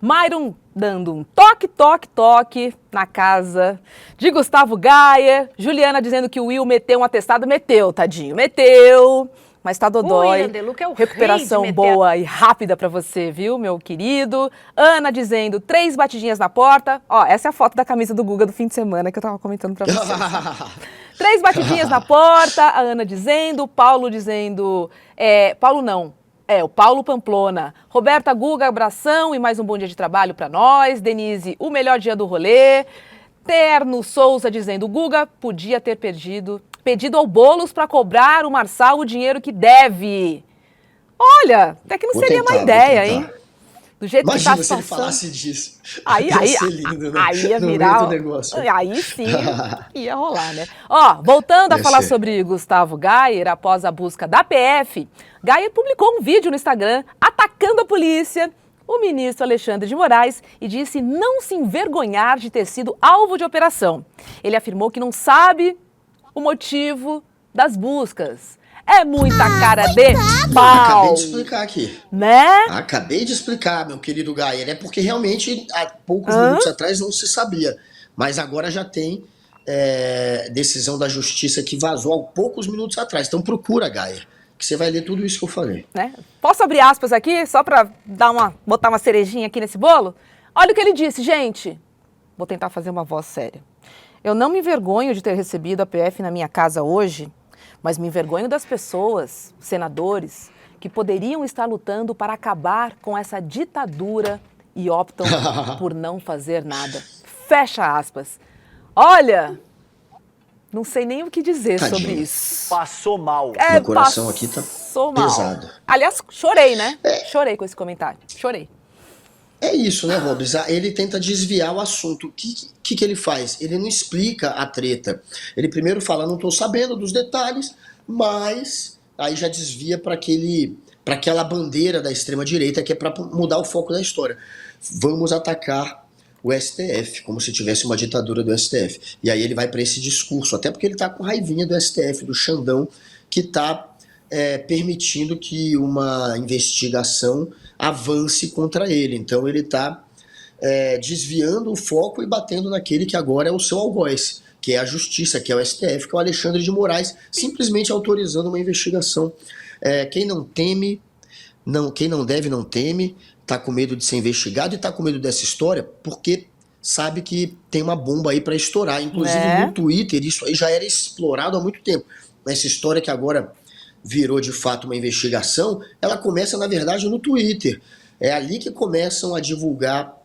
Myron dando um toque, toque, toque na casa de Gustavo Gayer. Juliana dizendo que o Will meteu um atestado. Meteu, tadinho, meteu. Mas tá dodói. É recuperação boa e rápida pra você, viu, meu querido? Ana dizendo 3 batidinhas na porta. Ó, essa é a foto da camisa do Guga do fim de semana que eu tava comentando pra vocês. 3 batidinhas na porta, a Ana dizendo, o Paulo dizendo... Paulo não. O Paulo Pamplona. Roberta, Guga, abração e mais um bom dia de trabalho pra nós. Denise, o melhor dia do rolê. Terno Souza dizendo, Guga podia ter pedido ao Boulos para cobrar o Marçal o dinheiro que deve. Olha, até que não seria uma ideia, hein? Do jeito Imagina que tá a se ele falasse disso. Aí ser lindo, né? Aí ia No virar. meio do negócio. Aí sim ia rolar, né? Ó, voltando a falar sobre Gustavo Gayer, após a busca da PF, Gayer publicou um vídeo no Instagram atacando a polícia, o ministro Alexandre de Moraes, e disse não se envergonhar de ter sido alvo de operação. Ele afirmou que não sabe o motivo das buscas. É muita cara de pau. Acabei de explicar aqui. Né? Acabei de explicar, meu querido Gayer. É porque realmente há poucos minutos atrás não se sabia. Mas agora já tem decisão da justiça que vazou há poucos minutos atrás. Então procura, Gayer, que você vai ler tudo isso que eu falei. Né? Posso abrir aspas aqui, só para botar uma cerejinha aqui nesse bolo? Olha o que ele disse, gente. Vou tentar fazer uma voz séria. Eu não me envergonho de ter recebido a PF na minha casa hoje, mas me envergonho das pessoas, senadores, que poderiam estar lutando para acabar com essa ditadura e optam por não fazer nada. Fecha aspas. Olha, não sei nem o que dizer sobre isso. Passou mal. Meu coração aqui tá pesado. Aliás, chorei, né? Chorei com esse comentário. Chorei. É isso, né, Robes? Ele tenta desviar o assunto. O que ele faz? Ele não explica a treta. Ele primeiro fala, não estou sabendo dos detalhes, mas aí já desvia para aquela bandeira da extrema-direita que é para mudar o foco da história. Vamos atacar o STF, como se tivesse uma ditadura do STF. E aí ele vai para esse discurso, até porque ele está com raivinha do STF, do Xandão, que está permitindo que uma investigação avance contra ele. Então ele está desviando o foco e batendo naquele que agora é o seu algoz, que é a justiça, que é o STF, que é o Alexandre de Moraes, simplesmente autorizando uma investigação. Quem não teme, quem não deve não teme, está com medo de ser investigado e está com medo dessa história porque sabe que tem uma bomba aí para estourar. Inclusive no Twitter, isso aí já era explorado há muito tempo. Essa história que agora virou de fato uma investigação, ela começa na verdade no Twitter. É ali que começam a divulgar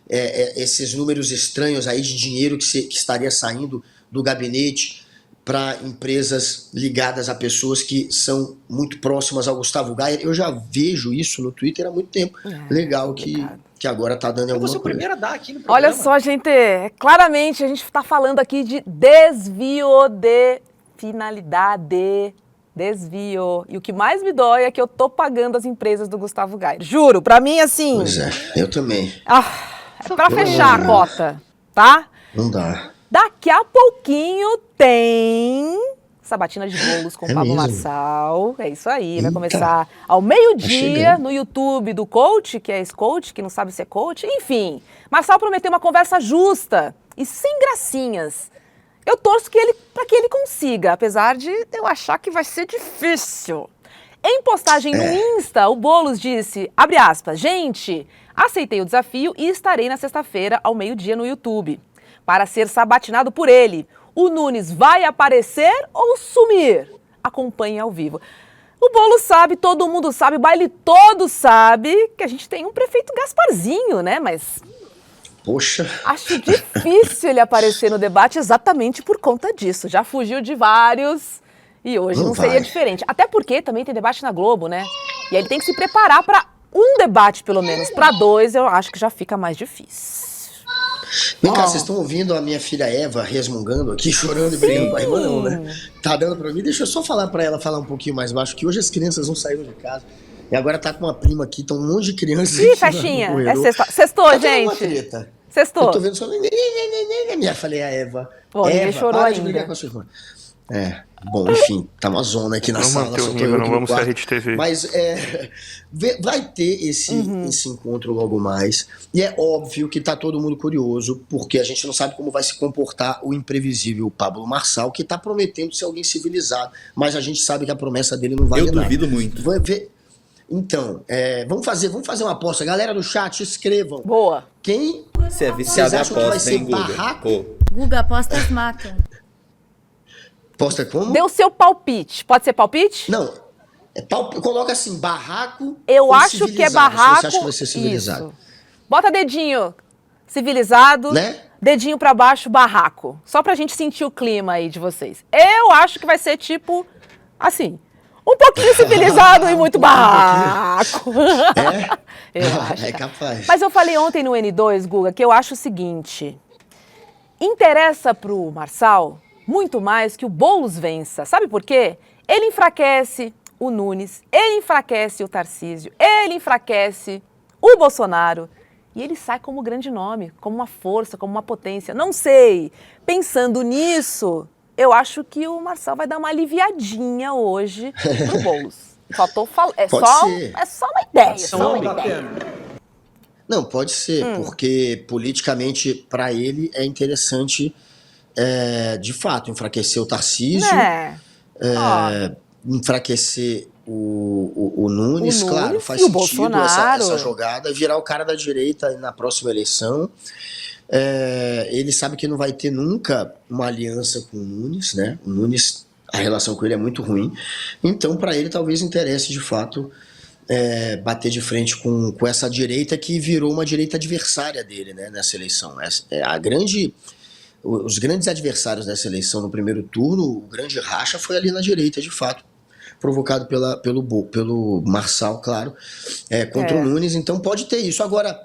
esses números estranhos aí de dinheiro que estaria saindo do gabinete para empresas ligadas a pessoas que são muito próximas ao Gustavo Gayer. Eu já vejo isso no Twitter há muito tempo. Legal que agora está dando alguma coisa. Eu vou ser o primeiro a dar aqui no programa. Olha só, gente, claramente a gente está falando aqui de desvio de finalidade. Desvio. E o que mais me dói é que eu tô pagando as empresas do Gustavo Gayer. Juro, pra mim, assim... Pois é, eu também. É pra fechar a cota, tá? Não dá. Daqui a pouquinho tem Sabatina de Bolos com Pablo Marçal. É isso aí, vai começar ao meio-dia no YouTube do coach, que é ex-coach, que não sabe ser coach. Enfim, Marçal prometeu uma conversa justa e sem gracinhas. Eu torço para que ele consiga, apesar de eu achar que vai ser difícil. Em postagem no Insta, o Boulos disse, abre aspas, gente, aceitei o desafio e estarei na sexta-feira ao meio-dia no YouTube para ser sabatinado por ele. O Nunes vai aparecer ou sumir? Acompanhe ao vivo. O Boulos sabe, todo mundo sabe, o baile todo sabe que a gente tem um prefeito Gasparzinho, né? Mas... Poxa. Acho difícil ele aparecer no debate exatamente por conta disso. Já fugiu de vários e hoje não seria diferente. Até porque também tem debate na Globo, né? E aí ele tem que se preparar para um debate, pelo menos. Para 2, eu acho que já fica mais difícil. Vem cá, vocês estão ouvindo a minha filha Eva resmungando aqui, chorando e brigando com a irmã, não, né? Tá dando pra mim? Deixa eu só falar pra ela falar um pouquinho mais baixo, que hoje as crianças não saíram de casa. E agora tá com uma prima aqui, tá um monte de crianças. Ih, festinha, sextou, gente. Sextou. Eu tô vendo só... Minha falei a Eva. Pô, ninguém chorou para ainda. de brigar com a sua irmã. Bom, enfim, tá uma zona aqui na Vamos sala. manter o Só tô nível, eu não aqui no vamos ser a quarto. Rede TV. Mas vai ter esse encontro logo mais. E é óbvio que tá todo mundo curioso, porque a gente não sabe como vai se comportar o imprevisível Pablo Marçal, que tá prometendo ser alguém civilizado, mas a gente sabe que a promessa dele não vale Eu nada. duvido muito. Vai ver. Então, vamos fazer uma aposta. Galera do chat, escrevam. Boa. Quem Você é viciado em acham que vai aposta, ser hein, Guga? barraco? Pô, Guga, apostas matam. Aposta como? Dê o seu palpite. Pode ser palpite? Não. Coloca assim, barraco Eu ou acho que é civilizado, barraco. se você acha que vai ser civilizado. Isso. Bota dedinho civilizado, Né? dedinho pra baixo, barraco. Só pra gente sentir o clima aí de vocês. Eu acho que vai ser tipo, assim, um pouquinho civilizado e muito barraco. É? Eu acho. É capaz. Mas eu falei ontem no N2, Guga, que eu acho o seguinte: interessa pro Marçal muito mais que o Boulos vença. Sabe por quê? Ele enfraquece o Nunes, ele enfraquece o Tarcísio, ele enfraquece o Bolsonaro e ele sai como grande nome, como uma força, como uma potência. Não sei. Pensando nisso, eu acho que o Marçal vai dar uma aliviadinha hoje pro Boulos. Faltou falar. É Pode só ser. uma ideia. Pode ser. Só uma ideia. Não, pode ser, porque politicamente, para ele, é interessante, de fato, enfraquecer o Tarcísio, Né? enfraquecer o Nunes, O claro, Nunes faz e o sentido Bolsonaro. essa jogada, virar o cara da direita na próxima eleição. Ele sabe que não vai ter nunca uma aliança com o Nunes, né? O Nunes, a relação com ele é muito ruim. Então, para ele, talvez interesse, de fato, bater de frente com essa direita que virou uma direita adversária dele, né, nessa eleição. Os grandes adversários dessa eleição no primeiro turno, o grande racha foi ali na direita, de fato, provocado pelo Marçal, claro, contra o Nunes. Então pode ter isso. Agora,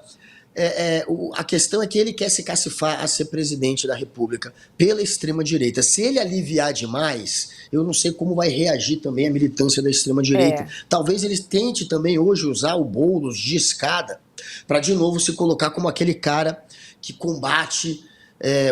a questão é que ele quer se cacifar a ser presidente da República pela extrema-direita. Se ele aliviar demais, eu não sei como vai reagir também a militância da extrema-direita. Talvez ele tente também hoje usar o Boulos de escada para de novo se colocar como aquele cara que combate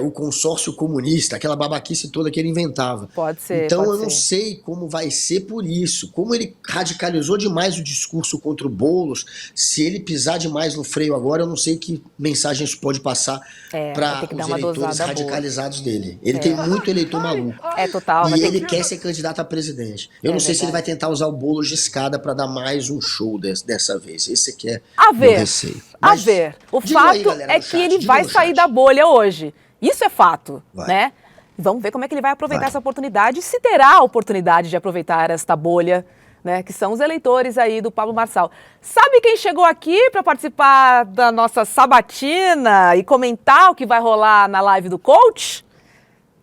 o consórcio comunista, aquela babaquice toda que ele inventava. Pode ser. Então pode eu não ser. sei como vai ser por isso. Como ele radicalizou demais o discurso contra o Boulos, se ele pisar demais no freio agora, eu não sei que mensagem isso pode passar Vai para ter que dar os uma eleitores dosada radicalizados dele. Ele tem muito eleitor maluco. Total. E vai ter ele que- quer ser candidato a presidente. Eu não sei se ele vai tentar usar o Boulos de escada para dar mais um show dessa vez. Esse aqui é A meu ver. receio. A Mas ver. O digam fato aí, galera é do que chat, ele digam vai no sair chat. da bolha hoje. Isso é fato, Vai. né? Vamos ver como é que ele vai aproveitar Vai. essa oportunidade e se terá a oportunidade de aproveitar esta bolha, né? Que são os eleitores aí do Pablo Marçal. Sabe quem chegou aqui para participar da nossa sabatina e comentar o que vai rolar na live do coach?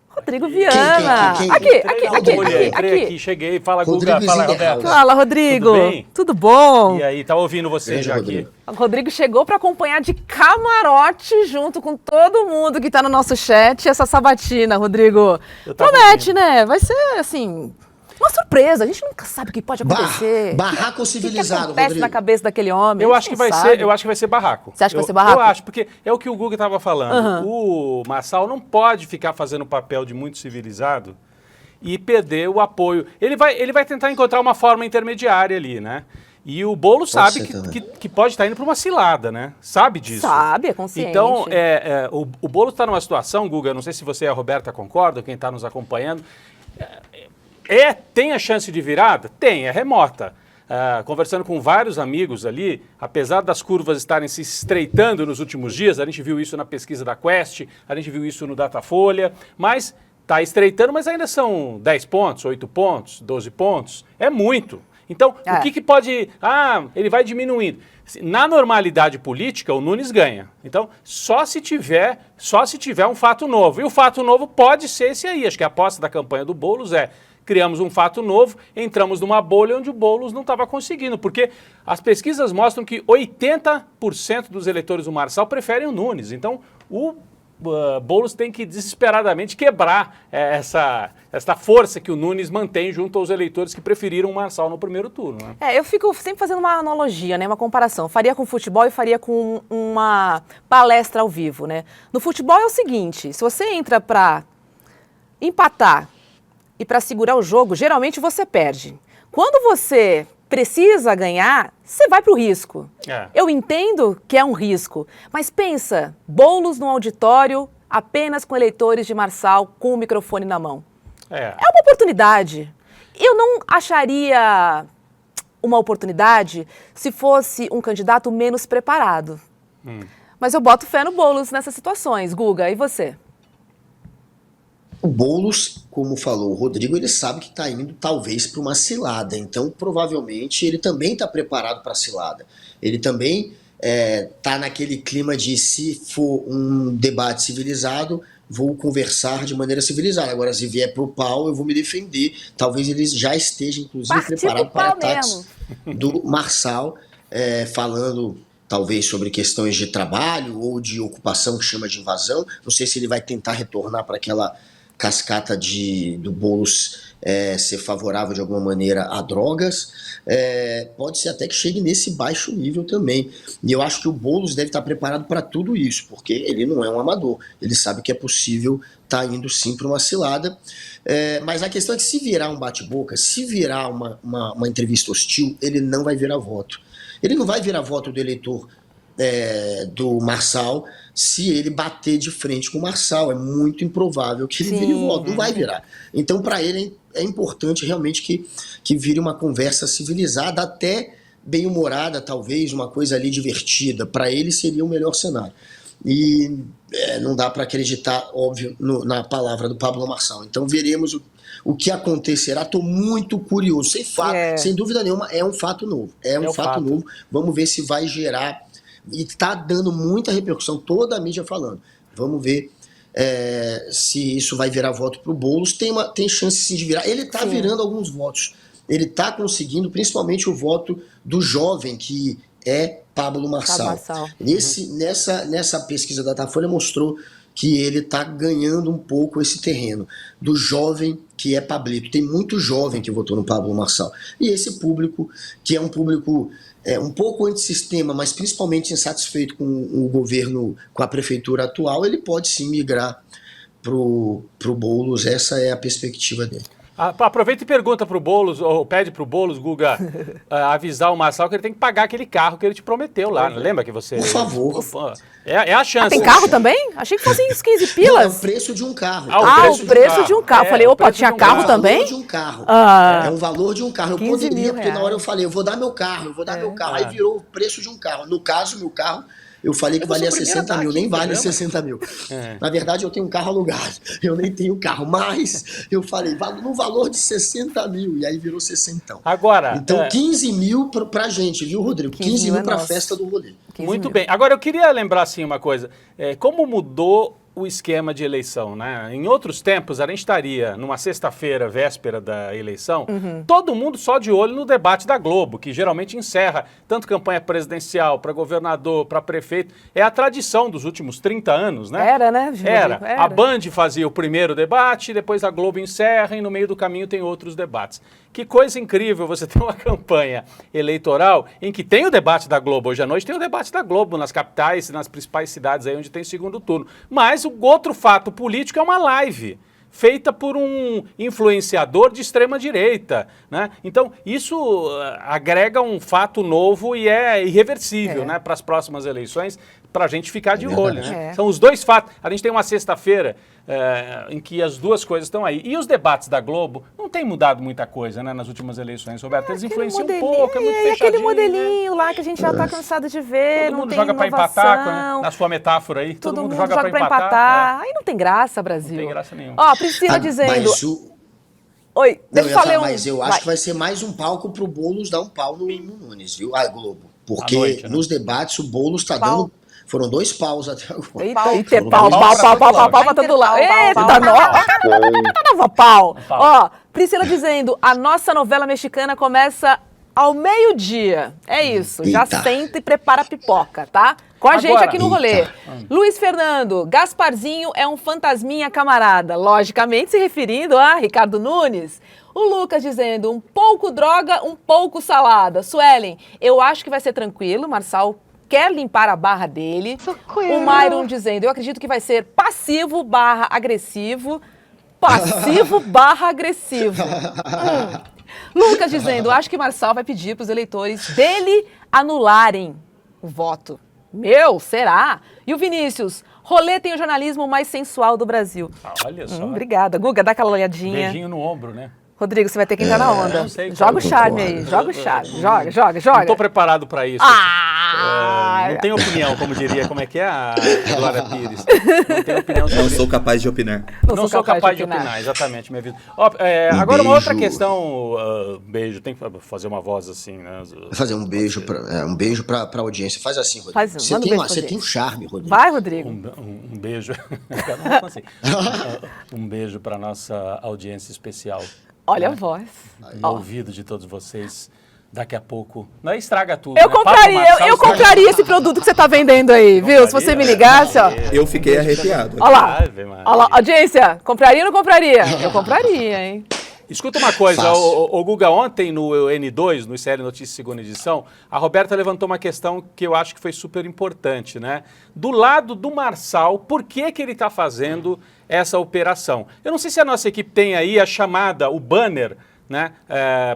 Rodrigo Viana. Quem? Entrei aqui, cheguei. Fala, Guga. Rodrigo Fala, Zinderhouse. Roberto. Fala, Rodrigo. Tudo bem? Tudo bom? E aí, tá ouvindo você Beijo, já Rodrigo. aqui? O Rodrigo chegou para acompanhar de camarote junto com todo mundo que está no nosso chat essa sabatina, Rodrigo. Eu tava Promete, ouvindo. né? Vai ser, assim, uma surpresa. A gente nunca sabe o que pode acontecer. Barraco O que civilizado, acontece Rodrigo. na cabeça daquele homem? Eu A acho gente que vai não ser, sabe. eu acho que vai ser barraco. Você acha que vai ser barraco? Eu acho, porque é o que o Guga estava falando. O Marçal não pode ficar fazendo papel de muito civilizado e perder o apoio. Ele vai tentar encontrar uma forma intermediária ali, né? E o Boulos Pode sabe ser também. que pode estar indo para uma cilada, né? Sabe disso. Sabe, é consciente. Então, o Boulos está numa situação, Guga, não sei se você e a Roberta concordam, quem está nos acompanhando, tem a chance de virada? Tem, é remota. Conversando com vários amigos ali, apesar das curvas estarem se estreitando nos últimos dias, a gente viu isso na pesquisa da Quest, a gente viu isso no Datafolha, mas está estreitando, mas ainda são 10 pontos, 8 pontos, 12 pontos, é muito. Então, o que pode... ele vai diminuindo. Na normalidade política, o Nunes ganha. Então, só se tiver um fato novo. E o fato novo pode ser esse aí. Acho que a aposta da campanha do Boulos criamos um fato novo, entramos numa bolha onde o Boulos não estava conseguindo, porque as pesquisas mostram que 80% dos eleitores do Marçal preferem o Nunes. Então, o Boulos tem que desesperadamente quebrar essa força que o Nunes mantém junto aos eleitores que preferiram o Marçal no primeiro turno. Né? Eu fico sempre fazendo uma analogia, né, uma comparação. Faria com futebol e faria com uma palestra ao vivo, né? No futebol é o seguinte, se você entra para empatar e para segurar o jogo, geralmente você perde. Quando você precisa ganhar, você vai para o risco. Eu entendo que é um risco, mas pensa, Boulos no auditório, apenas com eleitores de Marçal, com o microfone na mão. É uma oportunidade. Eu não acharia uma oportunidade se fosse um candidato menos preparado. Mas eu boto fé no Boulos nessas situações. Guga, e você? O Boulos, como falou o Rodrigo, ele sabe que está indo talvez para uma cilada. Então, provavelmente, ele também está preparado para a cilada. Ele também está naquele clima de, se for um debate civilizado, vou conversar de maneira civilizada. Agora, se vier para o pau, eu vou me defender. Talvez ele já esteja, inclusive, preparado para ataques do Marçal, falando talvez sobre questões de trabalho ou de ocupação, que chama de invasão. Não sei se ele vai tentar retornar para aquela cascata do Boulos ser favorável de alguma maneira a drogas. Pode ser até que chegue nesse baixo nível também. E eu acho que o Boulos deve estar preparado para tudo isso, porque ele não é um amador. Ele sabe que é possível estar indo sim para uma cilada. Mas a questão é que, se virar um bate-boca, se virar uma entrevista hostil, ele não vai virar voto. Ele não vai virar voto do eleitor do Marçal se ele bater de frente com o Marçal. É muito improvável que ele vire voto, não vai virar. Então, para ele, é importante realmente que vire uma conversa civilizada, até bem-humorada, talvez, uma coisa ali divertida. Para ele seria o melhor cenário. E não dá para acreditar, óbvio, na palavra do Pablo Marçal. Então, veremos o que acontecerá. Estou muito curioso. Sem dúvida nenhuma, é um fato novo. É um fato novo. Vamos ver se vai gerar. E está dando muita repercussão, toda a mídia falando. Vamos ver se isso vai virar voto para o Boulos. Tem chance sim de virar. Ele está virando alguns votos. Ele está conseguindo, principalmente, o voto do jovem, que é Pablo Marçal. Nessa pesquisa da Datafolha mostrou que ele está ganhando um pouco esse terreno do jovem que é Pablito. Tem muito jovem que votou no Pablo Marçal. E esse público, que é um público um pouco antissistema, mas principalmente insatisfeito com o governo, com a prefeitura atual, ele pode sim migrar pro Boulos. Essa é a perspectiva dele. Aproveita e pergunta pro Boulos, ou pede pro Boulos, Guga, avisar o Marçal que ele tem que pagar aquele carro que ele te prometeu lá. Lembra que você... Por favor. É a chance. Tem carro também? Achei que fossem uns 15 pilas. Não, é o preço de um carro. O preço de um carro. Falei, opa, tinha carro também? É o valor de um carro. É o valor de um carro. Eu poderia, porque na hora eu falei, eu vou dar meu carro. Aí virou o preço de um carro. No caso, meu carro, eu falei que valia 60 mil, nem vale 60 mil. Na verdade, eu tenho um carro alugado, eu nem tenho carro, mas eu falei, no valor de 60 mil, e aí virou 60. Agora, então, 15 mil pra gente, viu, Rodrigo? 15 mil pra festa do rolê. Muito bem. Agora, eu queria lembrar, assim, uma coisa. Como mudou o esquema de eleição, né? Em outros tempos, a gente estaria numa sexta-feira, véspera da eleição, todo mundo só de olho no debate da Globo, que geralmente encerra tanto campanha presidencial, para governador, para prefeito. É a tradição dos últimos 30 anos, né? Era, né? Era. A Band fazia o primeiro debate, depois a Globo encerra e no meio do caminho tem outros debates. Que coisa incrível você ter uma campanha eleitoral em que tem o debate da Globo. Hoje à noite tem o debate da Globo nas capitais, nas principais cidades aí onde tem segundo turno. Mas o outro fato político é uma live feita por um influenciador de extrema direita, né? Então, isso agrega um fato novo e é irreversível, né, para as próximas eleições, para a gente ficar de olho, né? São os dois fatos. A gente tem uma sexta-feira em que as duas coisas estão aí. E os debates da Globo não tem mudado muita coisa, né, nas últimas eleições, Roberto. Eles influenciam um pouco, é muito fechadinho. Aquele modelinho, né, lá que a gente já está cansado de ver, todo não mundo tem joga para empatar, né? Na sua metáfora aí. Todo mundo joga para empatar. Aí não tem graça, Brasil. Não tem graça nenhuma. Ó, Priscila dizendo... Oi, deixa eu falar mas eu acho que vai ser mais um palco pro Boulos dar um pau no Nunes, viu? A Globo. Porque noite, nos debates o Boulos tá dando... Foram 2 paus até agora. Eita, pau pra todo lado. Eita, nova pau. Ó, Priscila dizendo, a nossa novela mexicana começa ao meio-dia. É isso, já senta e prepara a pipoca, tá? Com a gente aqui no rolê. Luiz Fernando, Gasparzinho é um fantasminha camarada. Logicamente se referindo a Ricardo Nunes. O Lucas dizendo, um pouco droga, um pouco salada. Suelen, eu acho que vai ser tranquilo, Marçal quer limpar a barra dele. Socorro. O Myron dizendo, eu acredito que vai ser passivo/agressivo. Passivo/agressivo. Lucas dizendo, acho que Marçal vai pedir para os eleitores dele anularem o voto. Meu, será? E o Vinícius, rolê tem o jornalismo mais sensual do Brasil. Olha só. Obrigada. Guga, dá aquela olhadinha. Beijinho no ombro, né? Rodrigo, você vai ter que entrar na onda. não sei, Joga o cara. charme aí, joga o charme. Joga. Não tô preparado para isso. Ah! Não tenho opinião, como diria, como é que é a Glória Pires? Não tenho opinião sobre Não isso. sou capaz de opinar. Não sou capaz de opinar, exatamente, minha vida. Ó, agora uma outra questão, beijo, tem que fazer uma voz assim, né? Vou fazer um beijo pra audiência. Faz assim, Rodrigo. Faz, Você manda tem, um beijo pra você audiência. tem um charme, Rodrigo. Vai, Rodrigo. Um beijo. Não consigo. Um beijo para nossa audiência especial. Olha a voz. No ouvido de todos vocês. Daqui a pouco. Não estraga tudo. Eu né? Pablo compraria, Marçal eu estraga compraria esse produto que você tá vendendo aí, viu? Se você me ligasse, ó. Eu fiquei arrepiado. Olha lá. Ave Maria. Olha lá, audiência, compraria ou não compraria? Eu compraria, hein? Escuta uma coisa, Fácil. o Guga, ontem no N2, no ICL Notícias segunda edição, a Roberta levantou uma questão que eu acho que foi super importante, né? Do lado do Marçal, por que que ele está fazendo essa operação? Eu não sei se a nossa equipe tem aí a chamada, o banner, né,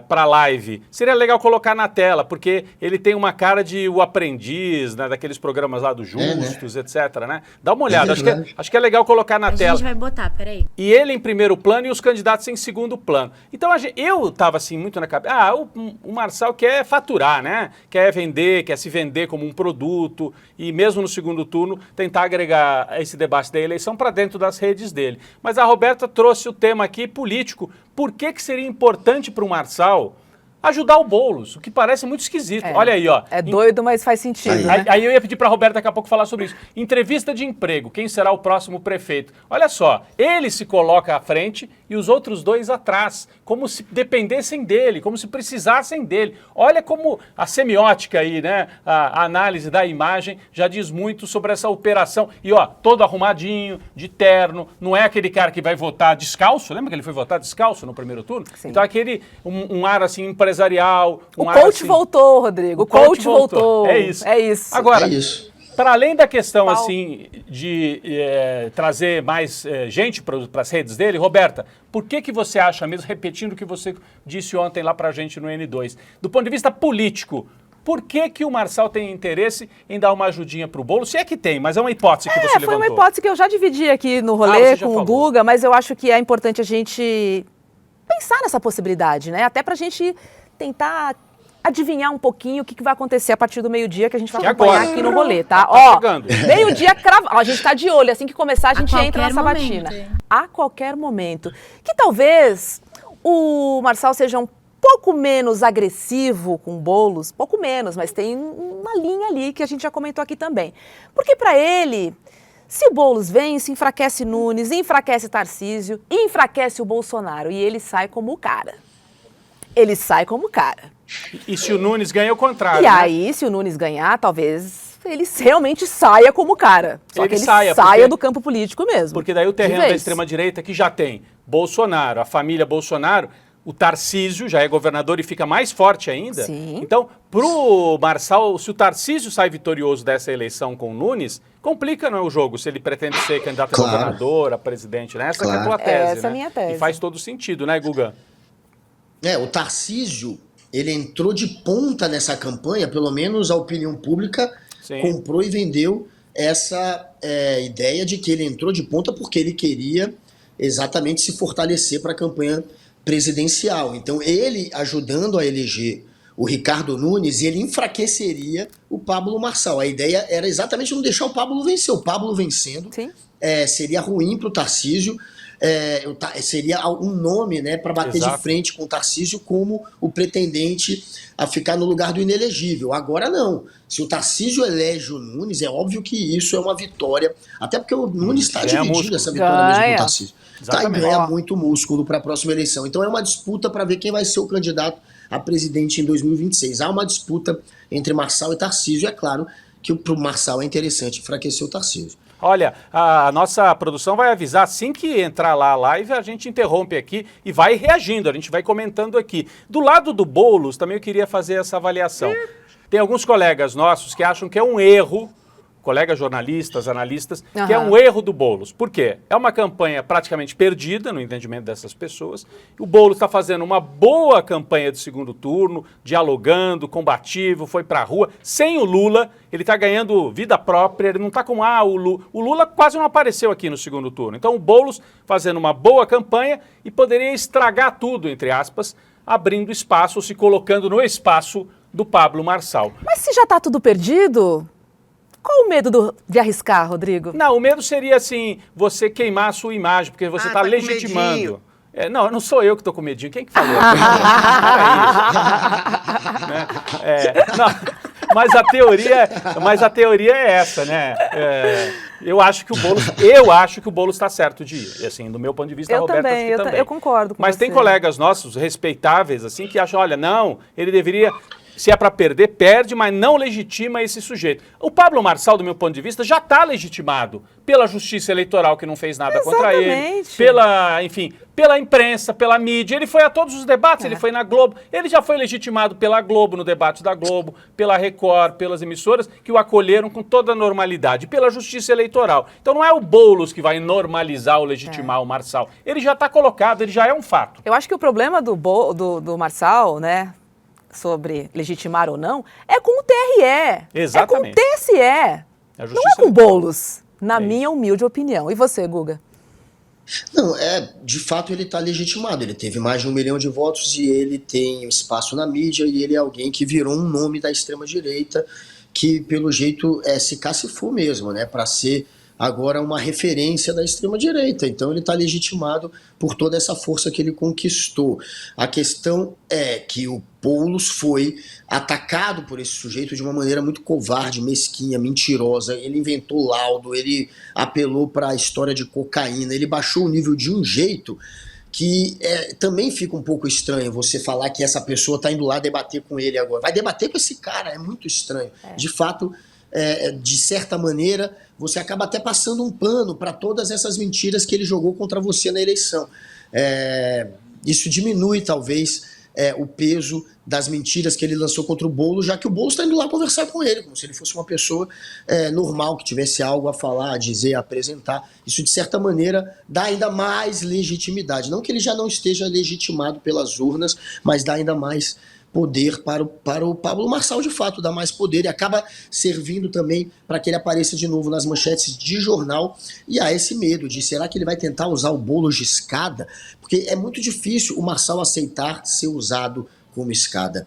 para a live. Seria legal colocar na tela, porque ele tem uma cara de O Aprendiz, né, daqueles programas lá do Justos, etc, né? Dá uma olhada, acho que é legal colocar na A tela. gente vai botar, peraí. E ele em primeiro plano e os candidatos em segundo plano. Então eu estava assim muito na cabeça, o Marçal quer faturar, né? Quer vender, quer se vender como um produto e mesmo no segundo turno tentar agregar esse debate da eleição para dentro das redes dele. Mas a Roberta trouxe o tema aqui político. Por que seria importante para o Marçal ajudar o Boulos, o que parece muito esquisito. Olha aí, ó. É doido, mas faz sentido, né? Aí eu ia pedir para a Roberta daqui a pouco falar sobre isso. Entrevista de emprego, quem será o próximo prefeito? Olha só, ele se coloca à frente e os outros dois atrás, como se dependessem dele, como se precisassem dele. Olha como a semiótica aí, né? A análise da imagem já diz muito sobre essa operação. E ó, todo arrumadinho, de terno, não é aquele cara que vai votar descalço, lembra que ele foi votar descalço no primeiro turno? Sim. Então aquele, um ar assim empresarial. O coach voltou, Rodrigo. O coach voltou. É isso. É isso. Agora, É isso. para além da questão assim de trazer mais gente para as redes dele, Roberta, por que você acha, mesmo repetindo o que você disse ontem lá para a gente no N2, do ponto de vista político, por que o Marçal tem interesse em dar uma ajudinha para o Boulos? Se é que tem, mas é uma hipótese que você levantou. Foi uma hipótese que eu já dividi aqui no rolê você já com o falou. Guga, mas eu acho que é importante a gente pensar nessa possibilidade, né? Até pra gente tentar adivinhar um pouquinho o que vai acontecer a partir do meio-dia que a gente vai E acompanhar agora? aqui no rolê, tá? Tá Ó, chegando. meio-dia cravado. A gente tá de olho, assim que começar a gente qualquer entra nessa momento, batina. hein? A qualquer momento. Que talvez o Marçal seja um pouco menos agressivo com Boulos, pouco menos, mas tem uma linha ali que a gente já comentou aqui também. Porque pra ele, se o Boulos vence, enfraquece Nunes, enfraquece Tarcísio, enfraquece o Bolsonaro e ele sai como o cara. Ele sai como o cara. E se o Nunes ganha, é o contrário. E né? aí, se o Nunes ganhar, talvez ele realmente saia como o cara. Só Ele que ele saia, saia porque- do campo político mesmo. Porque daí o De terreno da vez. extrema-direita que já tem Bolsonaro, a família Bolsonaro, o Tarcísio já é governador e fica mais forte ainda. Sim. Então, pro Marçal, se o Tarcísio sai vitorioso dessa eleição com o Nunes, complica, não é, o jogo, se ele pretende ser candidato a Claro. governador, a presidente, né? Essa que é a Claro. tua tese, Essa é a né? minha tese. E faz todo sentido, né, Guga? O Tarcísio, ele entrou de ponta nessa campanha, pelo menos a opinião pública Sim. comprou e vendeu essa ideia de que ele entrou de ponta porque ele queria exatamente se fortalecer para a campanha presidencial. Então, ele ajudando a eleger o Ricardo Nunes, ele enfraqueceria o Pablo Marçal. A ideia era exatamente não deixar o Pablo vencer. O Pablo vencendo Sim. seria ruim para o Tarcísio, seria um nome, né, para bater Exato. de frente com o Tarcísio como o pretendente a ficar no lugar do inelegível. Agora não. Se o Tarcísio elege o Nunes, é óbvio que isso é uma vitória, até porque o Nunes está Ganha dividido músculo. essa vitória mesmo com Ganha. o Tarcísio. Tá, e Exatamente. ganha Ó. muito músculo para a próxima eleição. Então é uma disputa para ver quem vai ser o candidato a presidente em 2026. Há uma disputa entre Marçal e Tarcísio. É claro que para o Marçal é interessante enfraquecer o Tarcísio. Olha, a nossa produção vai avisar, assim que entrar lá a live, a gente interrompe aqui e vai reagindo, a gente vai comentando aqui. Do lado do Boulos, também eu queria fazer essa avaliação. Tem alguns colegas nossos que acham que é um erro colegas jornalistas, analistas, Aham. que é um erro do Boulos. Por quê? É uma campanha praticamente perdida no entendimento dessas pessoas. O Boulos está fazendo uma boa campanha de segundo turno, dialogando, combativo, foi para a rua. Sem o Lula, ele está ganhando vida própria, ele não está como, o Lula quase não apareceu aqui no segundo turno. Então o Boulos fazendo uma boa campanha e poderia estragar tudo, entre aspas, abrindo espaço, se colocando no espaço do Pablo Marçal. Mas se já tá tudo perdido, qual o medo de arriscar, Rodrigo? Não, o medo seria assim, você queimar a sua imagem, porque você está tá com legitimando. medinho. Não sou eu que estou com medinho. Quem que falou? Né? Mas a teoria é essa, né? Eu acho que o Boulos está certo de ir. Assim, do meu ponto de vista, a Eu Roberta também, acho que também. eu concordo com Mas você. tem colegas nossos respeitáveis assim que acham, olha, não, ele deveria, se é para perder, perde, mas não legitima esse sujeito. O Pablo Marçal, do meu ponto de vista, já está legitimado pela Justiça Eleitoral, que não fez nada contra ele, Exatamente. pela imprensa, pela mídia. Ele foi a todos os debates, ele foi na Globo. Ele já foi legitimado pela Globo, no debate da Globo, pela Record, pelas emissoras, que o acolheram com toda a normalidade, pela Justiça Eleitoral. Então não é o Boulos que vai normalizar ou legitimar o Marçal. Ele já está colocado, ele já é um fato. Eu acho que o problema do Marçal, né, sobre legitimar ou não, é com o TRE. Exatamente. É com o TSE. A Não é Justiça com o Eleitoral. Boulos, na minha humilde opinião. E você, Guga? Não, de fato ele está legitimado. Ele teve mais de 1 milhão de votos e ele tem espaço na mídia e ele é alguém que virou um nome da extrema-direita que, pelo jeito, se cacifou mesmo, né, para ser agora uma referência da extrema-direita. Então ele está legitimado por toda essa força que ele conquistou. A questão é que o Boulos foi atacado por esse sujeito de uma maneira muito covarde, mesquinha, mentirosa. Ele inventou laudo, ele apelou para a história de cocaína, ele baixou o nível de um jeito que também fica um pouco estranho você falar que essa pessoa está indo lá debater com ele agora. Vai debater com esse cara, é muito estranho. De fato, de certa maneira, você acaba até passando um pano para todas essas mentiras que ele jogou contra você na eleição. Isso diminui, talvez, o peso das mentiras que ele lançou contra o Boulos, já que o Boulos está indo lá conversar com ele, como se ele fosse uma pessoa normal, que tivesse algo a falar, a dizer, a apresentar. Isso, de certa maneira, dá ainda mais legitimidade. Não que ele já não esteja legitimado pelas urnas, mas dá ainda mais poder para o Pablo Marçal, de fato, dá mais poder e acaba servindo também para que ele apareça de novo nas manchetes de jornal. E há esse medo de, será que ele vai tentar usar o Boulos de escada? Porque é muito difícil o Marçal aceitar ser usado como escada.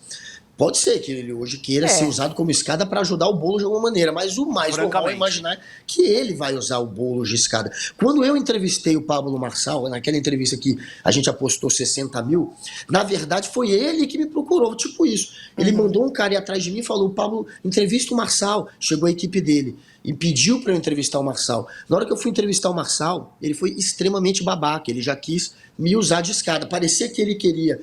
Pode ser que ele hoje queira ser usado como escada para ajudar o Boulos de alguma maneira, mas o mais normal é imaginar que ele vai usar o Boulos de escada. Quando eu entrevistei o Pablo Marçal, naquela entrevista que a gente apostou 60 mil, na verdade foi ele que me procurou, tipo isso. Ele mandou um cara ir atrás de mim e falou, Pablo, entrevista o Marçal. Chegou a equipe dele e pediu para eu entrevistar o Marçal. Na hora que eu fui entrevistar o Marçal, ele foi extremamente babaca, ele já quis me usar de escada. Parecia que ele queria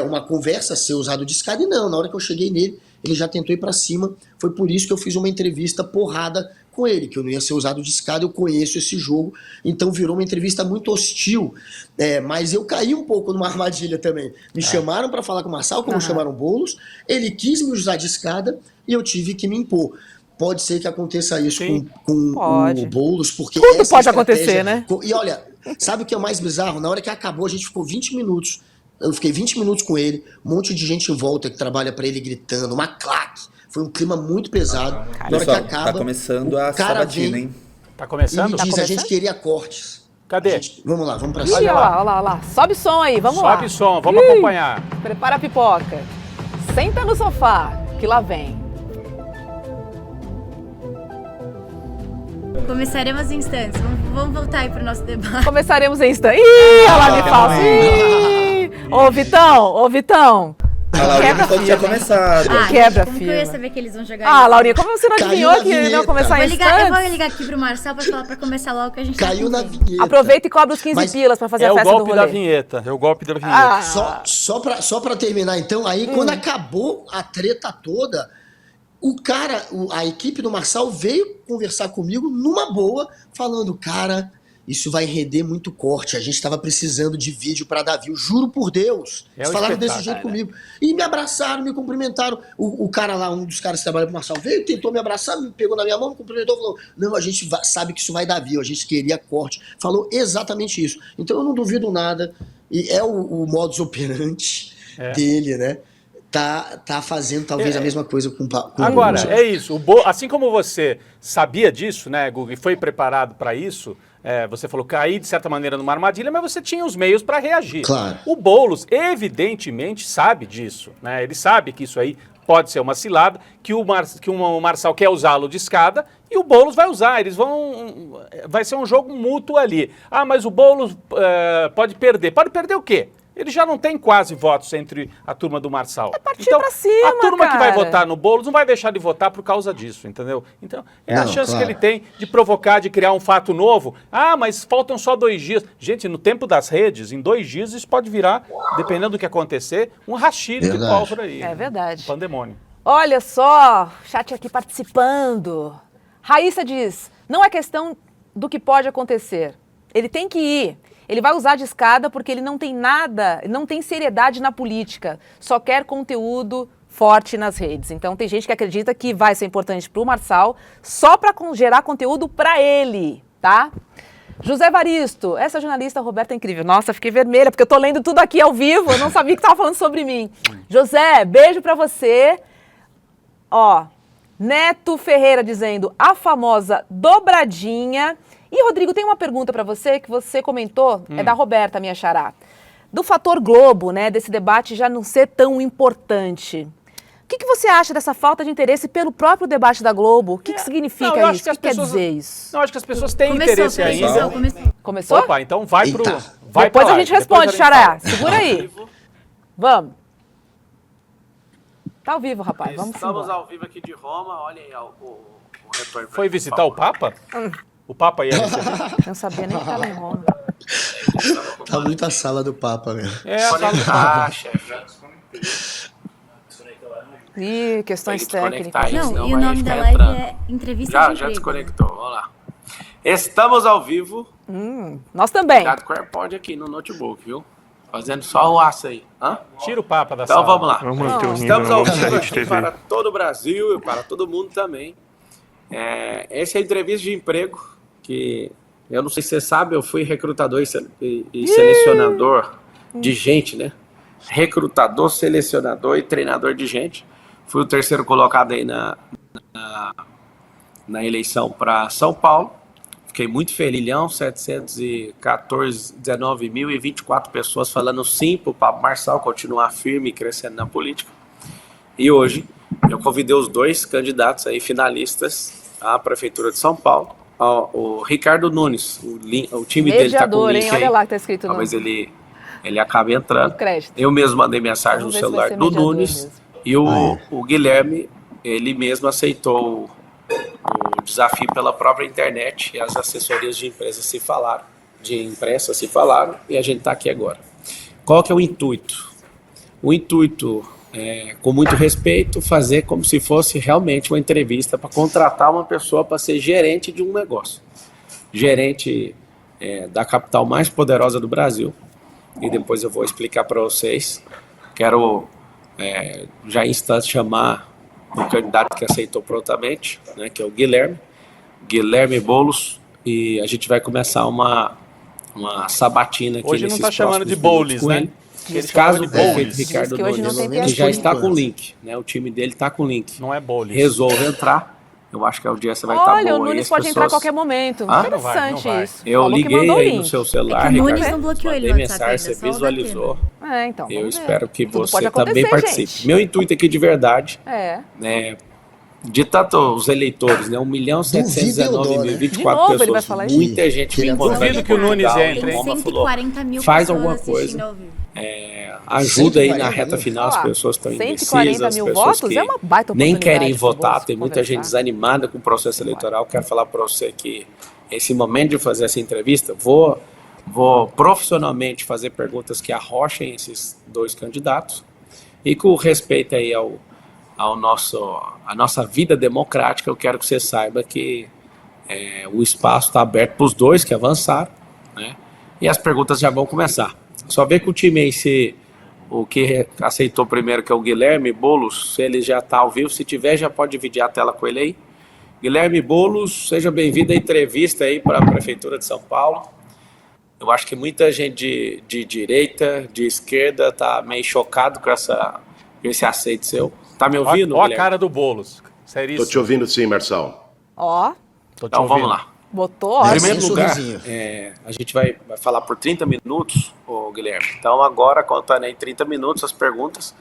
uma conversa ser usado de escada, e não, na hora que eu cheguei nele, ele já tentou ir pra cima. Foi por isso que eu fiz uma entrevista porrada com ele, que eu não ia ser usado de escada, eu conheço esse jogo, então virou uma entrevista muito hostil, mas eu caí um pouco numa armadilha também. Me chamaram para falar com o Marçal, como chamaram o Boulos, ele quis me usar de escada e eu tive que me impor. Pode ser que aconteça isso com o Boulos, porque tudo pode acontecer, né? E olha, sabe o que é o mais bizarro? Na hora que acabou, a gente ficou 20 minutos. Eu fiquei 20 minutos com ele, um monte de gente em volta que trabalha pra ele gritando, uma claque. Foi um clima muito pesado. Na hora que acaba, tá começando a cara sabatina, vem hein? Tá começando? e diz, a gente queria cortes. Cadê? Vamos lá, vamos pra Ih, cima. olha lá, olha lá, olha lá. Sobe som aí, vamos lá. Sobe som, vamos Ih, acompanhar. Prepara a pipoca. Senta no sofá, que lá vem. Começaremos em instantes. Vamos voltar aí pro nosso debate. Começaremos em instante. Ih, ela me falsa. Ih. Ô, Vitão. A Laurinha Quebra falou que tinha firma. começado. Quebra, como que eu ia firma. saber que eles vão jogar Ah, isso? Laurinha, como você não Caiu adivinhou na que ele não ia vinheta. começar em Eu vou instantes? ligar aqui pro Marcel pra falar pra começar logo que a gente Caiu tá na com tempo. vinheta. Aproveita e cobra os 15 Mas pilas pra fazer É a o festa do golpe da rolê. vinheta. É o golpe da vinheta. Ah, Só pra terminar, então, aí quando acabou a treta toda, a equipe do Marçal veio conversar comigo numa boa, falando, cara, isso vai render muito corte. A gente estava precisando de vídeo para dar view. Juro por Deus. Eles falaram desse jeito comigo. E me abraçaram, me cumprimentaram. O cara lá, um dos caras que trabalha pro Marçal, veio, tentou me abraçar, me pegou na minha mão, me cumprimentou, falou, não, a gente sabe que isso vai dar view, a gente queria corte. Falou exatamente isso. Então eu não duvido nada. E é o modus operandi dele, né? Tá fazendo talvez a mesma coisa com Agora, é isso. Assim como você sabia disso, né, Guga, e foi preparado para isso, você falou cair de certa maneira numa armadilha, mas você tinha os meios para reagir. Claro. O Boulos, evidentemente, sabe disso, né? Ele sabe que isso aí pode ser uma cilada, que o Marçal quer usá-lo de escada e o Boulos vai usar. Vai ser um jogo mútuo ali. Ah, mas o Boulos pode perder. Pode perder o quê? Ele já não tem quase votos entre a turma do Marçal. É partir pra cima, a turma cara. que vai votar no Boulos não vai deixar de votar por causa disso, entendeu? Então, a chance que ele tem de provocar, de criar um fato novo. Ah, mas faltam só 2 dias. Gente, no tempo das redes, em 2 dias, isso pode virar, dependendo do que acontecer, um rachilho de pólvora aí. É verdade. Um pandemônio. Olha só, chat aqui participando. Raíssa diz, não é questão do que pode acontecer. Ele tem que ir. Ele vai usar de escada porque ele não tem nada, não tem seriedade na política. Só quer conteúdo forte nas redes. Então tem gente que acredita que vai ser importante para o Marçal só para gerar conteúdo para ele, tá? José Varisto, essa jornalista Roberta é incrível. Nossa, fiquei vermelha porque eu tô lendo tudo aqui ao vivo, eu não sabia que tava falando sobre mim. José, beijo para você. Ó, Neto Ferreira dizendo a famosa dobradinha. E, Rodrigo, tem uma pergunta para você que você comentou, é da Roberta, minha xará. Do fator Globo, né, desse debate já não ser tão importante. O que você acha dessa falta de interesse pelo próprio debate da Globo? O que significa isso? O que quer dizer isso? Não, acho que as pessoas têm interesse ainda. Começou? Opa, então vai pro... Depois a gente responde, xará. Segura aí. Vamos. Tá ao vivo, rapaz. Vamos Estamos ao vivo aqui de Roma. Olhem aí o retorno. Foi visitar o Papa? O Papa ia receber? Não sabia nem que estava em Roma. Tá muito a sala do Papa mesmo. É a sala do Papa. Chefe. Ih, questões técnicas. Não, e o nome da live é Entrevista de Emprego. Já desconectou, vamos lá. Estamos ao vivo. Nós também. Cuidado com o AirPod aqui no notebook, viu? Fazendo só o aço aí. Hã? Tira o Papa da Então sala. vamos lá. Vamos manter o nível Estamos ao da vivo Rede aqui TV. para todo o Brasil e para todo mundo também. Essa é a entrevista de emprego que, eu não sei se você sabe, eu fui recrutador e selecionador de gente, né? Recrutador, selecionador e treinador de gente. Fui o 3º colocado aí na eleição para São Paulo. Fiquei muito feliz, 719.024 pessoas falando sim para o Pablo Marçal continuar firme e crescendo na política. E hoje eu convidei os 2 candidatos aí, finalistas à Prefeitura de São Paulo, o Ricardo Nunes, o time dele está com o link, hein? Olha lá que tá escrito talvez ele acabe entrando. Crédito. Eu mesmo mandei mensagem no celular do Nunes e o Guilherme, ele mesmo aceitou o desafio pela própria internet e as assessorias de imprensa se falaram e a gente está aqui agora. Qual que é o intuito? O intuito é, com muito respeito, fazer como se fosse realmente uma entrevista para contratar uma pessoa para ser gerente de um negócio. Gerente da capital mais poderosa do Brasil. E depois eu vou explicar para vocês. Quero já em instantes chamar o candidato que aceitou prontamente, né, que é o Guilherme Boulos, e a gente vai começar uma sabatina aqui. Hoje não está chamando de Boulos, né? Caso o Boulos. prefeito Ricardo que hoje não Nunes, tem que já está enquanto. com link, né? O time dele está com link. Não é Boulos. Resolve entrar. Eu acho que a audiência vai estar boa. Olha, o aí, Nunes as pode entrar a pessoas- qualquer momento. Ah? Interessante Não vai. isso. Eu Falou que liguei mandou o aí link. no seu celular, É que o Nunes Ricardo. não bloqueou ele Mandei no WhatsApp mensagem, ainda, você só o Datena. visualizou. Então, Eu vamos ver. espero que Tudo você pode também acontecer, participe. gente. Meu intuito aqui de verdade, É. de tanto os eleitores, né? 1.719.024 De novo ele vai pessoas, falar isso. muita gente Que me ele encontrando Duvido que o Nunes Portugal, entre, em hein? Roma, Tem falou, 140 mil faz pessoas alguma assistindo coisa. ao vivo. Ajuda aí na 140 reta mil. final, as Ó, pessoas estão 140 indecisas, as mil pessoas votos que é uma baita nem oportunidade querem pro votar, Bolsonaro tem muita gente conversar. desanimada com o processo eleitoral. Quero falar para você que esse momento de fazer essa entrevista, vou profissionalmente fazer perguntas que arrochem esses 2 candidatos e com respeito aí à nossa vida democrática, eu quero que você saiba que o espaço está aberto para os 2 que avançaram né? E as perguntas já vão começar. Só ver com o time aí o que aceitou primeiro, que é o Guilherme Boulos, se ele já está ao vivo. Se tiver, já pode dividir a tela com ele aí. Guilherme Boulos, seja bem-vindo à entrevista aí para a Prefeitura de São Paulo. Eu acho que muita gente de direita, de esquerda, está meio chocado com esse aceito seu. Tá me ouvindo, Ó a Guilherme? cara do Boulos. Tô te ouvindo sim, Marçal. Ó, Então vamos lá. botou Em ótimo. primeiro lugar, sorrisinho. a gente vai falar por 30 minutos, ô Guilherme. Então agora, contando aí 30 minutos as perguntas,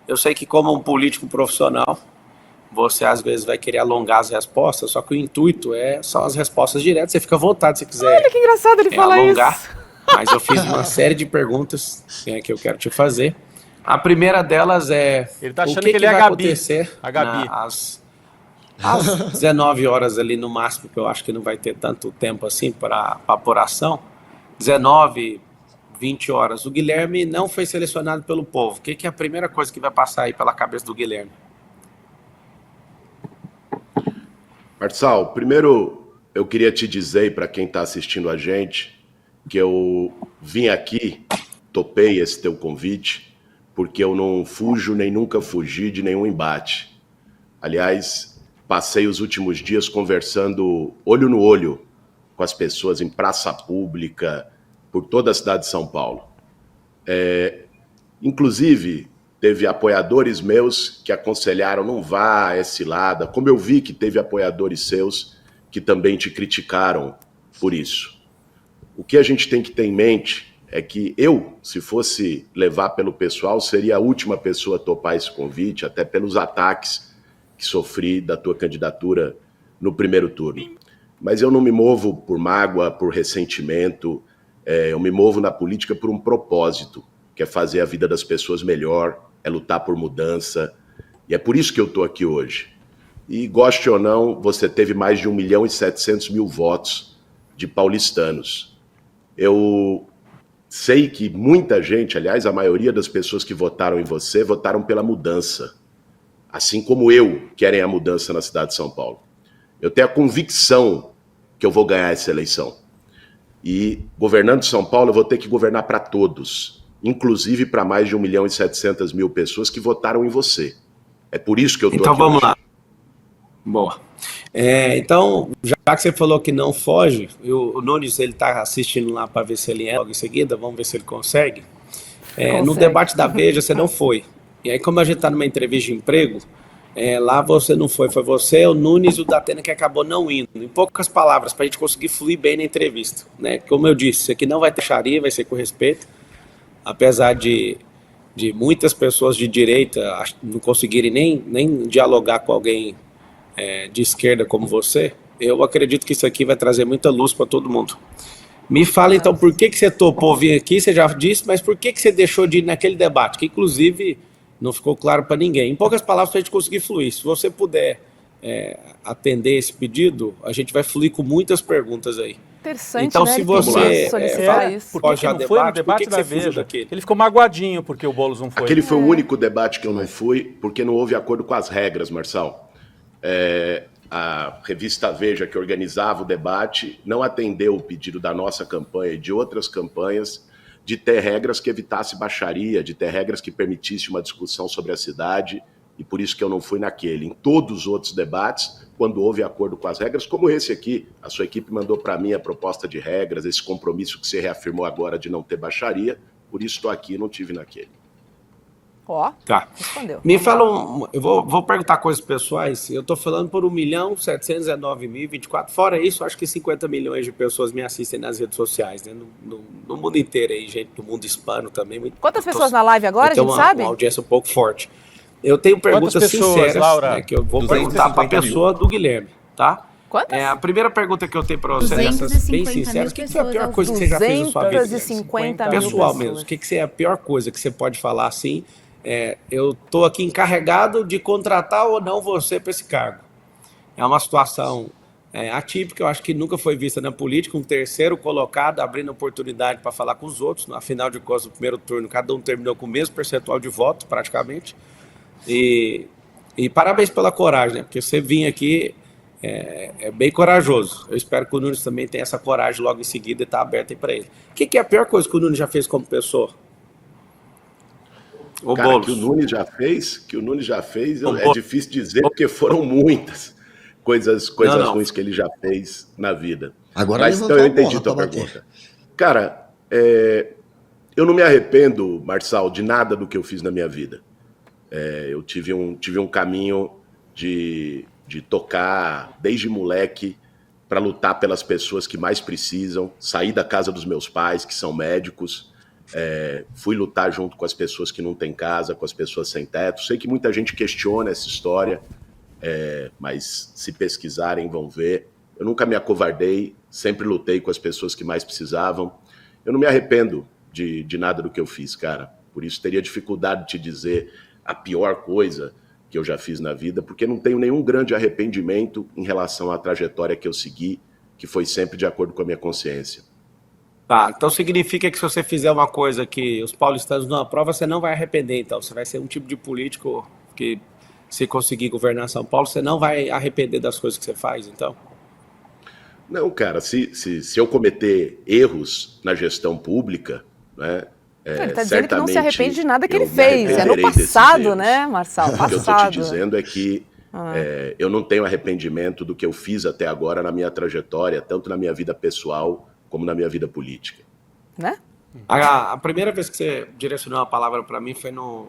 eu sei que como um político profissional, você às vezes vai querer alongar as respostas, só que o intuito são as respostas diretas. Você fica à vontade se quiser Olha que engraçado ele falar alongar. isso. Mas eu fiz uma série de perguntas que eu quero te fazer. A primeira delas é Ele tá o achando que que ele é a vai Gabi. acontecer A Gabi. às 19 horas ali no máximo, que eu acho que não vai ter tanto tempo assim para apuração. 19, 20 horas. O Guilherme não foi selecionado pelo povo. O que é a primeira coisa que vai passar aí pela cabeça do Guilherme? Marçal, primeiro eu queria te dizer para quem está assistindo a gente que eu vim aqui, topei esse teu convite, porque eu não fujo nem nunca fugi de nenhum embate. Aliás, passei os últimos dias conversando olho no olho com as pessoas em praça pública, por toda a cidade de São Paulo. Inclusive, teve apoiadores meus que aconselharam não vá a esse lado, como eu vi que teve apoiadores seus que também te criticaram por isso. O que a gente tem que ter em mente é que eu, se fosse levar pelo pessoal, seria a última pessoa a topar esse convite, até pelos ataques que sofri da tua candidatura no primeiro turno. Mas eu não me movo por mágoa, por ressentimento, eu me movo na política por um propósito, que é fazer a vida das pessoas melhor, é lutar por mudança, e é por isso que eu estou aqui hoje. E goste ou não, você teve mais de 1.700.000 votos de paulistanos. Eu sei que muita gente, aliás, a maioria das pessoas que votaram em você, votaram pela mudança. Assim como eu, querem a mudança na cidade de São Paulo. Eu tenho a convicção que eu vou ganhar essa eleição. E, governando São Paulo, eu vou ter que governar para todos, inclusive para mais de 1.700.000 pessoas que votaram em você. É por isso que eu estou aqui. Então vamos hoje. lá. Boa. Então, já que você falou que não foge, o Nunes ele está assistindo lá para ver se ele entra logo em seguida, vamos ver se ele consegue. No debate da Veja você não foi. E aí, como a gente está numa entrevista de emprego, lá você não foi você, o Nunes e o Datena que acabou não indo. Em poucas palavras, para a gente conseguir fluir bem na entrevista. Né? Como eu disse, isso aqui não vai ter xaria, vai ser com respeito. Apesar de muitas pessoas de direita não conseguirem nem dialogar com alguém de esquerda como você, eu acredito que isso aqui vai trazer muita luz para todo mundo. Me fala então, por que você topou vir aqui, você já disse, mas por que você deixou de ir naquele debate, que inclusive não ficou claro para ninguém. Em poucas palavras, para a gente conseguir fluir. Se você puder atender esse pedido, a gente vai fluir com muitas perguntas aí. Interessante, então, né? se Ele você solicitar isso. Por que não foi no debate da Veja? Ele ficou magoadinho porque o Boulos não foi. Aquele foi o único debate que eu não fui, porque não houve acordo com as regras, Marçal. A revista Veja, que organizava o debate, não atendeu o pedido da nossa campanha e de outras campanhas de ter regras que evitasse baixaria, de ter regras que permitisse uma discussão sobre a cidade, e por isso que eu não fui naquele. Em todos os outros debates, quando houve acordo com as regras, como esse aqui, a sua equipe mandou para mim a proposta de regras, esse compromisso que você reafirmou agora de não ter baixaria, por isso estou aqui e não tive naquele. Ó, tá. Respondeu. Me fala, eu vou perguntar coisas pessoais, eu estou falando por 1.719.024, fora isso, acho que 50 milhões de pessoas me assistem nas redes sociais, né? No mundo inteiro aí, gente do mundo hispano também. Quantas pessoas na live agora, a gente sabe? Uma audiência um pouco forte. Eu tenho perguntas sinceras, Laura? Que eu vou perguntar para a pessoa do Guilherme, tá? Quantas? A primeira pergunta que eu tenho para você, dessas bem sinceras, o que foi a pior coisa que você já fez na sua vida? 250 mil pessoal pessoas. mesmo, o que é a pior coisa que você pode falar assim? Eu estou aqui encarregado de contratar ou não você para esse cargo. É uma situação atípica, eu acho que nunca foi vista na política, um terceiro colocado abrindo oportunidade para falar com os outros, afinal de contas, no primeiro turno, cada um terminou com o mesmo percentual de voto, praticamente, e parabéns pela coragem, né? Porque você vinha aqui é bem corajoso. Eu espero que o Nunes também tenha essa coragem logo em seguida e tá aberto aí para ele. O que é a pior coisa que o Nunes já fez como pessoa? O Cara, Boulos. que o Nunes já fez, é difícil dizer, porque foram muitas coisas ruins que ele já fez na vida. Agora mas então eu entendi tua pergunta. Cara, eu não me arrependo, Marçal, de nada do que eu fiz na minha vida. Eu tive um caminho de tocar desde moleque para lutar pelas pessoas que mais precisam, sair da casa dos meus pais, que são médicos, fui lutar junto com as pessoas que não têm casa, com as pessoas sem teto. Sei que muita gente questiona essa história, mas se pesquisarem vão ver. Eu nunca me acovardei, sempre lutei com as pessoas que mais precisavam. Eu não me arrependo de nada do que eu fiz, cara. Por isso teria dificuldade de te dizer a pior coisa que eu já fiz na vida, porque não tenho nenhum grande arrependimento em relação à trajetória que eu segui, que foi sempre de acordo com a minha consciência. Tá, então significa que se você fizer uma coisa que os paulistanos não aprovam, você não vai arrepender, então. Você vai ser um tipo de político que, se conseguir governar São Paulo, você não vai arrepender das coisas que você faz, então? Não, cara, se eu cometer erros na gestão pública, né? Ele está dizendo que não se arrepende de nada que ele fez. É no passado, né, Marçal? O que eu estou te dizendo é que eu não tenho arrependimento do que eu fiz até agora na minha trajetória, tanto na minha vida pessoal como na minha vida política. Né? A primeira vez que você direcionou a palavra para mim foi no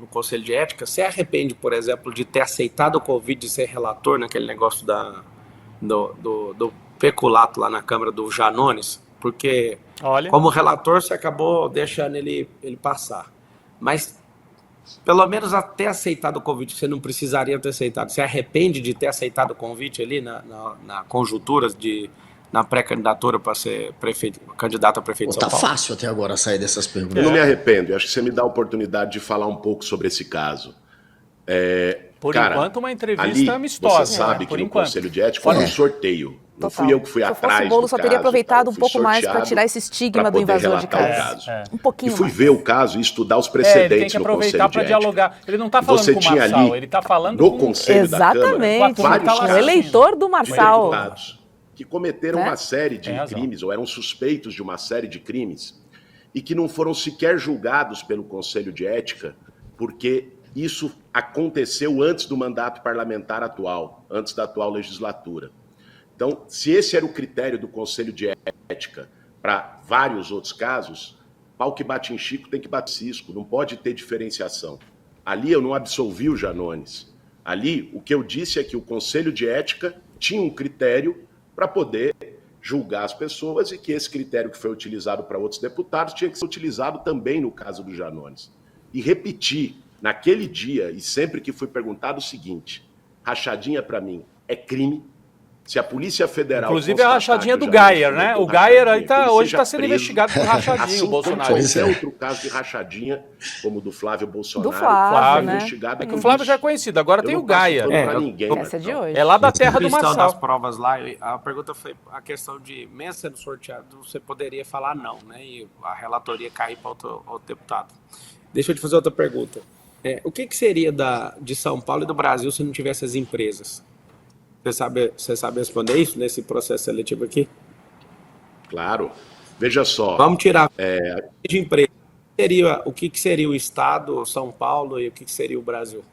Conselho de Ética. Você arrepende, por exemplo, de ter aceitado o convite de ser relator naquele negócio do peculato lá na Câmara do Janones? Porque, como relator, você acabou deixando ele passar. Mas, pelo menos até aceitado o convite, você não precisaria ter aceitado. Você arrepende de ter aceitado o convite ali na conjuntura na pré-candidatura para ser candidato a prefeito de São Paulo? Tá fácil até agora sair dessas perguntas. Eu não me arrependo. Eu acho que você me dá a oportunidade de falar um pouco sobre esse caso. Por enquanto, uma entrevista ali, amistosa. Você sabe que no Conselho de Ética foi um sorteio. Não fui eu que fui atrás do caso. Se fosse o Boulos, só teria aproveitado um pouco mais para tirar esse estigma do invasor de casa. Um pouquinho mais. E fui ver o caso e estudar os precedentes ele tem que aproveitar para dialogar. Ele não está falando com o Marçal, ele está falando no Conselho da Câmara. Exatamente, o eleitor do Marçal. Que cometeram uma série de crimes, ou eram suspeitos de uma série de crimes, e que não foram sequer julgados pelo Conselho de Ética, porque isso aconteceu antes do mandato parlamentar atual, antes da atual legislatura. Então, se esse era o critério do Conselho de Ética para vários outros casos, pau que bate em Chico tem que bater em Cisco, não pode ter diferenciação. Ali eu não absolvi o Janones. Ali, o que eu disse é que o Conselho de Ética tinha um critério para poder julgar as pessoas e que esse critério que foi utilizado para outros deputados tinha que ser utilizado também no caso do Janones. E repeti, naquele dia, e sempre que fui perguntado o seguinte, rachadinha para mim é crime? Se a Polícia Federal... Inclusive a rachadinha do Geyer, né? O Geyer aí hoje está sendo investigado por rachadinha, assim, o Bolsonaro. Qualquer outro caso de rachadinha, como o do Flávio Bolsonaro, do Flávio, né? investigado. É que o Flávio já é conhecido, agora tem o Geyer. Essa é de hoje. É lá da terra do Marçal. Marçal. Das provas lá, a pergunta foi a questão de, mesmo sendo sorteado, você poderia falar não, né? E a relatoria cair para outro deputado. Deixa eu te fazer outra pergunta. O que seria de São Paulo e do Brasil se não tivesse as empresas? Você sabe responder isso nesse processo seletivo aqui? Claro. Veja só. Vamos tirar de empresa. O que seria o Estado, São Paulo, e o que seria o Brasil?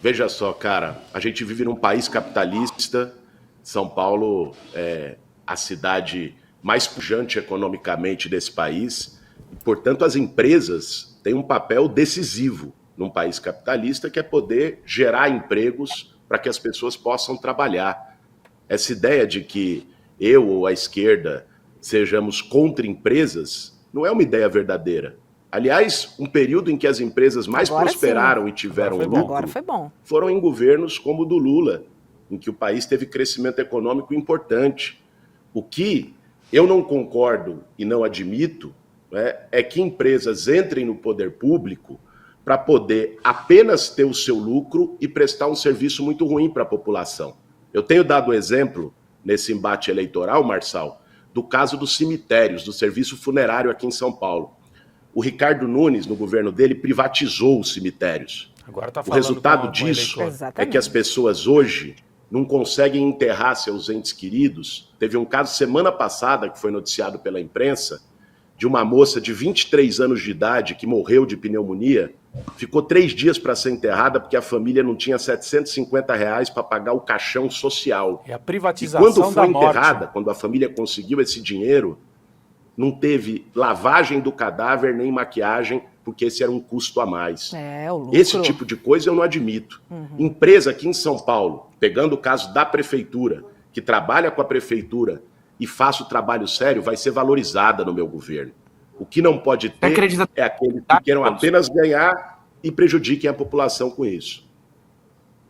Veja só, cara. A gente vive num país capitalista. São Paulo é a cidade mais pujante economicamente desse país. Portanto, as empresas têm um papel decisivo num país capitalista, que é poder gerar empregos para que as pessoas possam trabalhar. Essa ideia de que eu ou a esquerda sejamos contra empresas não é uma ideia verdadeira. Aliás, um período em que as empresas mais prosperaram e tiveram lucro foram em governos como o do Lula, em que o país teve crescimento econômico importante. O que eu não concordo e não admito é que empresas entrem no poder público para poder apenas ter o seu lucro e prestar um serviço muito ruim para a população. Eu tenho dado exemplo, nesse embate eleitoral, Marçal, do caso dos cemitérios, do serviço funerário aqui em São Paulo. O Ricardo Nunes, no governo dele, privatizou os cemitérios. Agora tá O falando resultado com disso eleitor. é que as pessoas hoje não conseguem enterrar seus entes queridos. Teve um caso semana passada que foi noticiado pela imprensa de uma moça de 23 anos de idade que morreu de pneumonia, ficou 3 dias para ser enterrada porque a família não tinha R$ 750 para pagar o caixão social. É a E privatização quando foi da morte. enterrada, quando a família conseguiu esse dinheiro, não teve lavagem do cadáver nem maquiagem, porque esse era um custo a mais. O lucro. Esse tipo de coisa eu não admito. Empresa aqui em São Paulo, pegando o caso da prefeitura, que trabalha com a prefeitura e faça o trabalho sério, vai ser valorizada no meu governo. O que não pode ter é aqueles que queiram apenas ganhar e prejudiquem a população com isso.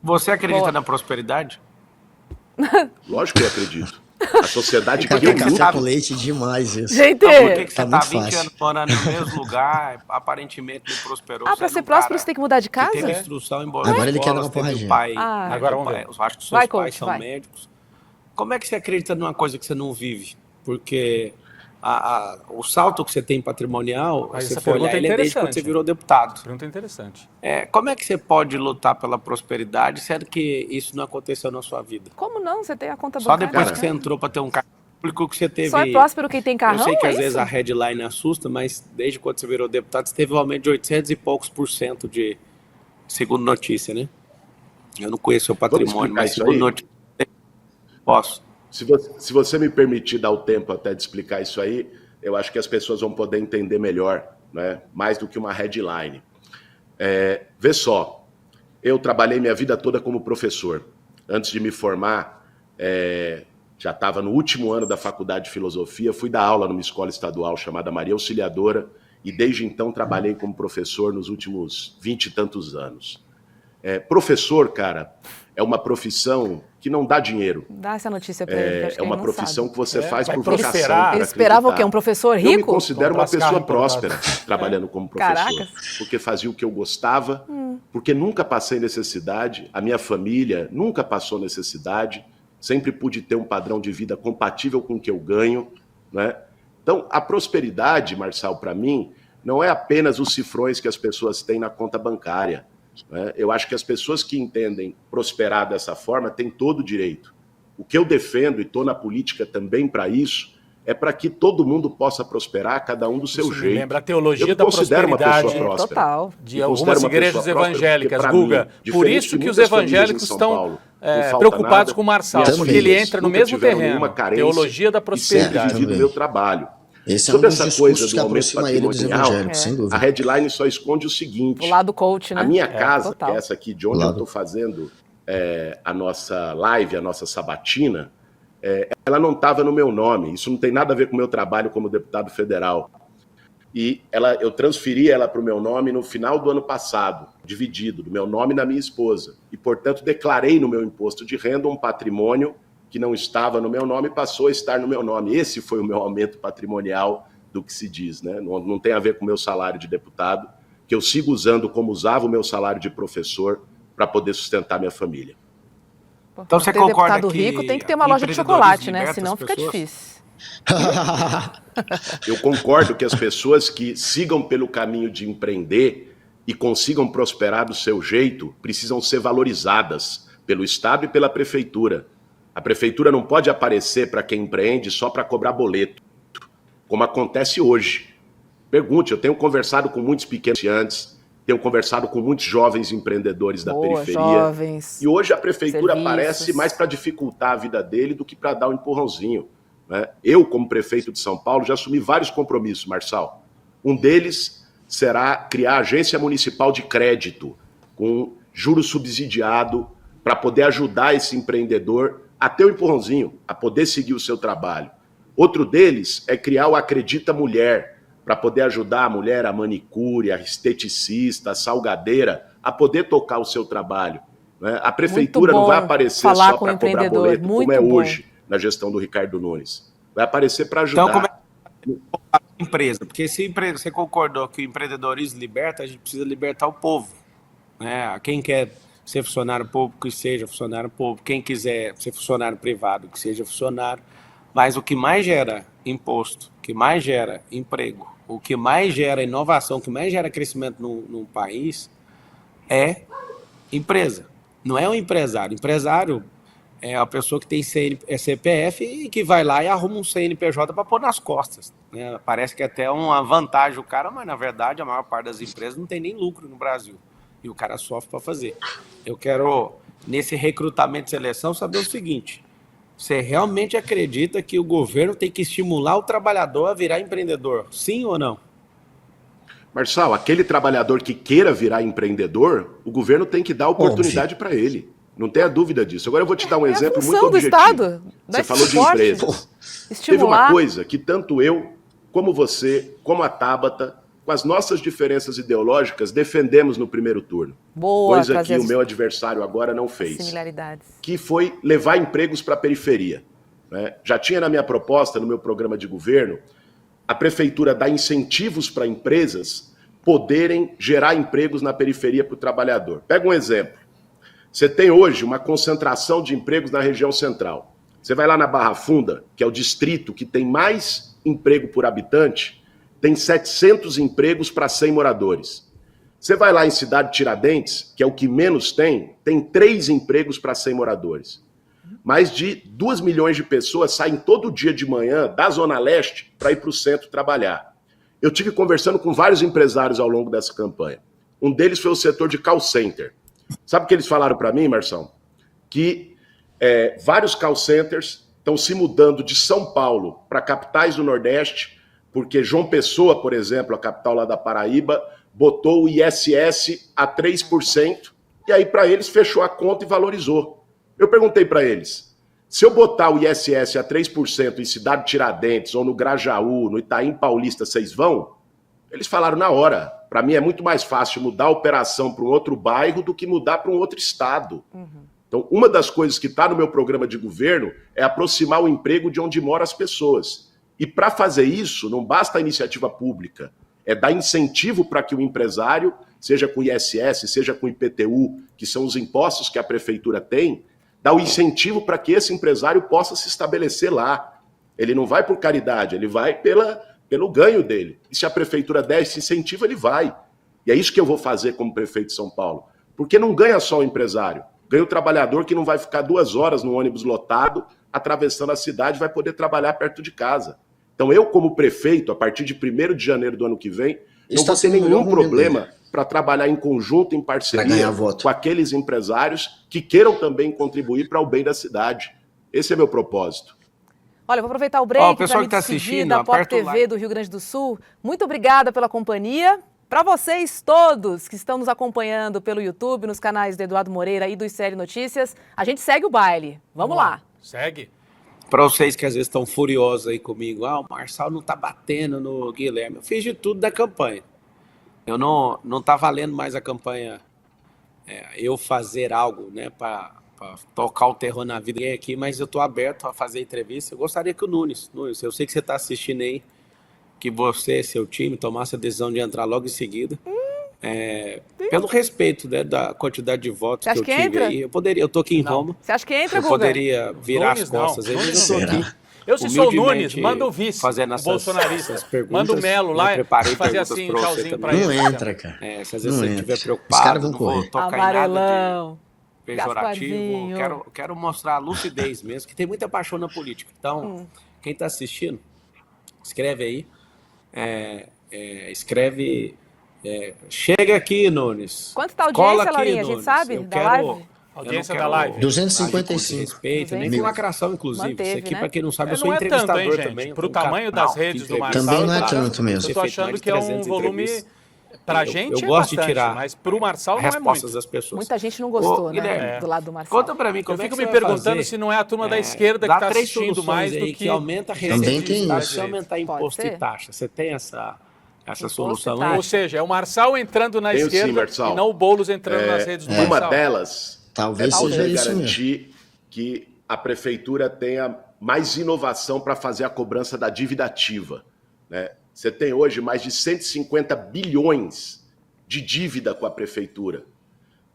Você acredita na prosperidade? Lógico que eu acredito. A sociedade que eu Café luto... com leite demais isso. Gente, Então, por que você Tá tá muito 20 fácil. anos morando no mesmo lugar, aparentemente não prosperou? pra Você ser é um próspero cara você tem que mudar de que casa? teve instrução em boas Agora ele quer escolas, dar uma teve porradinha. o pai, Agora vamos ver. eu acho que seus Vai, pais coach, são vai. médicos. Como é que você acredita numa coisa que você não vive? Porque o salto que você tem patrimonial, Mas se essa você for olhar, pergunta é ele é desde quando interessante. você virou deputado. Pergunta interessante. Como é que você pode lutar pela prosperidade, sendo que isso não aconteceu na sua vida? Como não? Você tem a conta Só bancária. depois Cara. que você entrou para ter um cargo público que você teve... Só é próspero quem tem carrão, Eu sei que é às vezes isso? a headline assusta, mas desde quando você virou deputado, você teve um aumento de 800 e poucos % de, segundo notícia, né? Eu não conheço o patrimônio, explicar mas isso segundo aí? notícia, posso. Se você me permitir dar o tempo até de explicar isso aí, eu acho que as pessoas vão poder entender melhor, né? Mais do que uma headline. Vê só, eu trabalhei minha vida toda como professor. Antes de me formar, já estava no último ano da faculdade de filosofia, fui dar aula numa escola estadual chamada Maria Auxiliadora, e desde então trabalhei como professor nos últimos 20 e tantos anos. Professor, cara, é uma profissão que não dá dinheiro. Dá essa notícia pra ele, que acho que É ele uma não profissão sabe. que você faz vai por prosperar. vocação. Ele esperava o quê? Um professor Eu me rico? considero uma Comprar as pessoa carros próspera importados. trabalhando como professor. Caracas. Porque fazia o que eu gostava, porque nunca passei necessidade, a minha família nunca passou necessidade, sempre pude ter um padrão de vida compatível com o que eu ganho, né? Então, a prosperidade, Marçal, para mim, não é apenas os cifrões que as pessoas têm na conta bancária, né? Eu acho que as pessoas que entendem prosperar dessa forma têm todo o direito. O que eu defendo, e estou na política também para isso, é para que todo mundo possa prosperar, cada um do seu Isso me jeito. lembra a teologia Eu da considero uma prosperidade pessoa próspera. Total. de Me algumas considero uma igrejas pessoa próspera, evangélicas, porque, pra Guga. mim, Por diferente isso de que os muitas famílias evangélicos em São estão Paulo, não falta preocupados nada, com o Marçal, minhas porque ele famílias entra no nunca mesmo tiveram terreno. nenhuma carência Teologia da e sempre prosperidade. vivido o meu trabalho. Esse é um Sobre dos essa discursos coisa que do aumento aproxima ele dos patrimonial, evangélicos, sem a dúvida. headline só esconde o seguinte: O lado coach, né? a minha casa, total. que é essa aqui de onde eu estou fazendo a nossa live, a nossa sabatina, ela não estava no meu nome. Isso não tem nada a ver com o meu trabalho como deputado federal. E eu transferi ela para o meu nome no final do ano passado, dividido, do meu nome e da minha esposa. E, portanto, declarei no meu imposto de renda um patrimônio que não estava no meu nome e passou a estar no meu nome. Esse foi o meu aumento patrimonial do que se diz, né? Não tem a ver com o meu salário de deputado, que eu sigo usando como usava o meu salário de professor para poder sustentar minha família. Então você ter concorda deputado que rico tem que ter uma loja de chocolate, né? empreendedorismo Senão liberta fica as pessoas? difícil. Eu concordo que as pessoas que sigam pelo caminho de empreender e consigam prosperar do seu jeito precisam ser valorizadas pelo Estado e pela Prefeitura. A Prefeitura não pode aparecer para quem empreende só para cobrar boleto, como acontece hoje. Pergunte, eu tenho conversado com muitos pequenos comerciantes, tenho conversado com muitos jovens empreendedores da periferia. Jovens. E hoje a Prefeitura serviços. aparece mais para dificultar a vida dele do que para dar um empurrãozinho, né? Eu, como prefeito de São Paulo, já assumi vários compromissos, Marçal. Um deles será criar a Agência Municipal de Crédito, com juro subsidiado, para poder ajudar esse empreendedor a ter um empurrãozinho, a poder seguir o seu trabalho. Outro deles é criar o Acredita Mulher, para poder ajudar a mulher, a manicure, a esteticista, a salgadeira, a poder tocar o seu trabalho, né? A Prefeitura não vai aparecer falar só com o para cobrar empreendedor, boleto, como muito é bom. hoje na gestão do Ricardo Nunes. Vai aparecer para ajudar. Então, como é a empresa? Porque se você concordou que o empreendedorismo liberta, a gente precisa libertar o povo, né? Quem quer ser funcionário público, que seja funcionário público. Quem quiser ser funcionário privado, que seja funcionário. Mas o que mais gera imposto, o que mais gera emprego, o que mais gera inovação, o que mais gera crescimento num país é empresa. Não é um empresário. Empresário é a pessoa que tem CPF e que vai lá e arruma um CNPJ para pôr nas costas, né? Parece que é até uma vantagem o cara, mas na verdade a maior parte das empresas não tem nem lucro no Brasil. E o cara sofre para fazer. Eu quero, nesse recrutamento e seleção, saber o seguinte: você realmente acredita que o governo tem que estimular o trabalhador a virar empreendedor? Sim ou não? Marçal, aquele trabalhador que queira virar empreendedor, o governo tem que dar oportunidade para ele. Não tenha dúvida disso. Agora eu vou te dar um exemplo muito objetivo. Estado, você falou de empresas. Teve uma coisa que tanto eu, como você, como a Tabata, com as nossas diferenças ideológicas, defendemos no primeiro turno. Boa, coisa que o meu adversário agora não fez. Similaridades. Que foi levar empregos para a periferia. Né? Já tinha na minha proposta, no meu programa de governo, a prefeitura dar incentivos para empresas poderem gerar empregos na periferia para o trabalhador. Pega um exemplo. Você tem hoje uma concentração de empregos na região central. Você vai lá na Barra Funda, que é o distrito que tem mais emprego por habitante, tem 700 empregos para 100 moradores. Você vai lá em Cidade Tiradentes, que é o que menos tem 3 empregos para 100 moradores. Mais de 2 milhões de pessoas saem todo dia de manhã da Zona Leste para ir para o centro trabalhar. Eu tive conversando com vários empresários ao longo dessa campanha. Um deles foi o setor de call center. Sabe o que eles falaram para mim, Marção? Que vários call centers estão se mudando de São Paulo para capitais do Nordeste, porque João Pessoa, por exemplo, a capital lá da Paraíba, botou o ISS a 3%, e aí para eles fechou a conta e valorizou. Eu perguntei para eles, se eu botar o ISS a 3% em Cidade Tiradentes, ou no Grajaú, no Itaim Paulista, vocês vão? Eles falaram na hora. Para mim é muito mais fácil mudar a operação para um outro bairro do que mudar para um outro estado. Então, uma das coisas que está no meu programa de governo é aproximar o emprego de onde moram as pessoas. E para fazer isso, não basta a iniciativa pública, é dar incentivo para que o empresário, seja com ISS, seja com IPTU, que são os impostos que a prefeitura tem, dá o incentivo para que esse empresário possa se estabelecer lá. Ele não vai por caridade, ele vai pelo ganho dele. E se a prefeitura der esse incentivo, ele vai. E é isso que eu vou fazer como prefeito de São Paulo. Porque não ganha só o empresário, ganha o trabalhador que não vai ficar 2 horas no ônibus lotado, atravessando a cidade, vai poder trabalhar perto de casa. Então eu, como prefeito, a partir de 1º de janeiro do ano que vem, não vou ter nenhum problema para trabalhar em conjunto, em parceria com aqueles empresários que queiram também contribuir para o bem da cidade. Esse é meu propósito. Olha, eu vou aproveitar o break para me tá despedir da Pop TV do Rio Grande do Sul. Muito obrigada pela companhia. Para vocês todos que estão nos acompanhando pelo YouTube, nos canais do Eduardo Moreira e do ICL Notícias, a gente segue o baile. Vamos lá. Segue. Para vocês que às vezes estão furiosos aí comigo, o Marçal não tá batendo no Guilherme. Eu fiz de tudo da campanha. Eu não tá valendo mais a campanha eu fazer algo, né, para tocar o terror na vida aqui, mas eu tô aberto a fazer entrevista. Eu gostaria que o Nunes, eu sei que você tá assistindo aí, que você, seu time, tomasse a decisão de entrar logo em seguida. Pelo respeito, né, da quantidade de votos que eu tive entra? Aí. Eu tô aqui em Roma. Você acha que entra, Eu poderia virar Nunes, as costas aí, mas eu tô aqui. Eu, se sou o Nunes, manda o vice, fazendo bolsonarista. Manda o Melo lá e fazer assim, tchauzinho pra ele. Não entra, cara. Se às vezes você estiver Os preocupado, caras vão não vou correr. tocar Amarelão. em nada de pejorativo. Quero mostrar a lucidez mesmo, que tem muita paixão na política. Então, quem tá assistindo, escreve aí. Escreve... chega aqui, Nunes. Quanto tá a audiência, Laurinha? A gente sabe? Da live? Audiência da live. 255. Respeito, nem com lacração, inclusive. Manteve, isso aqui, né? para quem não sabe, eu sou Não é tanto, entrevistador hein, gente? também. Pro tamanho das redes do Marçal. Também não é tanto mesmo. Eu tô achando que é um volume... Pra gente eu gosto bastante, de tirar mas pro Marçal não é respostas muito. das pessoas. Muita gente não gostou, né? Guilherme, do lado do Marçal. Conta pra mim como Eu é que fico você me vai perguntando fazer, se não é a turma da esquerda que dá tá 3 assistindo mais soluções do aí que... aumenta a Também tem receita isso. se aumentar imposto e taxa. Você tem essa solução aí? Ou seja, é o Marçal entrando na Tenho esquerda sim, Marçal. e não o Boulos entrando nas redes do Marçal. Uma delas Talvez é seja poder isso garantir que a prefeitura tenha mais inovação para fazer a cobrança da dívida ativa. Né? Você tem hoje mais de 150 bilhões de dívida com a prefeitura.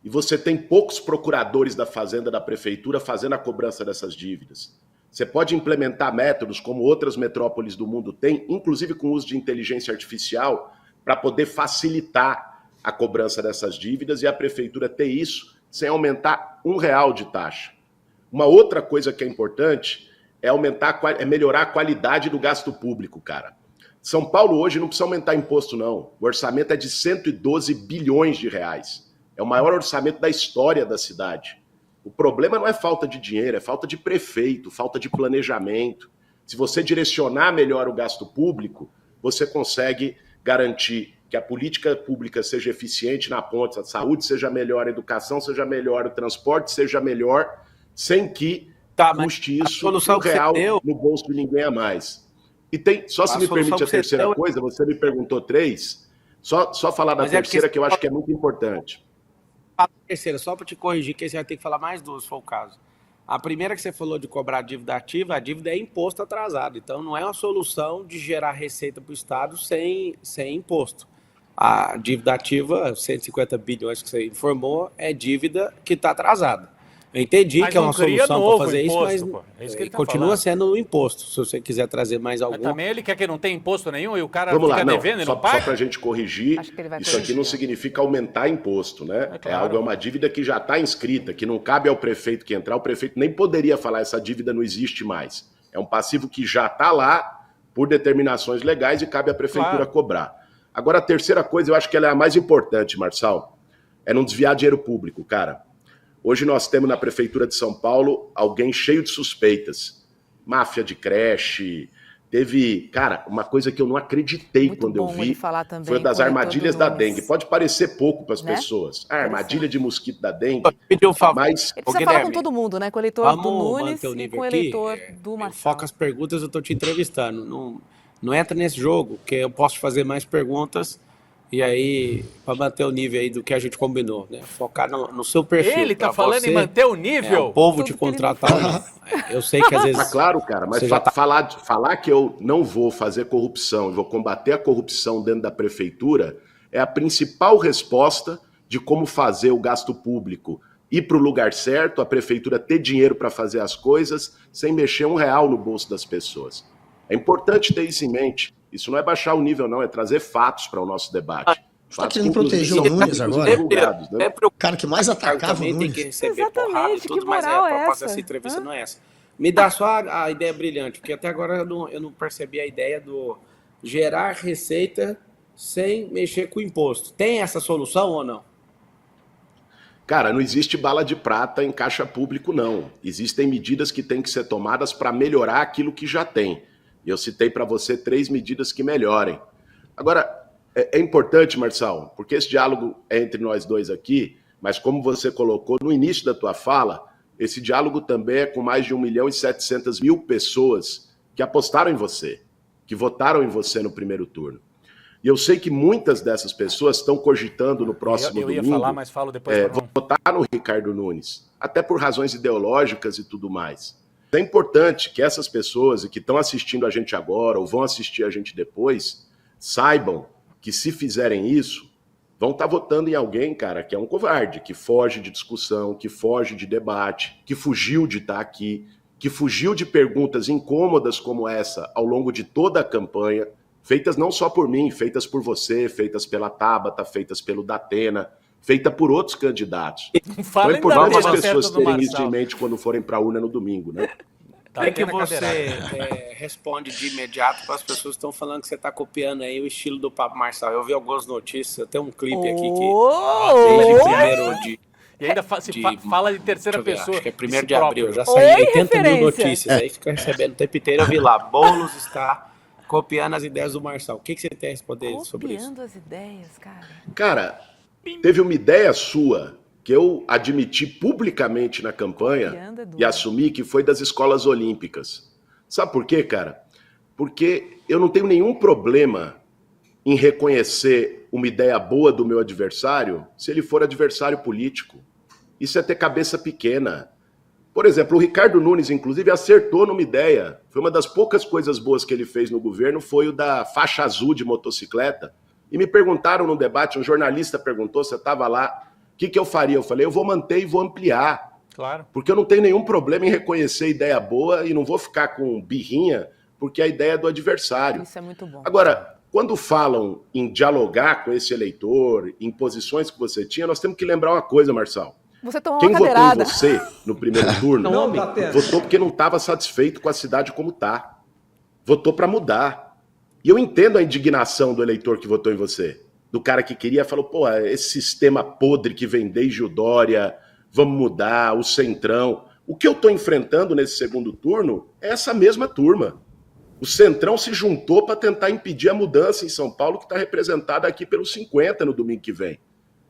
E você tem poucos procuradores da Fazenda da prefeitura fazendo a cobrança dessas dívidas. Você pode implementar métodos como outras metrópoles do mundo têm, inclusive com o uso de inteligência artificial, para poder facilitar a cobrança dessas dívidas e a prefeitura ter isso sem aumentar R$1 de taxa. Uma outra coisa que é importante é melhorar a qualidade do gasto público, cara. São Paulo hoje não precisa aumentar imposto, não. O orçamento é de 112 bilhões de reais. É o maior orçamento da história da cidade. O problema não é falta de dinheiro, é falta de prefeito, falta de planejamento. Se você direcionar melhor o gasto público, você consegue garantir que a política pública seja eficiente na ponta, a saúde seja melhor, a educação seja melhor, o transporte seja melhor, sem que custe isso R$1 no bolso de ninguém a mais. E tem, só se me permite a terceira coisa, você me perguntou 3, só falar da terceira que eu acho que é muito importante. A terceira, só para te corrigir, que você vai ter que falar mais 2, se for o caso. A primeira que você falou de cobrar dívida ativa, a dívida é imposto atrasado. Então, não é uma solução de gerar receita para o Estado sem imposto. A dívida ativa, 150 bilhões que você informou, é dívida que está atrasada. Eu entendi que é uma solução para fazer imposto, mas continua sendo um imposto, se você quiser trazer mais algum. Mas também ele quer que não tenha imposto nenhum e o cara Vamos fica lá, não, devendo e só, não paga? Só para a gente corrigir, isso aqui não significa aumentar imposto, né? É uma dívida que já está inscrita, que não cabe ao prefeito que entrar, o prefeito nem poderia falar essa dívida não existe mais. É um passivo que já está lá por determinações legais e cabe à prefeitura cobrar. Agora, a terceira coisa, eu acho que ela é a mais importante, Marçal, é não desviar dinheiro público, cara. Hoje nós temos na Prefeitura de São Paulo alguém cheio de suspeitas. Máfia de creche. Teve, cara, uma coisa que eu não acreditei muito quando eu vi foi das armadilhas da dengue. Pode parecer pouco para as pessoas. A armadilha de mosquito da dengue. Pediu um favor. Mas ele precisa falar com todo mundo, né? Com o eleitor do Nunes e com o eleitor do Marçal. Foca as perguntas, eu estou te entrevistando. Não entra nesse jogo, que eu posso fazer mais perguntas. E aí, para manter o nível aí do que a gente combinou, né? Focar no seu perfil. Ele tá falando em manter o nível? O povo te contratar. Eu sei que às vezes... Mas claro, cara, mas falar que eu não vou fazer corrupção e vou combater a corrupção dentro da prefeitura é a principal resposta de como fazer o gasto público ir para o lugar certo, a prefeitura ter dinheiro para fazer as coisas sem mexer R$1 no bolso das pessoas. É importante ter isso em mente. Isso não é baixar o nível, não, é trazer fatos para o nosso debate. Você está querendo proteger o Nunes agora? Né? O cara que mais atacava o Nunes. Tem que receber porrada e tudo, mas a proposta dessa entrevista não é essa. Me dá só a ideia brilhante, porque até agora eu não percebi a ideia do gerar receita sem mexer com o imposto. Tem essa solução ou não? Cara, não existe bala de prata em caixa público, não. Existem medidas que têm que ser tomadas para melhorar aquilo que já tem. E eu citei para você 3 medidas que melhorem. Agora, é importante, Marçal, porque esse diálogo é entre nós dois aqui, mas como você colocou no início da tua fala, esse diálogo também é com mais de 1.700.000 pessoas que apostaram em você, que votaram em você no primeiro turno. E eu sei que muitas dessas pessoas estão cogitando no próximo domingo... Eu ia falar, mas falo depois. Votar no Ricardo Nunes, até por razões ideológicas e tudo mais. É importante que essas pessoas que estão assistindo a gente agora ou vão assistir a gente depois, saibam que se fizerem isso, vão estar votando em alguém, cara, que é um covarde, que foge de discussão, que foge de debate, que fugiu de estar aqui, que fugiu de perguntas incômodas como essa ao longo de toda a campanha, feitas não só por mim, feitas por você, feitas pela Tabata, feitas pelo Datena, feita por outros candidatos. Então é importante as pessoas terem isso em mente quando forem para a urna no domingo, né? É que você responde de imediato para as pessoas que estão falando que você está copiando aí o estilo do Pablo Marçal. Eu vi algumas notícias, eu tenho um clipe aqui que... E ainda fala de terceira pessoa. Acho que é 1º de abril, já saiu 80 mil notícias, aí fica recebendo o tempo inteiro. Eu vi lá, Boulos está copiando as ideias do Marçal. O que você tem a responder sobre isso? Copiando as ideias, cara. Cara, teve uma ideia sua que eu admiti publicamente na campanha e assumi que foi das escolas olímpicas. Sabe por quê, cara? Porque eu não tenho nenhum problema em reconhecer uma ideia boa do meu adversário se ele for adversário político. Isso é ter cabeça pequena. Por exemplo, o Ricardo Nunes, inclusive, acertou numa ideia. Foi uma das poucas coisas boas que ele fez no governo, foi o da faixa azul de motocicleta. E me perguntaram no debate, um jornalista perguntou, você estava lá, o que eu faria? Eu falei, eu vou manter e vou ampliar. Claro. Porque eu não tenho nenhum problema em reconhecer ideia boa e não vou ficar com birrinha, porque a ideia é do adversário. Isso é muito bom. Agora, quando falam em dialogar com esse eleitor, em posições que você tinha, nós temos que lembrar uma coisa, Marçal. Você tomou Quem uma votou cadeirada. em você no primeiro turno, votou porque não estava satisfeito com a cidade como está. Votou para mudar. E eu entendo a indignação do eleitor que votou em você. Do cara que queria, falou, pô, esse sistema podre que vem desde o Dória, vamos mudar, o Centrão. O que eu estou enfrentando nesse segundo turno é essa mesma turma. O Centrão se juntou para tentar impedir a mudança em São Paulo, que está representada aqui pelos 50 no domingo que vem.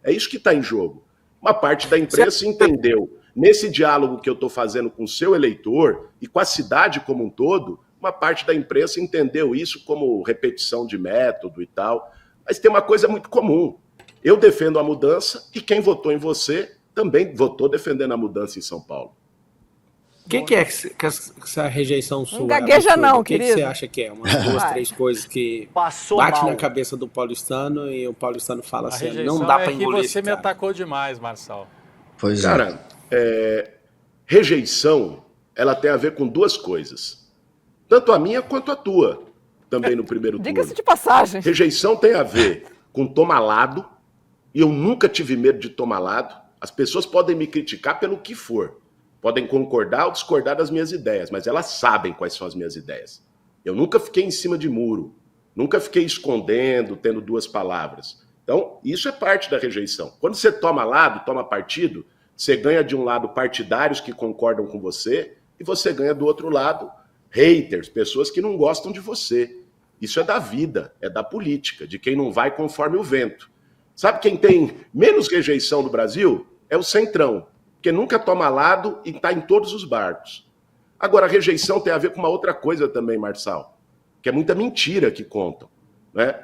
É isso que está em jogo. Uma parte da imprensa entendeu, nesse diálogo que eu estou fazendo com o seu eleitor e com a cidade como um todo, uma parte da imprensa entendeu isso como repetição de método e tal. Mas tem uma coisa muito comum. Eu defendo a mudança e quem votou em você também votou defendendo a mudança em São Paulo. O que é que essa rejeição sua? Não gagueja não, querido. O que você acha que é? Umas duas, três coisas que bate na cabeça do paulistano e o paulistano fala assim, não dá para engolir que você me atacou demais, Marçal. Pois Cara, rejeição, ela tem a ver com duas coisas. Tanto a minha quanto a tua, também no primeiro turno. Diga-se de passagem. Rejeição tem a ver com tomar lado, e eu nunca tive medo de tomar lado. As pessoas podem me criticar pelo que for. Podem concordar ou discordar das minhas ideias, mas elas sabem quais são as minhas ideias. Eu nunca fiquei em cima de muro, nunca fiquei escondendo, tendo duas palavras. Então, isso é parte da rejeição. Quando você toma lado, toma partido, você ganha de um lado partidários que concordam com você e você ganha do outro lado haters, pessoas que não gostam de você. Isso é da vida, é da política, de quem não vai conforme o vento. Sabe quem tem menos rejeição no Brasil? É o Centrão, porque nunca toma lado e está em todos os barcos. Agora, a rejeição tem a ver com uma outra coisa também, Marçal, que é muita mentira que contam. Né?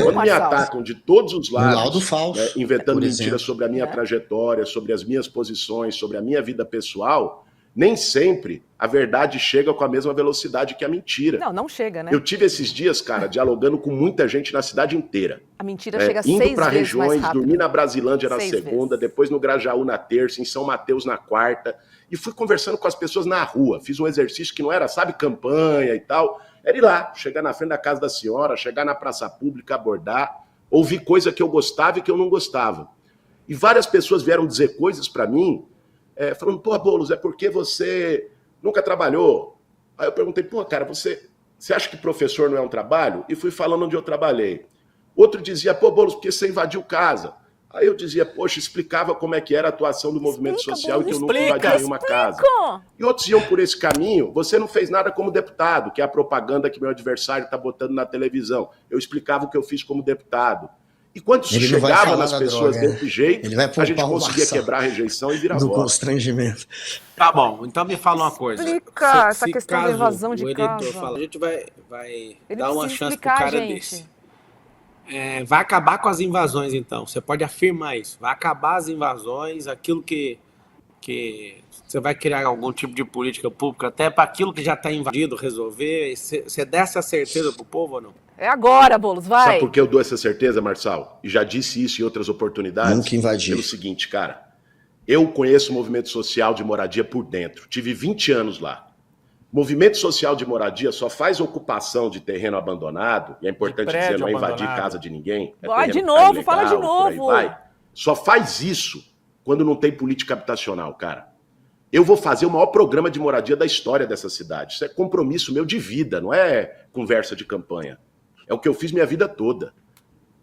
Quando me atacam de todos os lados, laudo falso, né, inventando mentiras sobre a minha trajetória, sobre as minhas posições, sobre a minha vida pessoal, nem sempre a verdade chega com a mesma velocidade que a mentira. Não chega, né? Eu tive esses dias, cara, dialogando com muita gente na cidade inteira. A mentira chega indo 6 para vezes mais regiões, rápido. dormi na Brasilândia na 6 segunda, vezes. depois no Grajaú na terça, em São Mateus na quarta, e fui conversando com as pessoas na rua. Fiz um exercício que não era, sabe, campanha e tal. Era ir lá, chegar na frente da casa da senhora, chegar na praça pública, abordar, ouvir coisa que eu gostava e que eu não gostava. E várias pessoas vieram dizer coisas para mim, falando, pô, Boulos, é porque você nunca trabalhou. Aí eu perguntei, pô, cara, você acha que professor não é um trabalho? E fui falando onde eu trabalhei. Outro dizia, pô, Boulos, porque você invadiu casa. Aí eu dizia, poxa, explicava como é que era a atuação do movimento social e que eu nunca invadi uma casa. E outros iam por esse caminho, você não fez nada como deputado, que é a propaganda que meu adversário está botando na televisão. Eu explicava o que eu fiz como deputado. E quando isso chegava nas pessoas desse jeito, a gente conseguia quebrar a rejeição e virar voto. Do constrangimento. Tá bom, então me fala uma coisa. Explica essa questão da invasão de o eleitor casa. fala, a gente vai dar uma chance pro explicar, cara gente. desse. Vai acabar com as invasões, então. Você pode afirmar isso. Vai acabar as invasões, aquilo que você vai criar algum tipo de política pública, até para aquilo que já está invadido, resolver. Você dá essa certeza pro povo ou não? É agora, Boulos, vai. Sabe por que eu dou essa certeza, Marçal? E já disse isso em outras oportunidades. Nunca invadi. Pelo seguinte, cara. Eu conheço o movimento social de moradia por dentro. Tive 20 anos lá. Movimento social de moradia só faz ocupação de terreno abandonado, e é importante dizer, não é invadir casa de ninguém. Vai de novo, fala de novo. Só faz isso quando não tem política habitacional, cara. Eu vou fazer o maior programa de moradia da história dessa cidade. Isso é compromisso meu de vida, não é conversa de campanha. É o que eu fiz minha vida toda.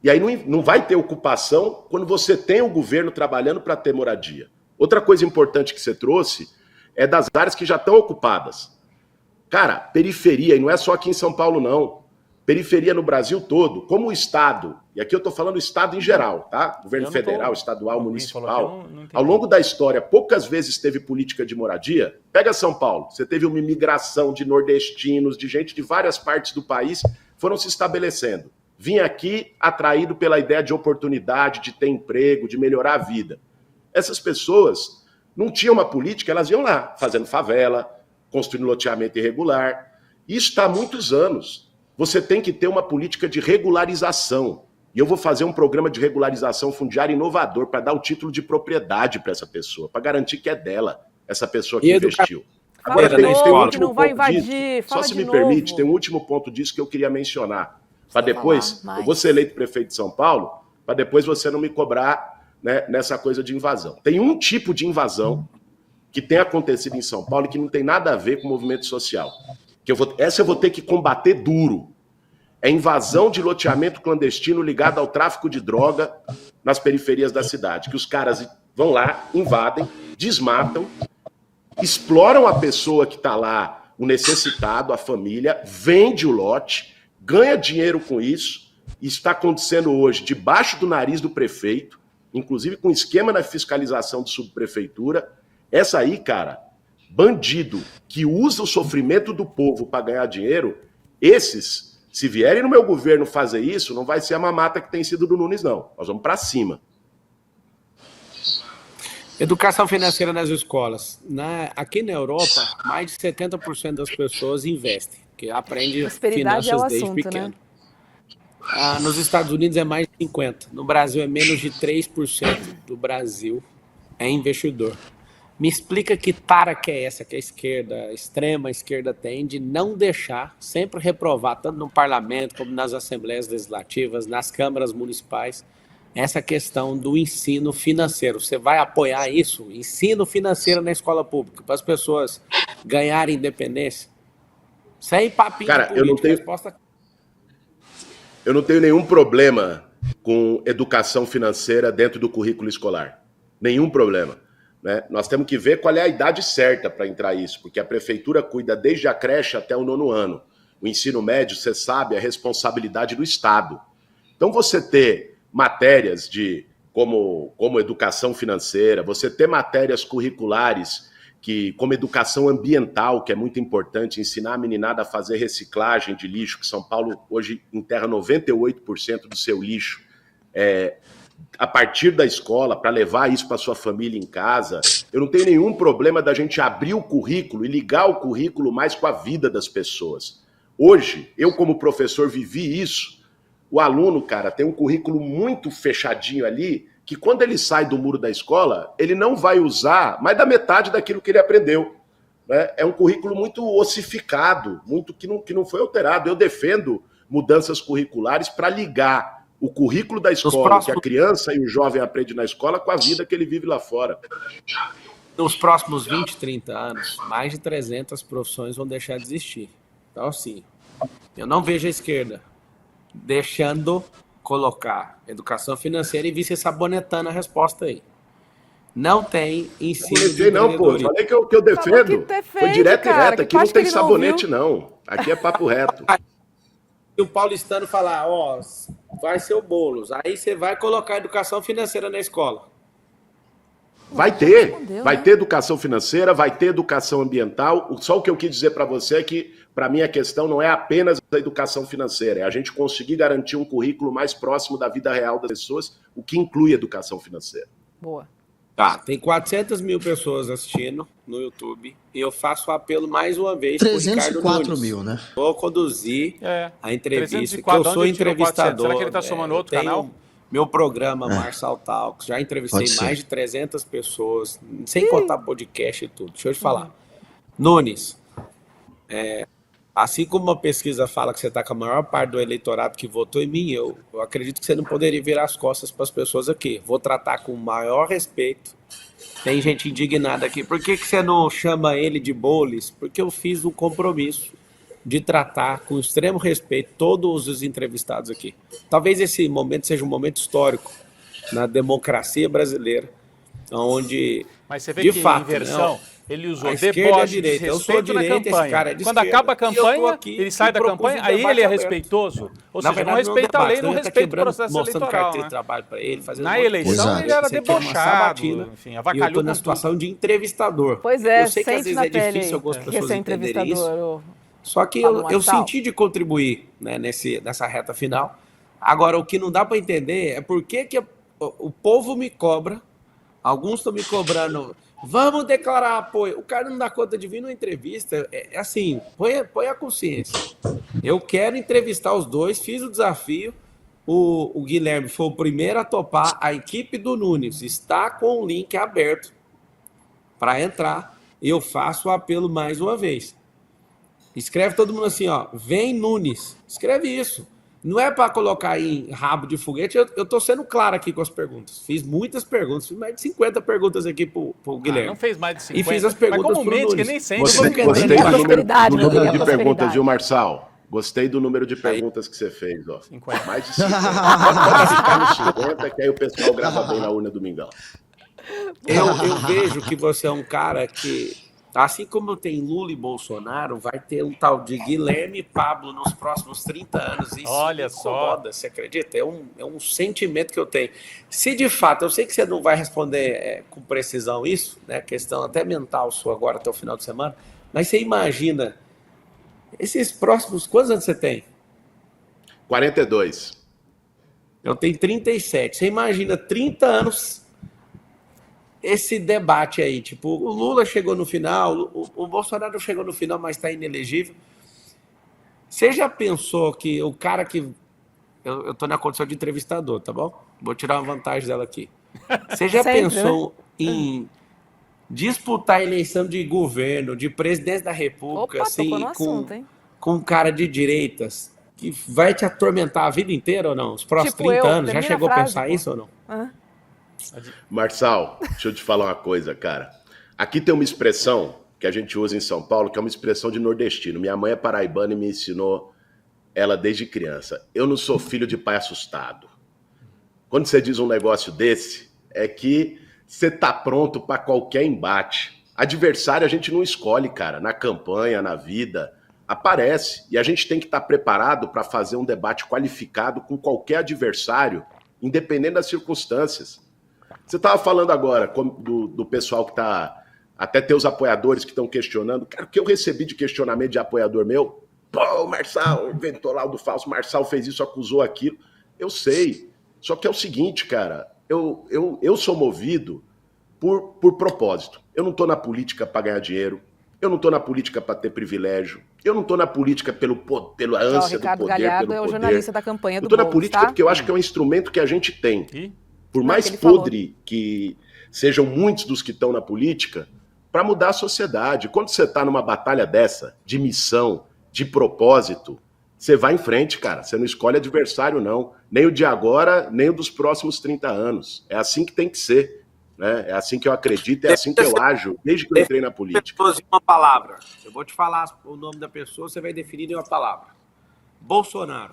E aí não vai ter ocupação quando você tem o governo trabalhando para ter moradia. Outra coisa importante que você trouxe é das áreas que já estão ocupadas. Cara, periferia, e não é só aqui em São Paulo, não. Periferia no Brasil todo, como o Estado, e aqui eu estou falando Estado em geral, tá? Governo federal, estadual, municipal. Ao longo da história, poucas vezes teve política de moradia. Pega São Paulo, você teve uma imigração de nordestinos, de gente de várias partes do país, foram se estabelecendo. Vinha aqui atraído pela ideia de oportunidade, de ter emprego, de melhorar a vida. Essas pessoas não tinham uma política, elas iam lá, fazendo favela, construindo loteamento irregular. Isso está há muitos anos. Você tem que ter uma política de regularização. E eu vou fazer um programa de regularização fundiária inovador para dar o título de propriedade para essa pessoa, para garantir que é dela, essa pessoa que investiu. Agora tem um último ponto disso, só se me permite, tem um último ponto disso que eu queria mencionar. Para depois, eu vou ser eleito prefeito de São Paulo, para depois você não me cobrar, né, nessa coisa de invasão. Tem um tipo de invasão que tem acontecido em São Paulo e que não tem nada a ver com o movimento social. Essa eu vou ter que combater duro. É invasão de loteamento clandestino ligado ao tráfico de droga nas periferias da cidade. Que os caras vão lá, invadem, desmatam, exploram a pessoa que está lá, o necessitado, a família, vende o lote, ganha dinheiro com isso. Isso está acontecendo hoje debaixo do nariz do prefeito, inclusive com esquema na fiscalização de subprefeitura. Essa aí, cara, bandido que usa o sofrimento do povo para ganhar dinheiro, esses, se vierem no meu governo fazer isso, não vai ser a mamata que tem sido do Nunes, não. Nós vamos para cima. Educação financeira nas escolas. Aqui na Europa, mais de 70% das pessoas investem, que aprende finanças desde pequeno. Né? Nos Estados Unidos é mais de 50%. No Brasil é menos de 3% do Brasil é investidor. Me explica que tara que é essa que a esquerda, a extrema esquerda tem de não deixar, sempre reprovar, tanto no parlamento como nas assembleias legislativas, nas câmaras municipais, essa questão do ensino financeiro. Você vai apoiar isso? Ensino financeiro na escola pública, para as pessoas ganharem independência? Sem papinho. Cara, político, eu não tenho nenhum problema com educação financeira dentro do currículo escolar. Nenhum problema. Né? Nós temos que ver qual é a idade certa para entrar isso, porque a prefeitura cuida desde a creche até o 9º ano. O ensino médio, você sabe, é responsabilidade do Estado. Então você ter matérias como educação financeira, você ter matérias curriculares como educação ambiental, que é muito importante, ensinar a meninada a fazer reciclagem de lixo, que São Paulo hoje enterra 98% do seu lixo, a partir da escola, para levar isso para sua família em casa. Eu não tenho nenhum problema da gente abrir o currículo e ligar o currículo mais com a vida das pessoas. Hoje, eu como professor vivi isso. O aluno, cara, tem um currículo muito fechadinho ali, que quando ele sai do muro da escola, ele não vai usar mais da metade daquilo que ele aprendeu. Né? É um currículo muito ossificado, muito que não foi alterado. Eu defendo mudanças curriculares para ligar o currículo da escola, que a criança e o jovem aprende na escola, com a vida que ele vive lá fora. Nos próximos 20, 30 anos, mais de 300 profissões vão deixar de existir. Então, assim, eu não vejo a esquerda deixando colocar educação financeira e vice sabonetando a resposta aí. Não tem ensino de empreendedorismo. Não, pô. Falei que eu defendo. Foi direto e reto. Aqui não tem sabonete, não. Aqui é papo reto. E o paulistano falar, vai ser o Boulos. Aí você vai colocar educação financeira na escola. Vai ter educação financeira, vai ter educação ambiental. Só o que eu quis dizer para você é que, para mim, a questão não é apenas a educação financeira, é a gente conseguir garantir um currículo mais próximo da vida real das pessoas, o que inclui educação financeira. Boa. Tá, tem 400 mil pessoas assistindo no YouTube e eu faço o apelo mais uma vez para o Ricardo 304 mil, né? Vou conduzir a entrevista, que eu sou entrevistador. Será que ele está somando outro canal? Meu programa, Marçal Talks, já entrevistei mais de 300 pessoas, sem contar podcast e tudo. Deixa eu te falar. Nunes, assim como uma pesquisa fala que você está com a maior parte do eleitorado que votou em mim, eu acredito que você não poderia virar as costas para as pessoas aqui. Vou tratar com o maior respeito. Tem gente indignada aqui. Por que você não chama ele de Boulos? Porque eu fiz um compromisso de tratar com extremo respeito todos os entrevistados aqui. Talvez esse momento seja um momento histórico na democracia brasileira, onde, mas você vê de que fato, inversão, ele usou deboche, desrespeito na campanha. Quando acaba a campanha, ele sai da campanha, aí ele é respeitoso. Ou seja, não respeita a lei, não respeita o processo eleitoral. Né? Trabalho para ele, na eleição ele era debochado, enfim, avacalhou. E eu estou na situação de entrevistador. Pois é, eu sei que às vezes é difícil algumas pessoas entenderem isso. Só que eu senti de contribuir, né, nessa reta final. Agora, o que não dá para entender é por que o povo me cobra, alguns estão me cobrando, vamos declarar apoio. O cara não dá conta de vir numa entrevista. É assim, põe a consciência. Eu quero entrevistar os dois, fiz o desafio. O Guilherme foi o primeiro a topar. A equipe do Nunes está com o link aberto para entrar. Eu faço o apelo mais uma vez. Escreve todo mundo assim, vem Nunes. Escreve isso. Não é para colocar em rabo de foguete, eu tô sendo claro aqui com as perguntas. Fiz muitas perguntas, fiz mais de 50 perguntas aqui pro Guilherme. Não fez mais de 50. E fiz as perguntas mas comumente, que nem sempre. Gostei do número de prosperidade. perguntas, viu, Marçal? Gostei do número de perguntas que você fez, ó. 50. Mais de 50. Pode ficar nos 50, que aí o pessoal grava bem na urna domingão. Eu vejo que você é um cara que, assim como tem Lula e Bolsonaro, vai ter um tal de Guilherme e Pablo nos próximos 30 anos. Isso Olha me incomoda, você acredita? É um sentimento que eu tenho. Se de fato, eu sei que você não vai responder com precisão isso, né? Questão até mental sua agora até o final de semana, mas você imagina esses próximos... Quantos anos você tem? 42. Eu tenho 37. Você imagina 30 anos esse debate aí, tipo, o Lula chegou no final, o Bolsonaro chegou no final, mas está inelegível. Você já pensou que o cara que... Eu tô na condição de entrevistador, tá bom? Vou tirar uma vantagem dela aqui. Você já Sempre, pensou em disputar a eleição de governo, de presidente da República, Opa, assim, tocou no assunto, hein? com um cara de direitas, que vai te atormentar a vida inteira ou não? Os próximos Tipo 30 eu, anos, já termina a chegou a frase, pensar pô. isso ou não? Marçal, deixa eu te falar uma coisa, cara. Aqui tem uma expressão que a gente usa em São Paulo, que é uma expressão de nordestino. Minha mãe é paraibana e me ensinou ela desde criança. Eu não sou filho de pai assustado. Quando você diz um negócio desse, é que você tá pronto para qualquer embate. Adversário a gente não escolhe, cara. Na campanha, na vida, aparece. E a gente tem que estar preparado para fazer um debate qualificado com qualquer adversário, independente das circunstâncias. Você estava falando agora do pessoal que está... Até teus apoiadores que estão questionando. Cara, o que eu recebi de questionamento de apoiador meu? Pô, o Marçal inventou laudo falso, o Marçal fez isso, acusou aquilo. Eu sei. Só que é o seguinte, cara. Eu sou movido por propósito. Eu não estou na política para ganhar dinheiro. Eu não estou na política para ter privilégio. Eu não estou na política pela ânsia do Ricardo poder, Galhardo pelo é o poder. jornalista da campanha do Eu estou na Boulos, política tá? porque eu acho que é um instrumento que a gente tem. Por mais que ele falou. podre que sejam muitos dos que estão na política, para mudar a sociedade. Quando você está numa batalha dessa, de missão, de propósito, você vai em frente, cara. Você não escolhe adversário, não. Nem o de agora, nem o dos próximos 30 anos. É assim que tem que ser. Né? É assim que eu acredito, é assim que eu ajo, desde que eu entrei na política. Pessoas em uma palavra. Eu vou te falar o nome da pessoa, você vai definir em uma palavra. Bolsonaro.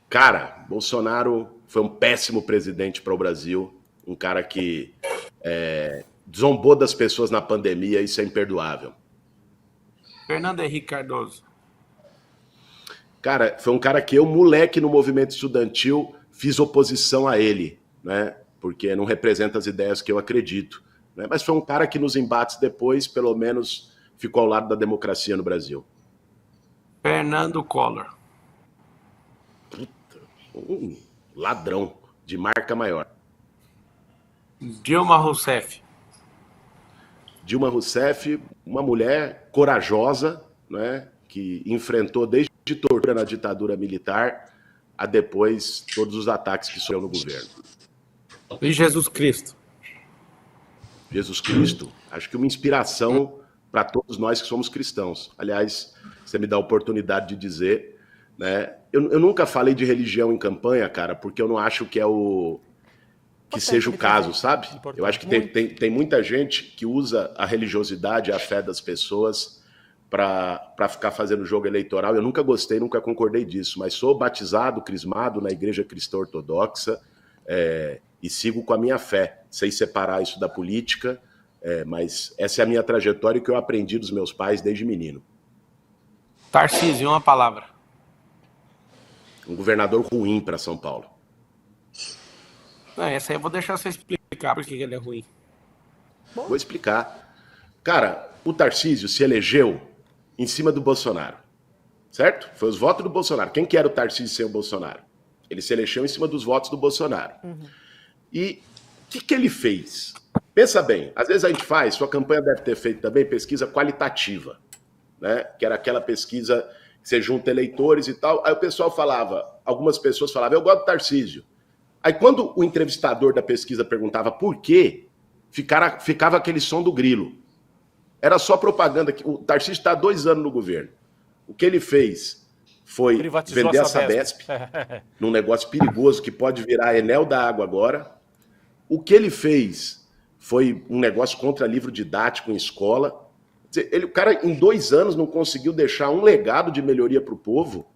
Cara, Bolsonaro foi um péssimo presidente para o Brasil. Um cara que zombou das pessoas na pandemia, isso é imperdoável. Fernando Henrique Cardoso. Cara, foi um cara que eu, moleque no movimento estudantil, fiz oposição a ele, né? Porque não representa as ideias que eu acredito. Né? Mas foi um cara que nos embates depois, pelo menos, ficou ao lado da democracia no Brasil. Fernando Collor. Um ladrão de marca maior. Dilma Rousseff. Dilma Rousseff, uma mulher corajosa, né? Que enfrentou desde tortura na ditadura militar a depois todos os ataques que sofreu no governo. E Jesus Cristo. Jesus Cristo, acho que uma inspiração para todos nós que somos cristãos. Aliás, você me dá a oportunidade de dizer, né? Eu nunca falei de religião em campanha, cara, porque eu não acho que seja o caso, sabe? Eu acho que tem muita gente que usa a religiosidade, a fé das pessoas para ficar fazendo jogo eleitoral. Eu nunca gostei, nunca concordei disso, mas sou batizado, crismado na Igreja Cristã Ortodoxa e sigo com a minha fé, sem separar isso da política, mas essa é a minha trajetória que eu aprendi dos meus pais desde menino. Tarcísio, uma palavra. Um governador ruim para São Paulo. Essa aí eu vou deixar você explicar por que ele é ruim. Vou explicar. Cara, o Tarcísio se elegeu em cima do Bolsonaro, certo? Foi os votos do Bolsonaro. Quem que era o Tarcísio sem o Bolsonaro? Ele se elegeu em cima dos votos do Bolsonaro. E o que ele fez? Pensa bem, às vezes a gente faz, sua campanha deve ter feito também pesquisa qualitativa, né? Que era aquela pesquisa que você junta eleitores e tal. Aí o pessoal falava, algumas pessoas falavam, eu gosto do Tarcísio. Aí quando o entrevistador da pesquisa perguntava por quê, ficava aquele som do grilo. Era só propaganda. O Tarcísio está há 2 anos no governo. O que ele fez foi Privatizou vender a Sabesp. Sabesp num negócio perigoso que pode virar Enel da Água agora. O que ele fez foi um negócio contra livro didático em escola. O cara, em 2 anos, não conseguiu deixar um legado de melhoria para o povo.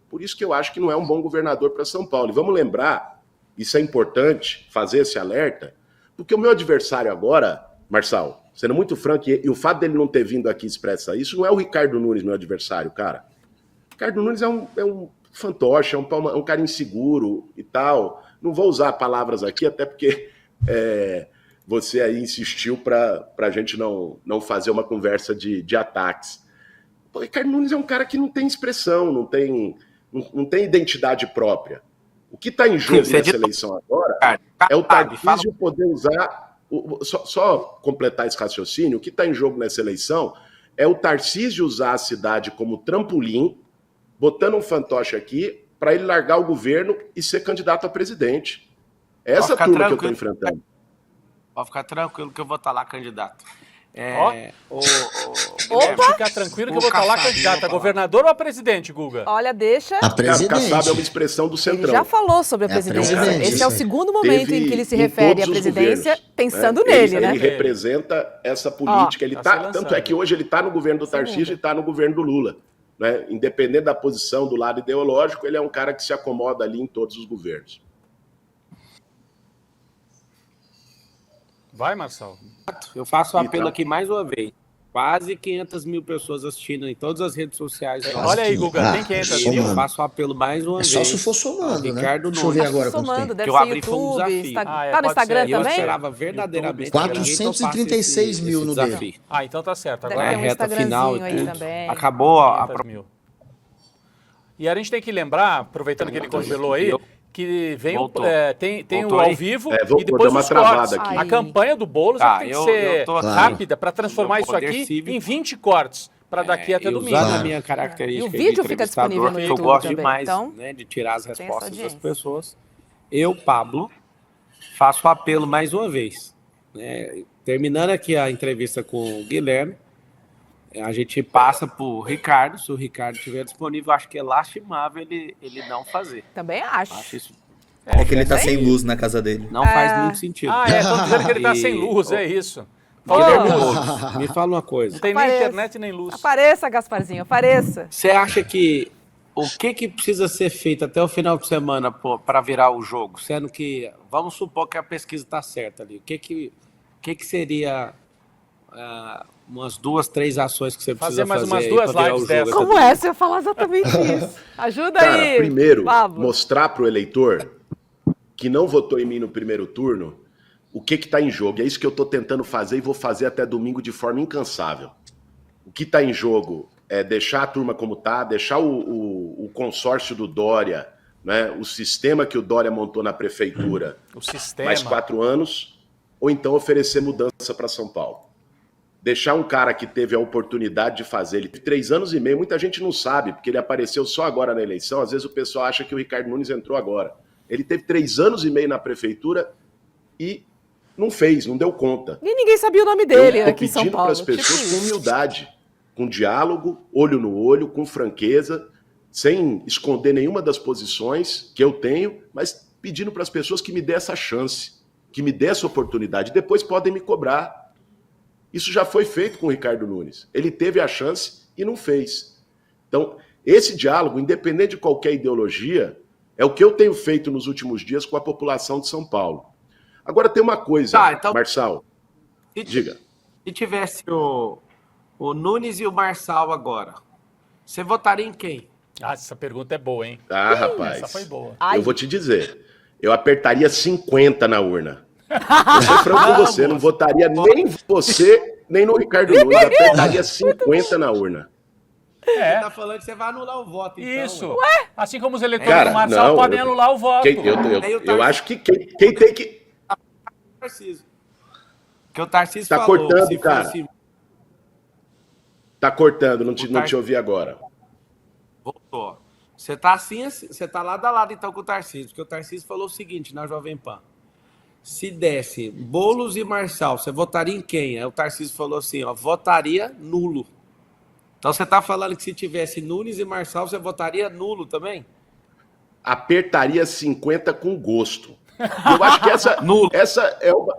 Por isso que eu acho que não é um bom governador para São Paulo. E vamos lembrar, isso é importante, fazer esse alerta, porque o meu adversário agora, Marçal, sendo muito franco, e o fato dele não ter vindo aqui expressar isso, não é o Ricardo Nunes, meu adversário, cara. Ricardo Nunes é um fantoche, é um cara inseguro e tal. Não vou usar palavras aqui, até porque você aí insistiu para a gente não fazer uma conversa de ataques. O Ricardo Nunes é um cara que não tem expressão, não tem identidade própria. O que está em jogo nessa eleição agora é o Tarcísio poder usar... Só completar esse raciocínio, o que está em jogo nessa eleição é o Tarcísio usar a cidade como trampolim, botando um fantoche aqui, para ele largar o governo e ser candidato a presidente. É essa turma que eu estou enfrentando. Pode ficar tranquilo que eu vou estar lá candidato. Pode ficar tranquilo que eu vou estar lá candidato a governador ou a presidente, Guga? Olha, deixa... A presidente. Kassab é uma expressão do Centrão. Ele já falou sobre a presidência. Esse é o segundo momento em que ele se refere à presidência, pensando nele, né? Ele representa essa política. Ele tá, tanto é que hoje ele está no governo do Tarcísio e está no governo do Lula. Né? Independente da posição do lado ideológico, ele é um cara que se acomoda ali em todos os governos. Vai, Marçal. Eu faço o apelo aqui mais uma vez. Quase 500 mil pessoas assistindo em todas as redes sociais. Olha aí, Guga, tem 500 mil. Eu faço o apelo mais uma vez. Só se for somando, né? Ricardo Deixa eu ver agora quanto somando, tem. deve Eu ser abri foi um YouTube, desafio. tá no Instagram Eu também? esperava verdadeiramente 436 mil no desafio. dele. Então tá certo. Deve Agora ter um reta final e Instagramzinho aí tudo. também. Acabou a 500 mil. E a gente tem que lembrar, aproveitando que ele congelou aí, que vem tem o ao vivo e depois os cortes. Aqui. A campanha do Boulos tem que ser rápida para transformar isso aqui em 20 cortes para daqui até domingo. Usando a minha característica E o vídeo de fica disponível entrevistador, no que eu YouTube gosto também, demais, então, né, de tirar as respostas das audiência. pessoas. Eu, Pablo, faço o apelo mais uma vez. Né? Terminando aqui a entrevista com o Guilherme, a gente passa para o Ricardo. Se o Ricardo estiver disponível, acho que é lastimável ele não fazer. Também acho. Acho isso. É que ele tá sem luz na casa dele. Não faz muito sentido. Estão dizendo que ele tá sem luz, é isso. Guilherme Boulos, me fala uma coisa. Não tem nem internet nem luz. Apareça, Gasparzinho, apareça. Você acha que o que precisa ser feito até o final de semana para virar o jogo? Sendo que, vamos supor que a pesquisa está certa ali. O que seria umas 2, 3 ações que você precisa fazer? Mais umas 2 lives dessas. Como é? Você ia falar exatamente isso. Ajuda Cara, aí, primeiro, Pablo. mostrar para o eleitor que não votou em mim no primeiro turno o que está em jogo. É isso que eu estou tentando fazer e vou fazer até domingo de forma incansável. O que está em jogo é deixar a turma como está, deixar o consórcio do Dória, né, o sistema que o Dória montou na prefeitura, mais 4 anos, ou então oferecer mudança para São Paulo. Deixar um cara que teve a oportunidade de fazer, ele teve 3 anos e meio, muita gente não sabe, porque ele apareceu só agora na eleição, às vezes o pessoal acha que o Ricardo Nunes entrou agora. Ele teve 3 anos e meio na prefeitura e não fez, não deu conta. E ninguém sabia o nome dele aqui em São Paulo. Eu estou pedindo para as pessoas com humildade, com diálogo, olho no olho, com franqueza, sem esconder nenhuma das posições que eu tenho, mas pedindo para as pessoas que me dê essa chance, que me dê essa oportunidade. Depois podem me cobrar. Isso já foi feito com o Ricardo Nunes. Ele teve a chance e não fez. Então, esse diálogo, independente de qualquer ideologia, é o que eu tenho feito nos últimos dias com a população de São Paulo. Agora tem uma coisa, então, Marçal. Diga. Se tivesse o Nunes e o Marçal agora, você votaria em quem? Essa pergunta é boa, hein? Rapaz. Essa foi boa. Eu vou te dizer. Eu apertaria 50 na urna. Vou ser franco com você, não votaria nem você, nem no Ricardo Nunes. Eu apertaria 50 na urna. Você tá falando que você vai anular o voto, então. Isso. Ué? Assim como os eleitores do Marçal podem anular o voto. Eu acho que quem tem que... Tarcísio. Que o Tarcísio tá falou. Cortando, cara. Fosse... Tá cortando, não te ouvi agora. Voltou. Você tá assim, você tá lado a lado então com o Tarcísio, porque o Tarcísio falou o seguinte na Jovem Pan. Se desse Boulos e Marçal, você votaria em quem? Aí o Tarcísio falou assim, votaria nulo. Então você tá falando que se tivesse Nunes e Marçal, você votaria nulo também? Apertaria 50 com gosto. Eu acho que Nulo. essa é uma.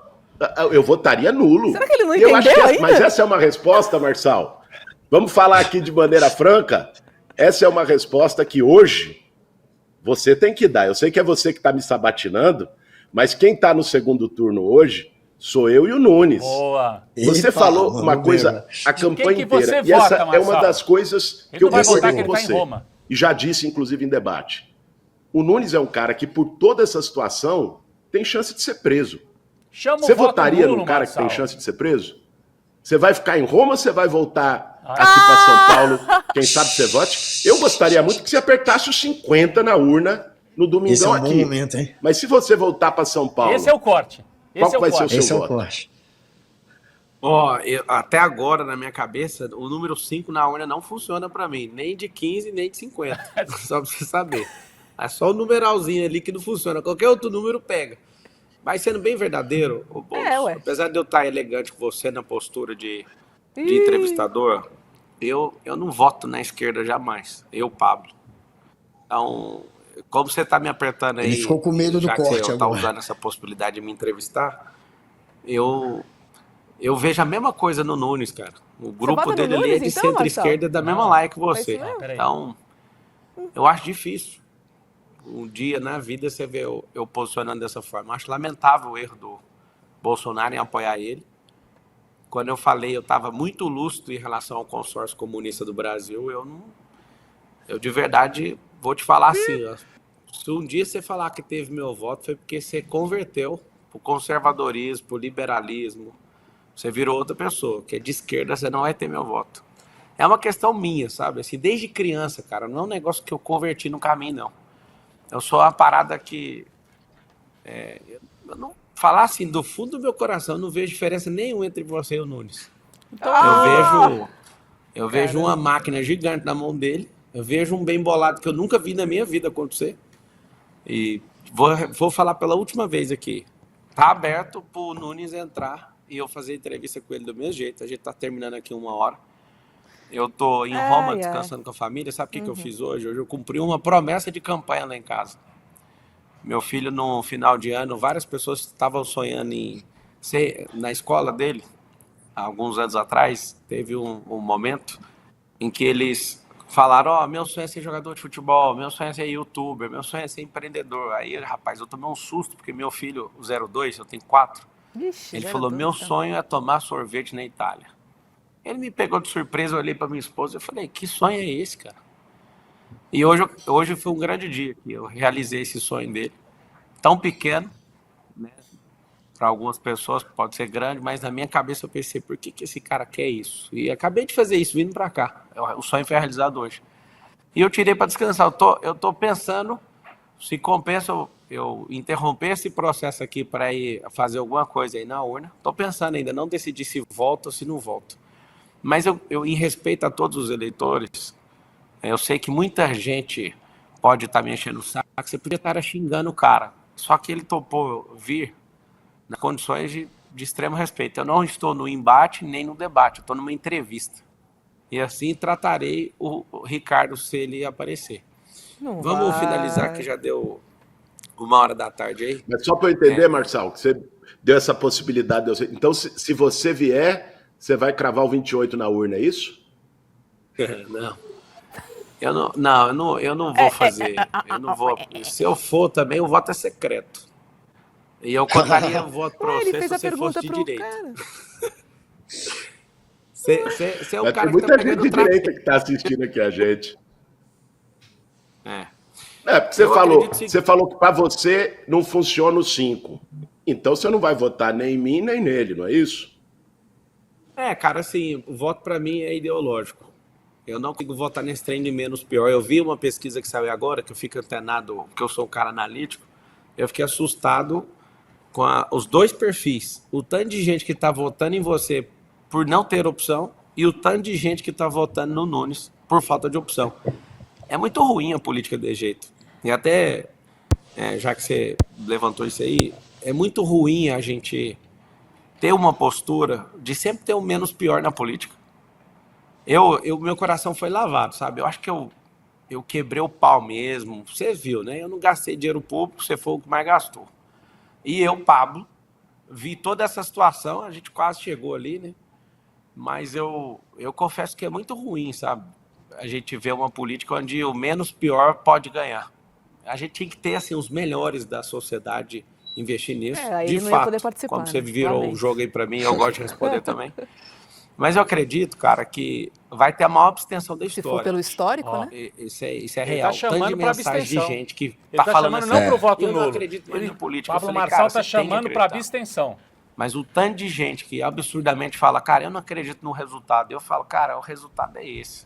Eu votaria nulo. Será que ele não Eu acho entendeu que ainda? Mas essa é uma resposta, Marçal. Vamos falar aqui de maneira franca. Essa é uma resposta que hoje você tem que dar. Eu sei que é você que está me sabatinando, mas quem está no segundo turno hoje sou eu e o Nunes. Boa. Você Epa, falou vamos uma ver, coisa né? a campanha que inteira. você E essa vota, é uma Marçal? das coisas Ele que eu não vai concordo votar com que ele tá em você. Roma. E já disse, inclusive, em debate. O Nunes é um cara que, por toda essa situação, tem chance de ser preso. Chama Você o voto votaria nulo, num cara que Marçal. tem chance de ser preso? Você vai ficar em Roma ou você vai voltar aqui para São Paulo? Quem sabe você vote? Eu gostaria muito que você apertasse os 50 na urna no domingão Esse é um aqui. bom momento, hein? Mas se você voltar para São Paulo, Esse é o corte. Qual que vai ser o seu Esse é o voto? corte. Até agora, na minha cabeça, o número 5 na urna não funciona pra mim. Nem de 15, nem de 50. Só pra você saber. É só o numeralzinho ali que não funciona. Qualquer outro número pega. Mas sendo bem verdadeiro, ué. apesar de eu estar elegante com você na postura de entrevistador, eu não voto na esquerda jamais. Eu, Pablo. Então, como você está me apertando aí, Ele ficou com medo do já que corte você está agora. usando essa possibilidade de me entrevistar, eu vejo a mesma coisa no Nunes, cara. O grupo vota no dele ali é Nunes, de então, centro-esquerda da mesma laia que você. Mas isso mesmo. Então, eu acho difícil. Um dia na vida você vê eu posicionando dessa forma. Eu acho lamentável o erro do Bolsonaro em apoiar ele. Quando eu falei, eu estava muito lúcido em relação ao consórcio comunista do Brasil. Eu de verdade vou te falar assim, ó, se um dia você falar que teve meu voto, foi porque você converteu pro conservadorismo, pro liberalismo. Você virou outra pessoa, que é de esquerda, você não vai ter meu voto. É uma questão minha, sabe? Assim, desde criança, cara, não é um negócio que eu converti no caminho, não. Eu sou uma parada que... eu não falar assim, do fundo do meu coração, eu não vejo diferença nenhuma entre você e o Nunes. Eu vejo uma máquina gigante na mão dele, eu vejo um bem bolado que eu nunca vi na minha vida acontecer. E vou falar pela última vez aqui. Tá aberto pro Nunes entrar e eu fazer entrevista com ele do mesmo jeito. A gente tá terminando aqui 1 hora. Eu tô em Roma descansando com a família. Sabe o que eu fiz hoje? Hoje eu cumpri uma promessa de campanha lá em casa. Meu filho, no final de ano, várias pessoas estavam sonhando em ser na escola dele. Há alguns anos atrás, teve um momento em que eles falaram, meu sonho é ser jogador de futebol, meu sonho é ser youtuber, meu sonho é ser empreendedor. Aí, rapaz, eu tomei um susto, porque meu filho, o 02, eu tenho 4, ele falou, meu sonho é tomar sorvete na Itália. Ele me pegou de surpresa, eu olhei para minha esposa e falei, que sonho é esse, cara? E hoje foi um grande dia que eu realizei esse sonho dele. Tão pequeno, né? Para algumas pessoas pode ser grande, mas na minha cabeça eu pensei, por que esse cara quer isso? E acabei de fazer isso, vindo para cá. O sonho foi realizado hoje. E eu tirei para descansar. Eu tô pensando se compensa eu interromper esse processo aqui para ir fazer alguma coisa aí na urna. Tô pensando ainda, não decidi se volto ou se não volto. Mas eu em respeito a todos os eleitores, eu sei que muita gente pode estar me enchendo o saco, você podia estar xingando o cara. Só que ele topou vir nas condições de extremo respeito. Eu não estou no embate nem no debate, eu estou numa entrevista. E assim tratarei o Ricardo se ele aparecer. Vamos finalizar, que já deu 1h da tarde aí. Mas só para eu entender, Marçal, que você deu essa possibilidade. Então, se você vier, você vai cravar o 28 na urna, é isso? Não. Eu não vou fazer. Eu não vou. Se eu for também, o voto é secreto. E eu contaria o voto para você se você fosse de direita. Você é o cara que tá pegando muita gente de direita que tá assistindo aqui a gente. Porque você falou que para você não funciona o 5. Então você não vai votar nem em mim, nem nele, não é isso? Cara, assim, o voto para mim é ideológico. Eu não consigo votar nesse trem de menos pior. Eu vi uma pesquisa que saiu agora, que eu fico antenado, porque eu sou um cara analítico, eu fiquei assustado com os dois perfis. O tanto de gente que tá votando em você por não ter opção e o tanto de gente que tá votando no Nunes por falta de opção. É muito ruim a política desse jeito. E até, já que você levantou isso aí, é muito ruim a gente ter uma postura de sempre ter o menos pior na política. Meu coração foi lavado, sabe? Eu acho que eu quebrei o pau mesmo. Você viu, né? Eu não gastei dinheiro público, você foi o que mais gastou. E eu, Pablo, vi toda essa situação, a gente quase chegou ali, né? Mas eu confesso que é muito ruim, sabe? A gente vê uma política onde o menos pior pode ganhar. A gente tinha que ter, assim, os melhores da sociedade investir nisso. Aí de ele não fato, ia poder participar, como você né? virou Lamento. o jogo aí pra mim, eu gosto de responder também. Mas eu acredito, cara, que vai ter a maior abstenção da Se história. for pelo histórico, né? Isso é Ele real. tá chamando Tanto de pra mensagem de abstenção. gente que Ele tá falando chamando assim, não pro voto eu nulo. não acredito mais na política. Pablo Eu falei, Marçal cara, tá você tem que chamando pra acreditar. abstenção. Mas o tanto de gente que absurdamente fala, cara, eu não acredito no resultado. Eu falo, cara, o resultado é esse.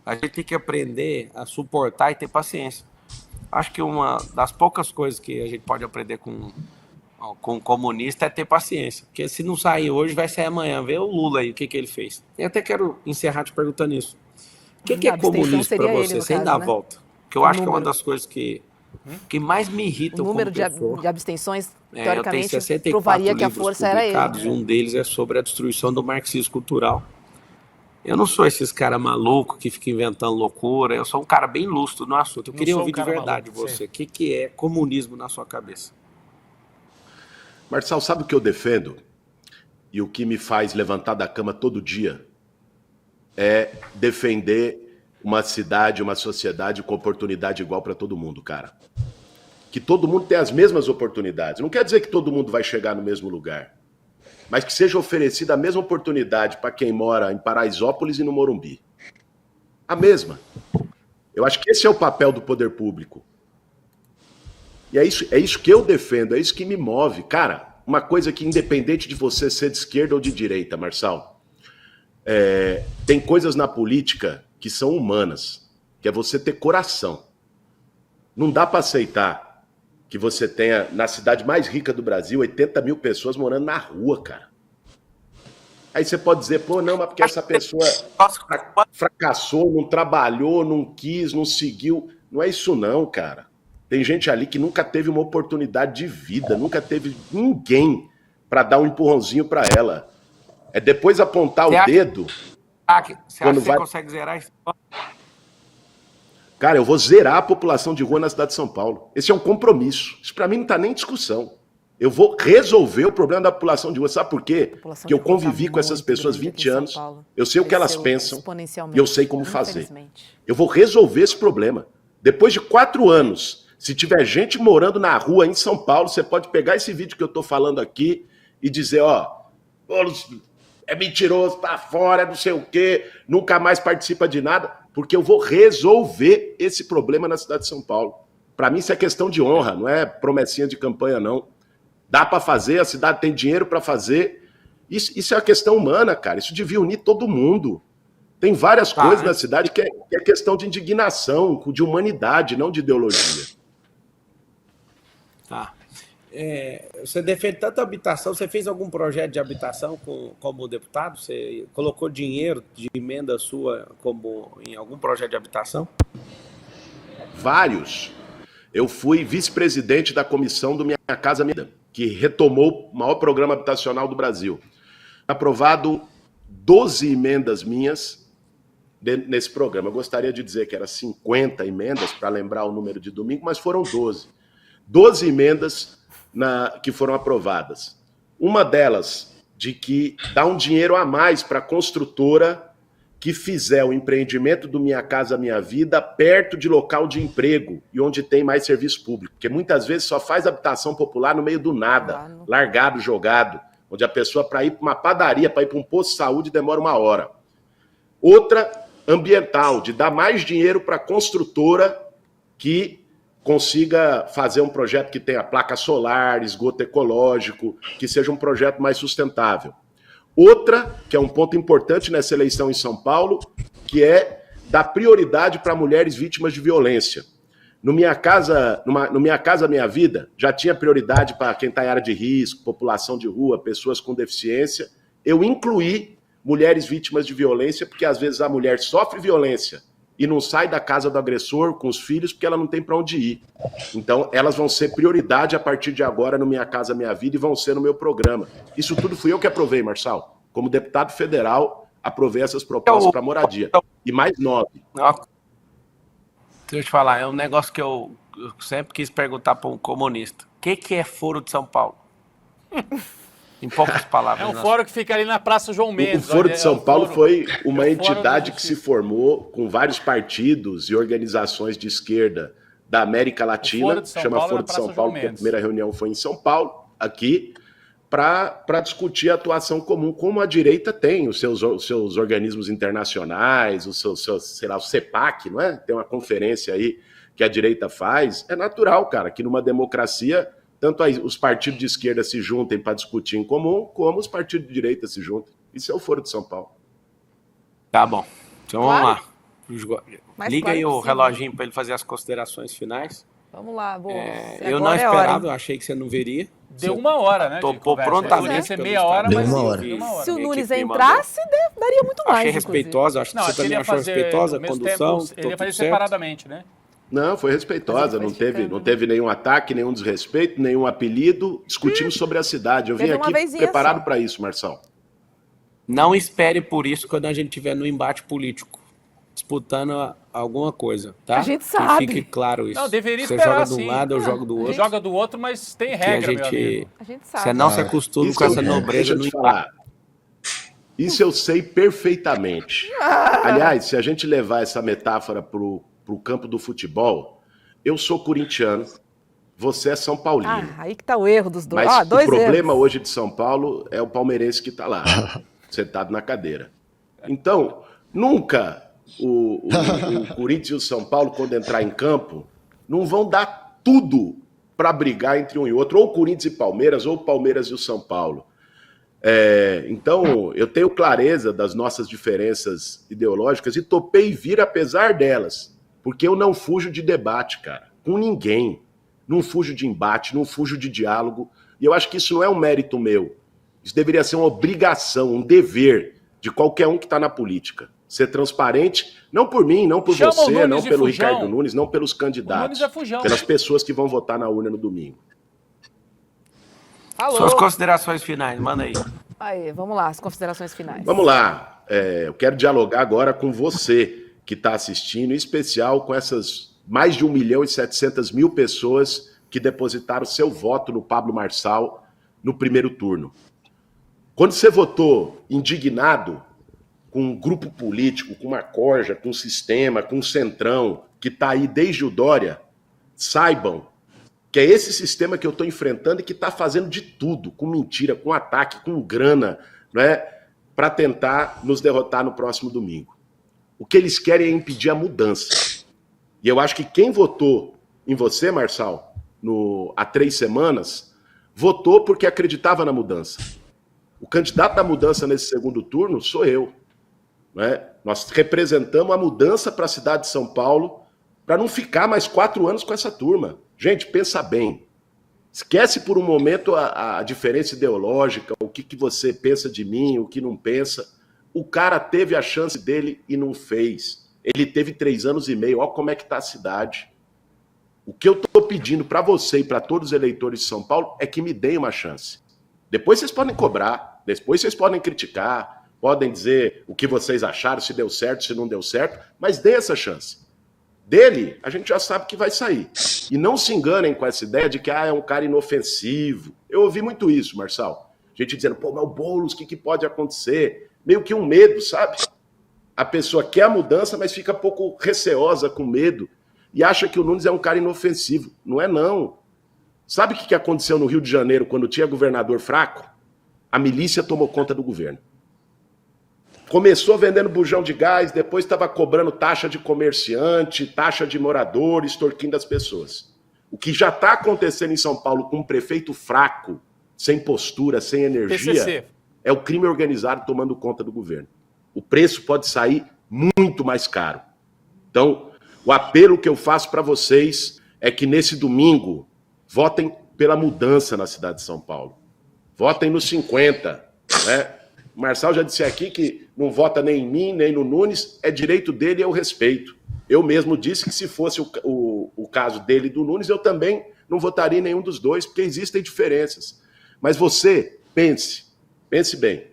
A gente tem que aprender a suportar e ter paciência. Acho que uma das poucas coisas que a gente pode aprender com um comunista é ter paciência. Porque se não sair hoje, vai sair amanhã. Vê o Lula aí, o que ele fez. Eu até quero encerrar te perguntando isso. O que é comunismo para você, sem dar a volta? Porque eu acho que é uma das coisas que mais me irrita O número como pessoa. de abstenções, Eu tenho teoricamente, 64 provaria que a livros força era ele. publicados, e um deles é sobre a destruição do marxismo cultural. Eu não sou esses caras malucos que ficam inventando loucura, eu sou um cara bem lúcido no assunto. Eu queria ouvir de verdade de você. O que é comunismo na sua cabeça? Marçal, sabe o que eu defendo? E o que me faz levantar da cama todo dia? É defender uma cidade, uma sociedade com oportunidade igual para todo mundo, cara. Que todo mundo tenha as mesmas oportunidades. Não quer dizer que todo mundo vai chegar no mesmo lugar, mas que seja oferecida a mesma oportunidade para quem mora em Paraisópolis e no Morumbi. A mesma. Eu acho que esse é o papel do poder público. E é isso que eu defendo, é isso que me move. Cara, uma coisa que independente de você ser de esquerda ou de direita, Marçal, tem coisas na política que são humanas, que é você ter coração. Não dá para aceitar que você tenha, na cidade mais rica do Brasil, 80 mil pessoas morando na rua, cara. Aí você pode dizer, pô, não, mas porque essa pessoa fracassou, não trabalhou, não quis, não seguiu. Não é isso não, cara. Tem gente ali que nunca teve uma oportunidade de vida, nunca teve ninguém para dar um empurrãozinho para ela. É depois apontar o dedo. Você acha que você consegue zerar isso? Cara, eu vou zerar a população de rua na cidade de São Paulo. Esse é um compromisso. Isso para mim não está nem em discussão. Eu vou resolver o problema da população de rua. Sabe por quê? Porque eu convivi com essas pessoas 20 anos. Eu sei o que elas pensam e eu sei como fazer. Eu vou resolver esse problema. Depois de 4 anos, se tiver gente morando na rua em São Paulo, você pode pegar esse vídeo que eu estou falando aqui e dizer, ó, é mentiroso, tá fora, não sei o quê, nunca mais participa de nada, porque eu vou resolver esse problema na cidade de São Paulo. Para mim isso é questão de honra, não é promessinha de campanha, não. Dá para fazer, a cidade tem dinheiro para fazer. Isso é uma questão humana, cara. Isso devia unir todo mundo. Tem várias coisas na cidade que é questão de indignação, de humanidade, não de ideologia. Tá. Você defende tanto a habitação, você fez algum projeto de habitação como deputado? Você colocou dinheiro de emenda sua em algum projeto de habitação? Vários. Eu fui vice-presidente da comissão do Minha Casa Minha Vida, que retomou o maior programa habitacional do Brasil. Aprovado 12 emendas minhas nesse programa. Eu gostaria de dizer que eram 50 emendas, para lembrar o número de domingo, mas foram 12. 12 emendas que foram aprovadas. Uma delas, de que dá um dinheiro a mais para a construtora que fizer o empreendimento do Minha Casa Minha Vida perto de local de emprego e onde tem mais serviço público. Porque muitas vezes só faz habitação popular no meio do nada, largado, jogado, onde a pessoa, para ir para uma padaria, para ir para um posto de saúde, demora 1 hora. Outra, ambiental, de dar mais dinheiro para a construtora que consiga fazer um projeto que tenha placa solar, esgoto ecológico, que seja um projeto mais sustentável. Outra, que é um ponto importante nessa eleição em São Paulo, que é dar prioridade para mulheres vítimas de violência. No Minha Casa Minha Vida, já tinha prioridade para quem está em área de risco, população de rua, pessoas com deficiência. Eu incluí mulheres vítimas de violência, porque às vezes a mulher sofre violência e não sai da casa do agressor com os filhos porque ela não tem para onde ir. Então, elas vão ser prioridade a partir de agora no Minha Casa Minha Vida e vão ser no meu programa. Isso tudo fui eu que aprovei, Marçal. Como deputado federal, aprovei essas propostas para moradia. E mais 9. Deixa eu te falar, é um negócio que eu sempre quis perguntar para um comunista. O que é Foro de São Paulo? Em poucas palavras. É um fórum que fica ali na Praça João Mendes. O Foro de São Paulo foi uma entidade que se formou com vários partidos e organizações de esquerda da América Latina, chama Foro de São Paulo, porque a primeira reunião foi em São Paulo, aqui, para discutir a atuação comum, como a direita tem os seus organismos internacionais, o sei lá, o CEPAC, não é? Tem uma conferência aí que a direita faz. É natural, cara, que numa democracia tanto os partidos de esquerda se juntem para discutir em comum, como os partidos de direita se juntem. Isso é o Foro de São Paulo. Tá bom. Então Claro. vamos lá. Liga claro aí o sim. reloginho para ele fazer as considerações finais. Vamos lá, Eu não esperava, eu achei que você não veria. Deu 1 hora, né? Topou de conversa. prontamente. Podia ser pelo meia hora, Deu mas uma sim, hora. deu 1 hora. Se o Minha Nunes equipe me entrasse, daria muito mais. Achei inclusive. respeitosa, acho que Não, você acho que ele também ia achou fazer respeitosa ao a mesmo condução. tempo, ele ia fazer tudo certo. separadamente, né? Não, foi respeitosa, Mas não ele foi teve nenhum ataque, nenhum desrespeito, nenhum apelido. Discutimos sobre a cidade. Eu vim Teve uma aqui vezinha preparado só. para isso, Marção. Não espere por isso quando a gente estiver no embate político, disputando alguma coisa, tá? A gente sabe. Que fique claro isso. Não, deveria Você esperar, joga de sim. um lado, eu jogo do outro. Joga do outro, mas tem Que a regra, meu amigo. gente, A gente sabe. você não se acostuma Isso com essa eu- nobreza deixa eu no te embate. falar. Isso eu sei perfeitamente. Aliás, se a gente levar essa metáfora pro campo do futebol, eu sou corintiano, você é São Paulino. Aí que tá o erro dos dois. Mas Dois o problema erros. hoje de São Paulo é o palmeirense que está lá, sentado na cadeira. Então, nunca o Corinthians e o São Paulo, quando entrar em campo, não vão dar tudo para brigar entre um e outro, ou Corinthians e Palmeiras, ou Palmeiras e o São Paulo. Então, eu tenho clareza das nossas diferenças ideológicas e topei vir apesar delas, porque eu não fujo de debate, cara, com ninguém. Não fujo de embate, não fujo de diálogo, e eu acho que isso não é um mérito meu. Isso deveria ser uma obrigação, um dever de qualquer um que está na política. Ser transparente, não por mim, não por Chama o você, Nunes não de pelo fujão. Ricardo Nunes, não pelos O candidatos, Nunes é fujão. pelas pessoas que vão votar na urna no domingo. Falou. Suas considerações finais, manda aí. Aí, vamos lá, as considerações finais. Vamos lá, eu quero dialogar agora com você que está assistindo, em especial com essas mais de 1.700.000 pessoas que depositaram seu voto no Pablo Marçal no primeiro turno. Quando você votou indignado com um grupo político, com uma corja, com um sistema, com um centrão, que está aí desde o Dória, saibam que é esse sistema que eu estou enfrentando e que está fazendo de tudo, com mentira, com ataque, com grana, né, para tentar nos derrotar no próximo domingo. O que eles querem é impedir a mudança. E eu acho que quem votou em você, Marçal, há 3 semanas, votou porque acreditava na mudança. O candidato da mudança nesse segundo turno sou eu. Né? Nós representamos a mudança para a cidade de São Paulo para não ficar mais 4 anos com essa turma. Gente, pensa bem. Esquece por um momento a diferença ideológica, o que você pensa de mim, o que não pensa. O cara teve a chance dele e não fez. Ele teve 3 anos e meio. Olha como é que está a cidade. O que eu estou pedindo para você e para todos os eleitores de São Paulo é que me deem uma chance. Depois vocês podem cobrar, depois vocês podem criticar, podem dizer o que vocês acharam, se deu certo, se não deu certo, mas dê essa chance. Dele, a gente já sabe que vai sair. E não se enganem com essa ideia de que é um cara inofensivo. Eu ouvi muito isso, Marçal. Gente dizendo, pô, mas o Boulos, o que pode acontecer? Meio que um medo, sabe? A pessoa quer a mudança, mas fica um pouco receosa, com medo, e acha que o Nunes é um cara inofensivo. Não é, não. Sabe o que aconteceu no Rio de Janeiro quando tinha governador fraco? A milícia tomou conta do governo. Começou vendendo bujão de gás, depois estava cobrando taxa de comerciante, taxa de morador, extorquindo as pessoas. O que já está acontecendo em São Paulo com um prefeito fraco, sem postura, sem energia, PCC. é o crime organizado tomando conta do governo. O preço pode sair muito mais caro. Então, o apelo que eu faço para vocês é que nesse domingo votem pela mudança na cidade de São Paulo. Votem no 50, né? O Marçal já disse aqui que não vota nem em mim, nem no Nunes, é direito dele e eu respeito. Eu mesmo disse que se fosse o caso dele e do Nunes, eu também não votaria em nenhum dos dois, porque existem diferenças. Mas você, pense bem.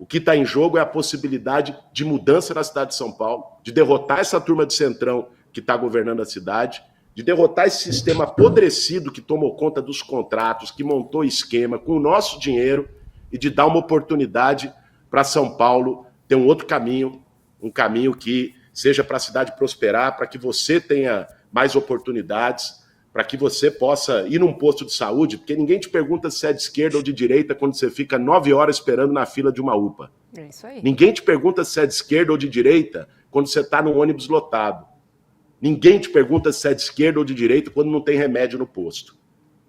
O que está em jogo é a possibilidade de mudança na cidade de São Paulo, de derrotar essa turma de Centrão que está governando a cidade, de derrotar esse sistema apodrecido que tomou conta dos contratos, que montou esquema com o nosso dinheiro e de dar uma oportunidade para São Paulo ter um outro caminho, um caminho que seja para a cidade prosperar, para que você tenha mais oportunidades, para que você possa ir num posto de saúde, porque ninguém te pergunta se é de esquerda ou de direita quando você fica 9 horas esperando na fila de uma UPA. É isso aí. Ninguém te pergunta se é de esquerda ou de direita quando você está num ônibus lotado. Ninguém te pergunta se é de esquerda ou de direita quando não tem remédio no posto.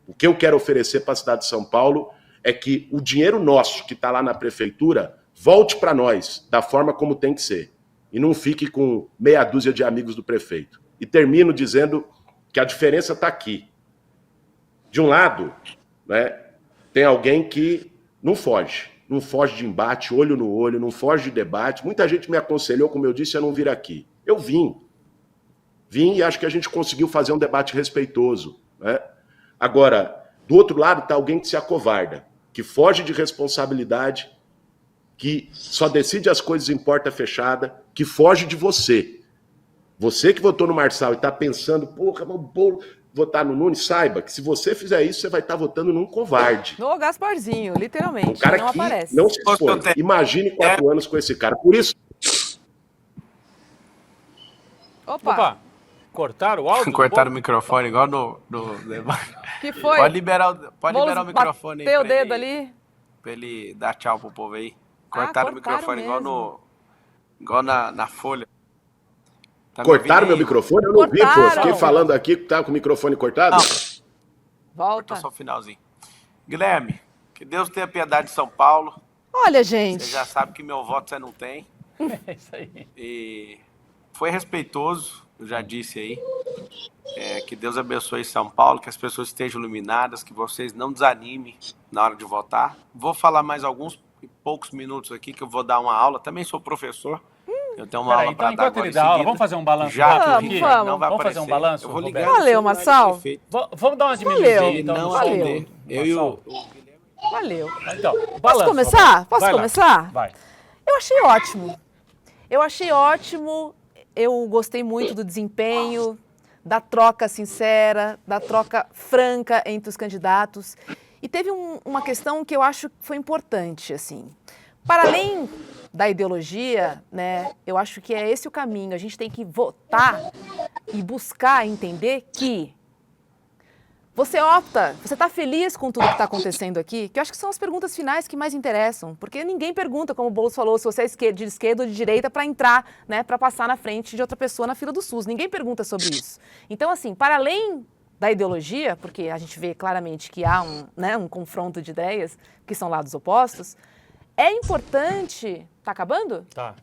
O que eu quero oferecer para a cidade de São Paulo é que o dinheiro nosso que está lá na prefeitura volte para nós da forma como tem que ser. E não fique com meia dúzia de amigos do prefeito. E termino dizendo que a diferença está aqui. De um lado, né, tem alguém que não foge de embate, olho no olho, não foge de debate. Muita gente me aconselhou, como eu disse, a não vir aqui. Eu vim e acho que a gente conseguiu fazer um debate respeitoso, né? Agora, do outro lado está alguém que se acovarda, que foge de responsabilidade, que só decide as coisas em porta fechada, que foge de você. Você que votou no Marçal e está pensando, porra, vou votar no Nunes, saiba que se você fizer isso, você vai estar votando num covarde. No Gasparzinho, literalmente. Um cara não que aparece. não se expõe. Imagine 4 anos com esse cara. Por isso... Opa. Cortaram o áudio? Cortaram o microfone, igual no debate. Que foi? Pode liberar o microfone aí. Bateu o dedo ali. Pra ele dar tchau pro povo aí. Cortaram o microfone mesmo. igual na Folha. Tá Cortaram meu microfone? Eu não vi, pô. Cortaram. Fiquei falando aqui que tá com o microfone cortado. Não. Volta. Cortou só o finalzinho. Guilherme, que Deus tenha piedade de São Paulo. Olha, gente. Você já sabe que meu voto você não tem. É isso aí. E foi respeitoso, eu já disse aí. Que Deus abençoe São Paulo, que as pessoas estejam iluminadas, que vocês não desanimem na hora de votar. Vou falar mais alguns poucos minutos aqui, que eu vou dar uma aula. Também sou professor. Eu tenho uma aula para dar agora em seguida. Vamos fazer um balanço Já rápido que aqui? vamos. não vai Vamos aparecer. fazer um balanço, Eu vou Roberto? ligar. Valeu, Marçal. Vamos dar uma diminuída Valeu. aí, então. Não no Valeu. atender. Eu e o Guilherme. Valeu. Então, Posso balanço, começar? Roberto. Posso Vai lá. começar? Vai. Eu achei ótimo. Eu gostei muito do desempenho, da troca sincera, da troca franca entre os candidatos. E teve uma questão que eu acho que foi importante, assim. Para além da ideologia, né, eu acho que é esse o caminho. A gente tem que votar e buscar entender que você está feliz com tudo que está acontecendo aqui? Que eu acho que são as perguntas finais que mais interessam, porque ninguém pergunta, como o Boulos falou, se você é de esquerda ou de direita para entrar, né, para passar na frente de outra pessoa na fila do SUS. Ninguém pergunta sobre isso. Então, assim, para além da ideologia, porque a gente vê claramente que há um confronto de ideias, que são lados opostos, é importante... Tá acabando? Tá.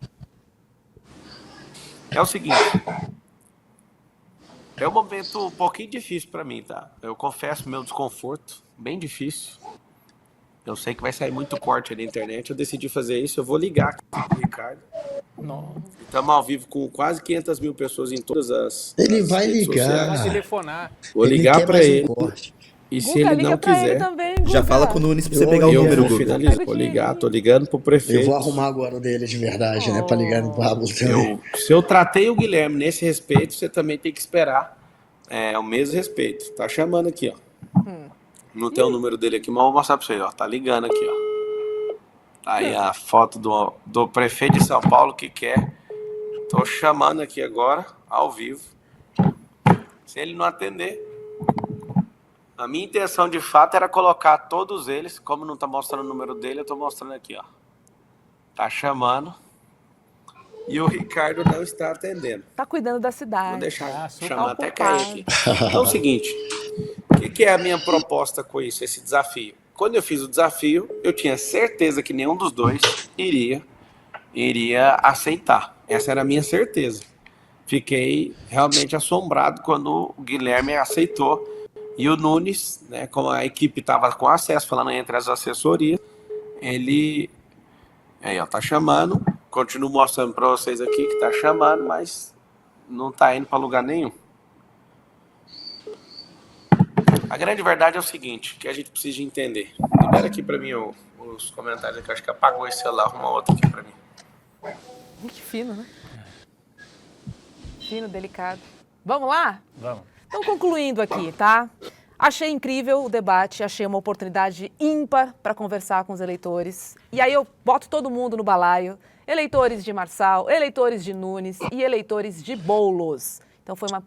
É o seguinte... É um momento um pouquinho difícil para mim, tá? Eu confesso meu desconforto, bem difícil. Eu sei que vai sair muito corte aí na internet. Eu decidi fazer isso. Eu vou ligar aqui pro Ricardo. Estamos ao vivo com quase 500 mil pessoas em todas as Ele as vai redes ligar. sociais. Vai telefonar. Vou Ele ligar quer para mais um ele. corte. E se Guga, ele liga não pra ele quiser, também, Já Guga. fala com o Nunes pra você Eu- pegar o eu número, vou Guga. finalizar. Vou ligar, tô ligando pro prefeito. Eu vou arrumar agora o dele de verdade, né? Pra ligar no Pablo também. Se eu tratei o Guilherme nesse respeito, você também tem que esperar o mesmo respeito. Tá chamando aqui, ó. Não tem o número dele aqui, mas eu vou mostrar pra você, ó. Tá ligando aqui, ó. Tá aí a foto do prefeito de São Paulo que quer. Tô chamando aqui agora, ao vivo. Se ele não atender... A minha intenção, de fato, era colocar todos eles. Como não tá mostrando o número dele, eu tô mostrando aqui, ó. Tá chamando. E o Ricardo não está atendendo. Tá cuidando da cidade. Vou deixar super chamar até ocupado. cair aqui. Então é o seguinte. O que é a minha proposta com isso, esse desafio? Quando eu fiz o desafio, eu tinha certeza que nenhum dos dois iria aceitar. Essa era a minha certeza. Fiquei realmente assombrado quando o Guilherme aceitou. E o Nunes, né, como a equipe estava com acesso, falando entre as assessorias, ele aí, ó, tá chamando. Continuo mostrando para vocês aqui que tá chamando, mas não tá indo para lugar nenhum. A grande verdade é o seguinte, que a gente precisa entender. Libera aqui pra mim os comentários aqui, eu acho que apagou esse celular, arruma outro aqui pra mim. Que fino, né? Fino, delicado. Vamos lá? Vamos. Então, concluindo aqui, tá? Achei incrível o debate, achei uma oportunidade ímpar para conversar com os eleitores. E aí eu boto todo mundo no balaio. Eleitores de Marçal, eleitores de Nunes e eleitores de Boulos. Então foi uma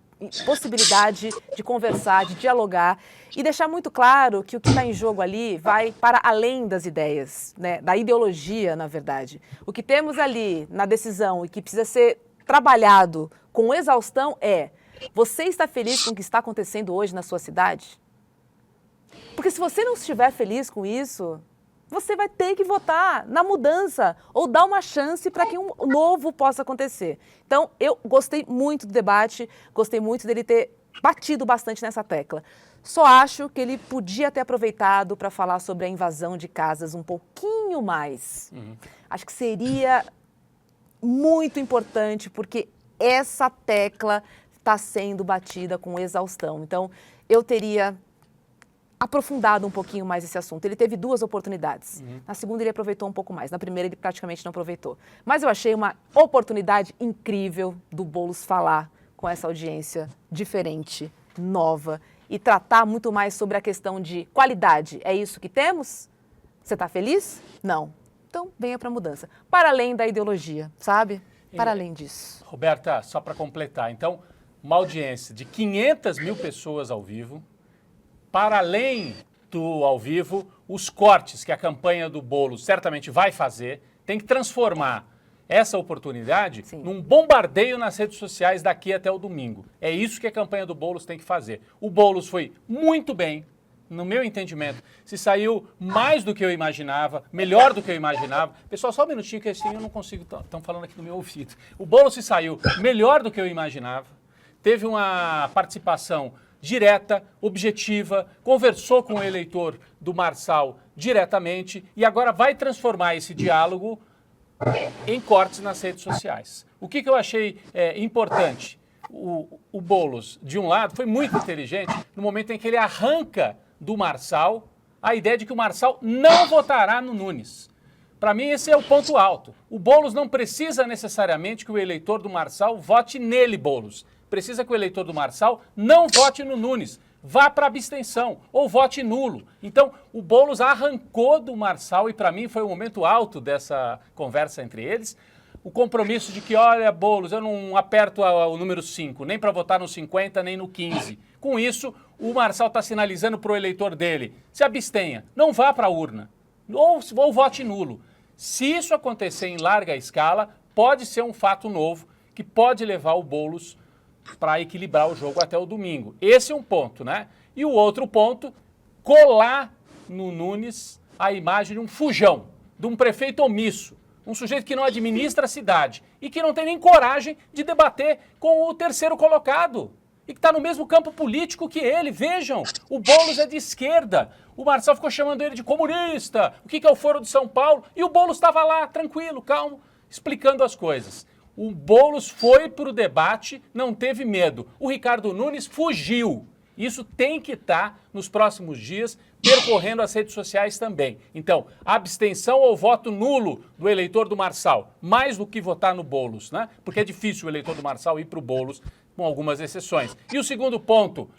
possibilidade de conversar, de dialogar e deixar muito claro que o que está em jogo ali vai para além das ideias, né? Da ideologia, na verdade. O que temos ali na decisão e que precisa ser trabalhado com exaustão é: você está feliz com o que está acontecendo hoje na sua cidade? Porque se você não estiver feliz com isso, você vai ter que votar na mudança ou dar uma chance para que um novo possa acontecer. Então, eu gostei muito do debate, gostei muito dele ter batido bastante nessa tecla. Só acho que ele podia ter aproveitado para falar sobre a invasão de casas um pouquinho mais. Acho que seria muito importante, porque essa tecla está sendo batida com exaustão. Então, eu teria aprofundado um pouquinho mais esse assunto. Ele teve 2 oportunidades. Na segunda, ele aproveitou um pouco mais. Na primeira, ele praticamente não aproveitou. Mas eu achei uma oportunidade incrível do Boulos falar com essa audiência diferente, nova, e tratar muito mais sobre a questão de qualidade. É isso que temos? Você está feliz? Não. Então, venha para a mudança. Para além da ideologia, sabe? Para além disso. Roberta, só para completar. Então, uma audiência de 500 mil pessoas ao vivo. Para além do ao vivo, os cortes que a campanha do Boulos certamente vai fazer, tem que transformar essa oportunidade num bombardeio nas redes sociais daqui até o domingo. É isso que a campanha do Boulos tem que fazer. O Boulos foi muito bem, no meu entendimento, se saiu mais do que eu imaginava, melhor do que eu imaginava. Pessoal, só um minutinho que assim eu não consigo, estão falando aqui no meu ouvido. O Boulos se saiu melhor do que eu imaginava, teve uma participação direta, objetiva, conversou com o eleitor do Marçal diretamente e agora vai transformar esse diálogo em cortes nas redes sociais. O que eu achei importante? O Boulos, de um lado, foi muito inteligente no momento em que ele arranca do Marçal a ideia de que o Marçal não votará no Nunes. Para mim, esse é o ponto alto. O Boulos não precisa necessariamente que o eleitor do Marçal vote nele, Boulos. Precisa que o eleitor do Marçal não vote no Nunes, vá para abstenção ou vote nulo. Então, o Boulos arrancou do Marçal e para mim foi o momento alto dessa conversa entre eles, o compromisso de que, olha, Boulos, eu não aperto o número 5, nem para votar no 50, nem no 15. Com isso, o Marçal está sinalizando para o eleitor dele, se abstenha, não vá para a urna, ou vote nulo. Se isso acontecer em larga escala, pode ser um fato novo que pode levar o Boulos para equilibrar o jogo até o domingo. Esse é um ponto, né? E o outro ponto, colar no Nunes a imagem de um fujão, de um prefeito omisso, um sujeito que não administra a cidade e que não tem nem coragem de debater com o terceiro colocado e que está no mesmo campo político que ele. Vejam, o Boulos é de esquerda, o Marçal ficou chamando ele de comunista, o que é o Foro de São Paulo, e o Boulos estava lá, tranquilo, calmo, explicando as coisas. O Boulos foi para o debate, não teve medo. O Ricardo Nunes fugiu. Isso tem que estar nos próximos dias percorrendo as redes sociais também. Então, abstenção ou voto nulo do eleitor do Marçal, mais do que votar no Boulos, né? Porque é difícil o eleitor do Marçal ir para o Boulos, com algumas exceções. E o segundo ponto,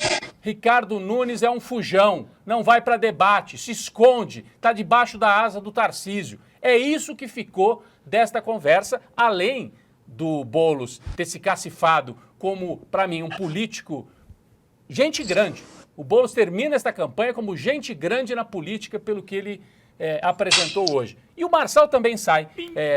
Ricardo Nunes é um fujão, não vai para debate, se esconde, está debaixo da asa do Tarcísio. É isso que ficou desta conversa, além do Boulos ter se cacifado como, para mim, um político gente grande. O Boulos termina esta campanha como gente grande na política pelo que ele apresentou hoje. E o Marçal também sai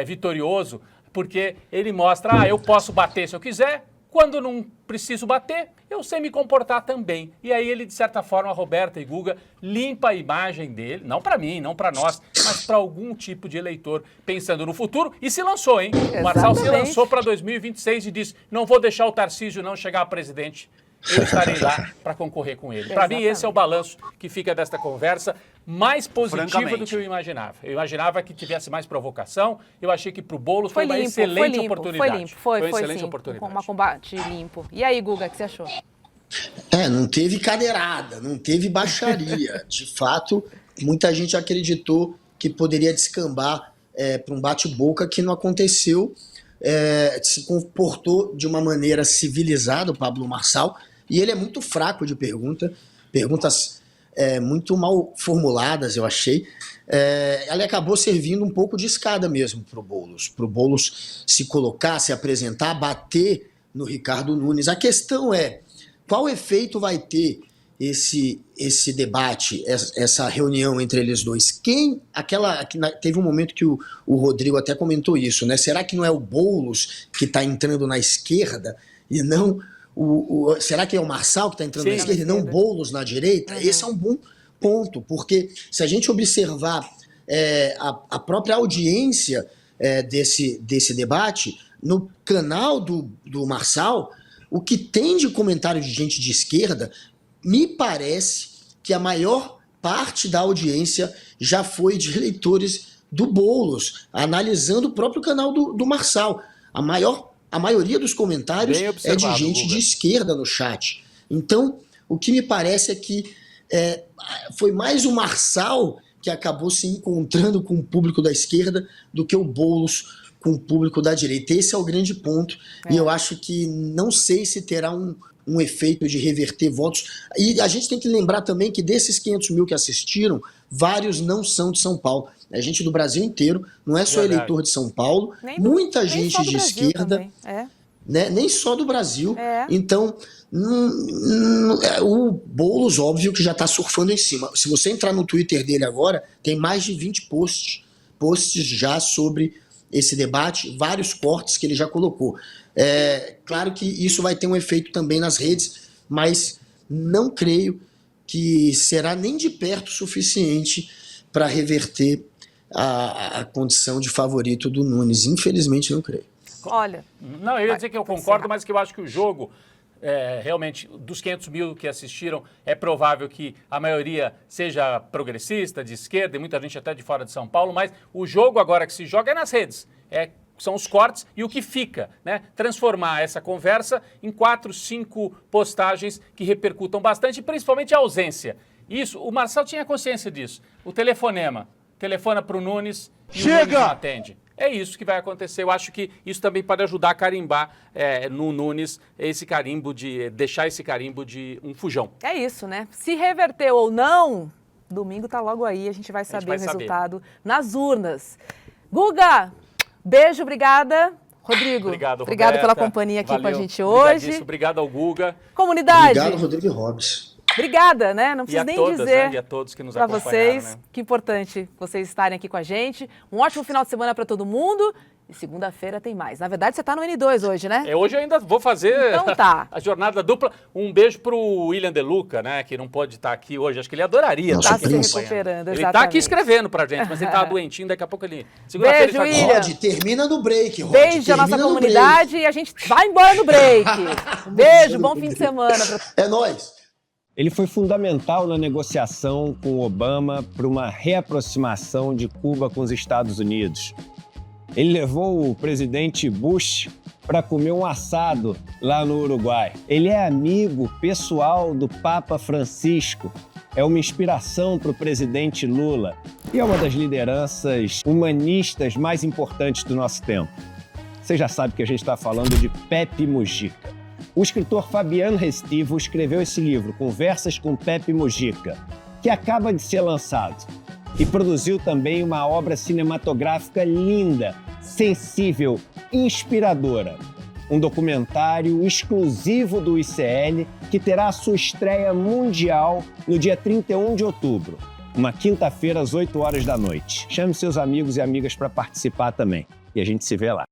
vitorioso porque ele mostra, eu posso bater se eu quiser, quando não preciso bater, eu sei me comportar também. E aí ele, de certa forma, Roberta e Guga, limpa a imagem dele, não para mim, não para nós, mas para algum tipo de eleitor, pensando no futuro, e se lançou, hein? Exatamente. O Marçal se lançou para 2026 e disse, não vou deixar o Tarcísio não chegar a presidente, eu estarei lá para concorrer com ele. Para mim, esse é o balanço que fica desta conversa, mais positiva do que eu imaginava. Eu imaginava que tivesse mais provocação, eu achei que para o Boulos foi uma excelente oportunidade. Foi limpo, foi uma excelente sim, oportunidade. um combate limpo. E aí, Guga, o que você achou? Não teve cadeirada, não teve baixaria. De fato, muita gente acreditou que poderia descambar para um bate-boca que não aconteceu. Se comportou de uma maneira civilizada o Pablo Marçal, e ele é muito fraco de perguntas muito mal formuladas, eu achei. Ele acabou servindo um pouco de escada mesmo para o Boulos se colocar, se apresentar, bater no Ricardo Nunes. A questão é, qual efeito vai ter esse debate, essa reunião entre eles dois? Teve um momento que o Rodrigo até comentou isso, né? Será que não é o Boulos que está entrando na esquerda e não será que é o Marçal que está entrando na esquerda e não o Boulos na direita? Esse é um bom ponto, porque se a gente observar a própria audiência desse debate, no canal do Marçal, o que tem de comentário de gente de esquerda, me parece que a maior parte da audiência já foi de eleitores do Boulos, analisando o próprio canal do Marçal. A maioria dos comentários é de gente de esquerda no chat. Então, o que me parece é que foi mais o Marçal que acabou se encontrando com o público da esquerda do que o Boulos com o público da direita. Esse é o grande ponto. E eu acho que não sei se terá um efeito de reverter votos. E a gente tem que lembrar também que desses 500 mil que assistiram, vários não são de São Paulo. É gente do Brasil inteiro, não é só eleitor de São Paulo, muita gente de esquerda, né? Nem só do Brasil. Então, o Boulos, óbvio que já está surfando em cima. Se você entrar no Twitter dele agora, tem mais de 20 posts já sobre esse debate, vários cortes que ele já colocou. Claro que isso vai ter um efeito também nas redes, mas não creio que será nem de perto suficiente para reverter a condição de favorito do Nunes. Infelizmente, não creio. Olha... Não, eu ia dizer que eu concordo, mas que eu acho que o jogo... realmente, dos 500 mil que assistiram, é provável que a maioria seja progressista, de esquerda, e muita gente até de fora de São Paulo, mas o jogo agora que se joga é nas redes. São os cortes e o que fica, né? Transformar essa conversa em 4, 5 postagens que repercutam bastante, principalmente a ausência. Isso, o Marçal tinha consciência disso. O telefona para o Nunes e o Nunes não atende. É isso que vai acontecer. Eu acho que isso também pode ajudar a carimbar no Nunes deixar esse carimbo de um fujão. É isso, né? Se reverteu ou não, domingo tá logo aí, a gente vai saber o resultado nas urnas. Guga, beijo, obrigada. Rodrigo, obrigado pela companhia aqui com a gente hoje. Obrigado ao Guga. Comunidade. Obrigado, Rodrigo Robes. Obrigada, né? Não preciso nem dizer e a todos que nos para acompanharam, vocês, né? que importante vocês estarem aqui com a gente. Um ótimo final de semana para todo mundo. E segunda-feira tem mais. Na verdade, você está no N2 hoje, né? Hoje eu ainda vou fazer a jornada dupla. Um beijo pro William De Luca, né? Que não pode estar aqui hoje. Acho que ele adoraria. Está se recuperando, exatamente. Ele está aqui escrevendo pra gente, mas ele tá doentinho. Daqui a pouco ele... Segunda-feira ele tá aqui. Rod, termina no break, Rod. Beijo à nossa comunidade e a gente vai embora no break. Beijo, bom fim de semana. É nóis. Ele foi fundamental na negociação com Obama para uma reaproximação de Cuba com os Estados Unidos. Ele levou o presidente Bush para comer um assado lá no Uruguai. Ele é amigo pessoal do Papa Francisco. É uma inspiração para o presidente Lula e é uma das lideranças humanistas mais importantes do nosso tempo. Você já sabe que a gente está falando de Pepe Mujica. O escritor Fabiano Restivo escreveu esse livro, Conversas com Pepe Mujica, que acaba de ser lançado. E produziu também uma obra cinematográfica linda, sensível, inspiradora. Um documentário exclusivo do ICL que terá a sua estreia mundial no dia 31 de outubro, uma quinta-feira às 8 horas da noite. Chame seus amigos e amigas para participar também. E a gente se vê lá.